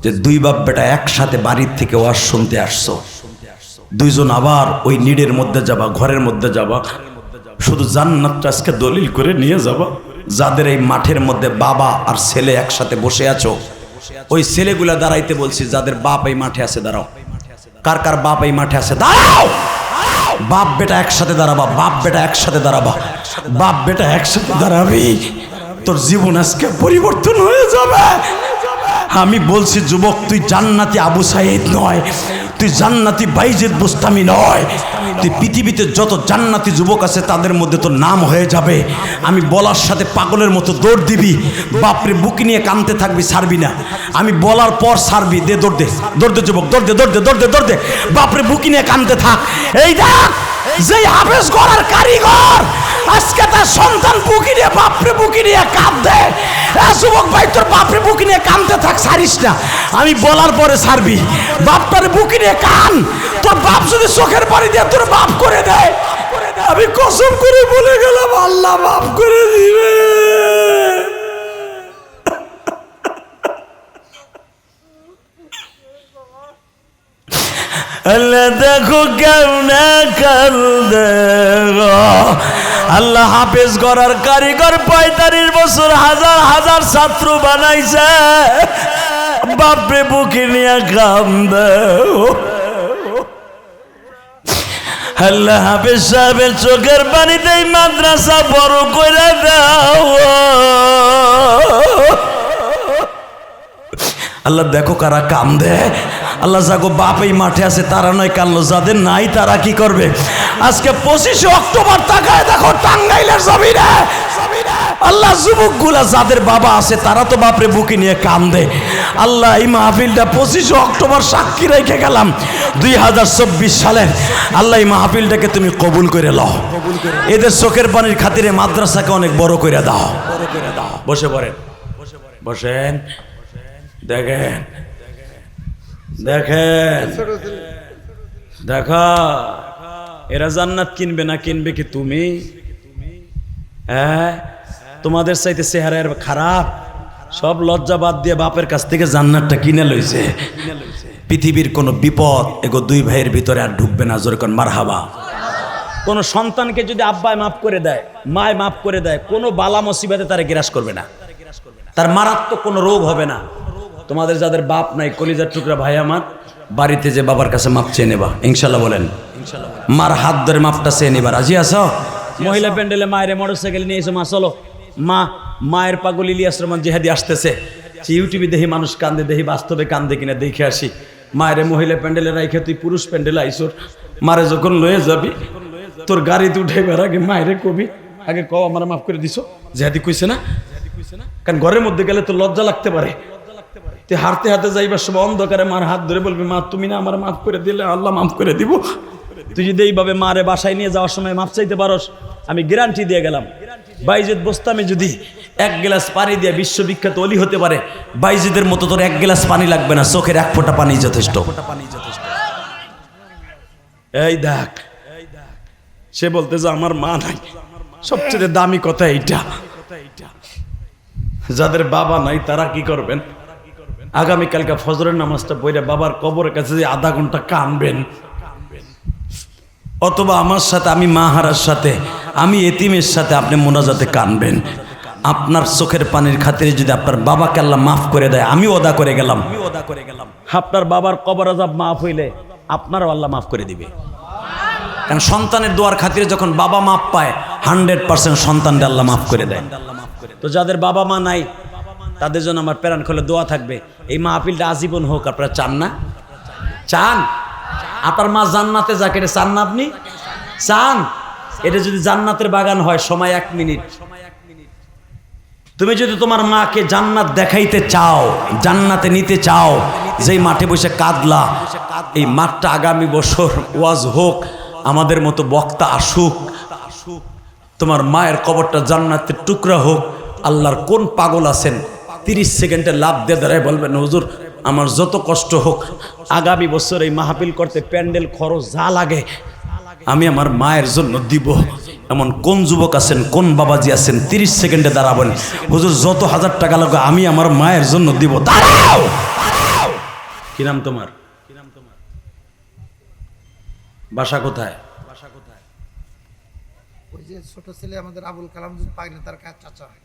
যে দুই বাপ বেটা একসাথে বাড়ির থেকে ওয়াজ শুনতে আসছো, দুইজন আবার ওই নিডের মধ্যে যাবা, ঘরের মধ্যে যাবা, শুধু জান্নাতটা আজকে দলিল করে নিয়ে যাবা। যাদের এই মাঠের মধ্যে বাবা আর ছেলে একসাথে বসে আছো, ওই ছেলেগুলা দাঁড়াইতে বলছি, যাদের বাপ এই মাঠে আছে দাঁড়াও। কার কার বাপ এই মাঠে আছে দাঁড়াও। বাপ বেটা একসাথে দাঁড়াবা, বাপ বেটা একসাথে দাঁড়াবা, বাপ বেটা একসাথে দাঁড়াবি, তোর জীবন আজকে পরিবর্তন হয়ে যাবে। আমি বলছি যুবক, তুই জান্নাতি আবু সাইদ নয়, তুই জান্নাতি বাইজিদ বুস্তামি নয়, তুই পৃথিবীতে যত জান্নাতি যুবক আছে তাদের মধ্যে তোর নাম হয়ে যাবে। আমি বলার সাথে পাগলের মতো দৌড় দিবি, বাপরে বুকি নিয়ে কাঁদতে থাকবি, ছাড়বি না। আমি বলার পর ছাড়বি, দে দৌড় দে, দৌড় দে যুবক, দৌড় দে, দৌড় দে, দৌড় দে, দৌড় দে, বাপরে বুকি নিয়ে কাঁদতে থাক। এই দেখ, যেই হাফেজ গড়ার কারিগর আজকে তার সন্তান বুকি নিয়ে, বাপরে বুকি নিয়ে কাঁদে। যুবক ভাই, তোর বাপরে বুকি নিয়ে কাঁদতে থাক, ছাড়িস না। আমি বলার পরে ছাড়বি, বাপটারে বুকি নিয়ে কান। তোর বাপ যদি চোখের পানি দিয়ে তোর বাপ করে দেয়, আমি কসম করে বলে গেলাম আল্লাহ মাফ করে দিবে। আল্লাহ দেখো কেমন কান্দে গো। আল্লাহ হাফেজ করার কারিগর 45 বছর হাজার হাজার ছাত্র বানাইছে, বাপরে বুকে নিয়ে কান্দে। আল্লাহ হাফেজ সাহেবের চোখের পানিতে মাদ্রাসা বড় করে দাও। আল্লাহ দেখো কারা কান্দে। আল্লাহ যাগো বাপ এই মাঠে আছে তারা নয় কানলো, যাদের নাই তারা কি করবে? আজকে 25শে অক্টোবর তাকায় দেখো টাঙ্গাইলের জমিনে আল্লাহ যুবকগুলা যাদের বাবা আছে তারা তো বাপরে বুকে নিয়ে কান্দে। আল্লাহ এই মাহফিলটা 25শে অক্টোবর সাক্ষী রেখে গেলাম 2024 সালের। আল্লাহ এই মাহফিলটাকে তুমি কবুল করে লও, এদের চোখের পানির খাতিরে মাদ্রাসাকে অনেক বড় করে দাও। বসে পড়েন, বসেন, দেখেন দেখেন দেখা এরা জান্নাত কিনবে না কিনবে কি তুমি? হ্যাঁ, তোমাদের চাইতে চেহারা খারাপ, সব লজ্জা বাদ দিয়ে বাপের কাছ থেকে জান্নাতটা কিনে লইছে। পৃথিবীর কোন বিপদ এগো দুই ভাইয়ের ভিতরে আর ঢুকবে না। জোরে কোন মারহাবা। কোন সন্তানকে যদি আব্বায় মাফ করে দেয়, মায় মাফ করে দেয়, কোনো বালা মুসিবতে তারে গ্রাস করবে না, তার মারাত্মক কোনো রোগ হবে না। তোমাদের যাদের বাপ নাই, কলিজার টুকরা ভাই আমার, বাড়িতে যে বাবার কাছে মাপ চেয়ে নেবা ইনশাল্লাহ। বলেন মার হাত ধরে মাপটা চেয়ে নেবা। রাজি আছো? মহিলা প্যান্ডেলে মায়ের মোটরসাইকেল নিয়ে এসে মা চলো, মা মায়ের পাগল ইলিয়াস রহমান জিহাদি আসতেছে। ইউটিউবে দেখি মানুষ কান্দে, দেখি বাস্তবে কান্দে কিনা দেখে আসি। মায়ের মহিলা প্যান্ডেলে রাইখে তুই পুরুষ প্যান্ডেলে আইসোর, মারে যখন লয়ে যাবি তোর গাড়িতে উঠে আগে মায়েরে কবি আগে কও আমার মাফ করে দিছো। জিহাদি কইছে না? কারণ ঘরের মধ্যে গেলে তো লজ্জা লাগতে পারে। তুই হাঁটতে হাঁটতে যাইবার সময় অন্ধকারে মার হাত ধরে বলবি মা তুমি না আমার মাফ করে দিলে আল্লাহ মাফ করে দিব। তুই যদি এইভাবে মারে বাসায় নিয়ে যাওয়ার সময় মাফ চাইতে পারস, আমি গ্যারান্টি দিয়ে গেলাম বাইজিদ বোস্তামি যদি এক গ্লাস পানি দিয়ে বিশ্ববিখ্যাত অলি হতে পারে, বাইজিদের মতো তোর এক গ্লাস পানি লাগবে না, চোখের এক ফোঁটা পানি যথেষ্ট। এই দেখ, সে বলতে যে আমার মা নাই, সবচেয়ে দামি কথা এইটা। যাদের বাবা নাই তারা কি করবেন? আগামীকালকে ফজরের নামাজটা পড়ে বাবার কবরের কাছে যে আধা ঘন্টা কানবেন, অথবা আমার সাথে, আমি মা হারার সাথে, আমি এতিমের সাথে আপনি মোনাজাতে কানবেন। আপনার চোখের পানির খাতিরে যদি আপনার বাবাকে আল্লাহ মাফ করে দেয়, আমি ওদা করে গেলাম। আপনার বাবার কবর আযাব মাফ হইলে আপনারও আল্লাহ মাফ করে দিবে। কারণ সন্তানের দোয়ার খাতিরে যখন বাবা মাফ পায় 100% সন্তানকে আল্লাহ মাফ করে দেয়। তো যাদের বাবা মা নাই তাদের জন্য আমার প্রাণ খুলে দোয়া থাকবে, এই মাহফিলটা আজীবন হোক। আপনারা চান না? চান? আপনার মা জান্নাতে যাক, এটা চান না আপনি? চান? এটা যদি জান্নাতের বাগান হয়, সময় 1 মিনিট। তুমি যদি তোমার মাকে জান্নাত দেখাইতে চাও, জান্নাতে নিতে চাও, যেই মাঠে বসে কাঁদলা, এই মাঠটা আগামী বছর ওয়াজ হোক, আমাদের মতো বক্তা আসুক, তোমার মায়ের কবরটা জান্নাতের টুকরা হোক। আল্লাহর কোন পাগল আছেন 30 সেকেন্ডে লাভ দিয়ে দাঁড়ায় বলবেন হুজুর আমার যত কষ্ট হোক আগামী বছর এই মাহফিল করতে প্যান্ডেল খরচ যা লাগে আমি আমার মায়ের জন্য দিব। এমন কোন যুবক আছেন, কোন বাবাজি আছেন 30 সেকেন্ডে দাঁড়াবেন হুজুর যত 1000 টাকা লাগে আমি আমার মায়ের জন্য দিব? দাঁড়াও। কি নাম তোমার? বাসা কোথায়? ওই যে ছোট ছেলে আমাদের আবুল কালাম যদি পাইলে তার কাছে চাচা হয়।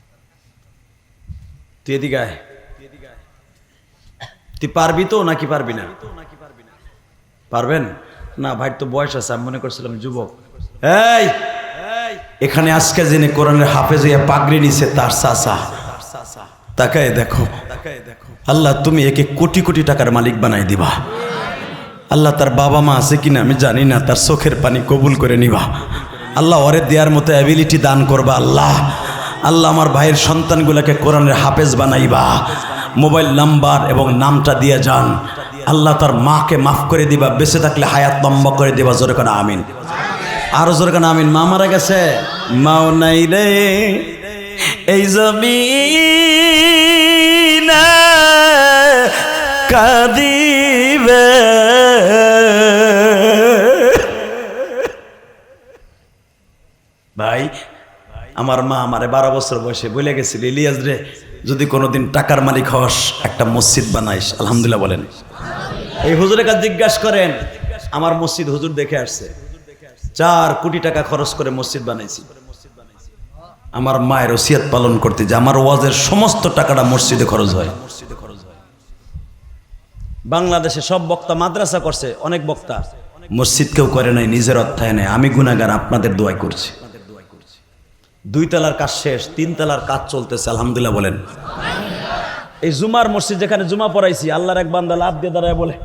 তুই এদিকে আয়। তুই পারবি তো নাকি পারবি না? পারবেন না? ভাই তো বয়স আছে, আমি মনে করছিলাম যুবক। এই এখানে আজকে জেনে কোরআনের হাফেজ হইয়া পাগড়ি নিছে তার চাচা। তাকায় দেখো, আল্লাহ তুমি একে কোটি কোটি টাকার মালিক বানাই দিবা। আল্লাহ তার বাবা মা আছে কিনা আমি জানি না, তার চোখের পানি কবুল করে নিবা। আল্লাহ ওরে দেওয়ার মতো অ্যাবিলিটি দান করবা। আল্লাহ আল্লাহ আমার ভাইয়ের সন্তানগুলোকে কোরআনের হাফেজ বানাইবা। মোবাইল নাম্বার এবং নামটা দিয়ে যান। আল্লাহ তার মাকে মাফ করে দিবা, বেঁচে থাকলে হায়াত লম্বা করে দিবা। জোরে কেন আমিন, আরো জোরে কেন আমিন। মা মারা গেছে, মাও নাই রে এই জমিনে কাঁদিবে। ভাই আমার মা আমারে 12 বছর বয়সে বলে গেছিল, ইলিয়াস রে যদি কোনোদিন টাকার মালিক হস একটা মসজিদ বানাইস। আলহামদুলিল্লাহ বলেন। এই হুজুরের কাছে জিজ্ঞাসা করেন, আমার মসজিদ হুজুর দেখে আসছে, 4 কোটি টাকা খরচ করে মসজিদ বানাইছি। আমার মায়ের ওসিয়ত পালন করতে যে আমার ওয়াজের সমস্ত টাকাটা মসজিদে খরচ হয়। বাংলাদেশে সব বক্তা মাদ্রাসা করছে, অনেক বক্তা মসজিদ কেউ করে নাই, নিজের অর্থায়নে। আমি গুনাহগার, আপনাদের দোয়াই করছি। 2 তলার কাজ শেষ, 3 তলার কাজ চলতেছে, আলহামদুলিল্লাহ বলেন। এই জুমার মসজিদ যেখানে জুমা পড়াইছি, আল্লাহর এক বান্দা লাভ দিয়ে দাঁড়ায় বলে,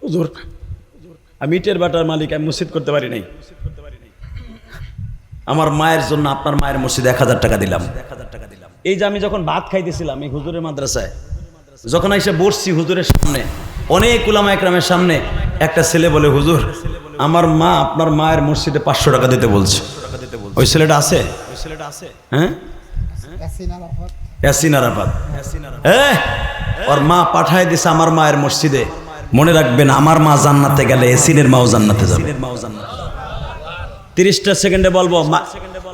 হুজুর আমি ইটের বাটার মালিক, আমি মসজিদ করতে পারি নাই, আমার মায়ের জন্য আপনার মায়ের মসজিদে 1000 টাকা দিলাম। এই যে আমি যখন ভাত খাইতেছিলাম এই হুজুরের মাদ্রাসায়, যখন এসে বসছি হুজুরের সামনে, অনেক উলামা একরামের সামনে, একটা ছেলে বলে, হুজুর আমার মা আপনার মায়ের মসজিদে 500 টাকা দিতে বলছে। ওই ছেলেটা আছে? হ্যাঁ, ইয়াসিন আরাফাত। ওর মা পাঠায় দিছে আমার মায়ের মসজিদে। মনে রাখবেন, আমার মা জান্নাতে গেলে ইয়াসিনের মাও জান্নাতে যাবে। 30টা সেকেন্ডে বলবো,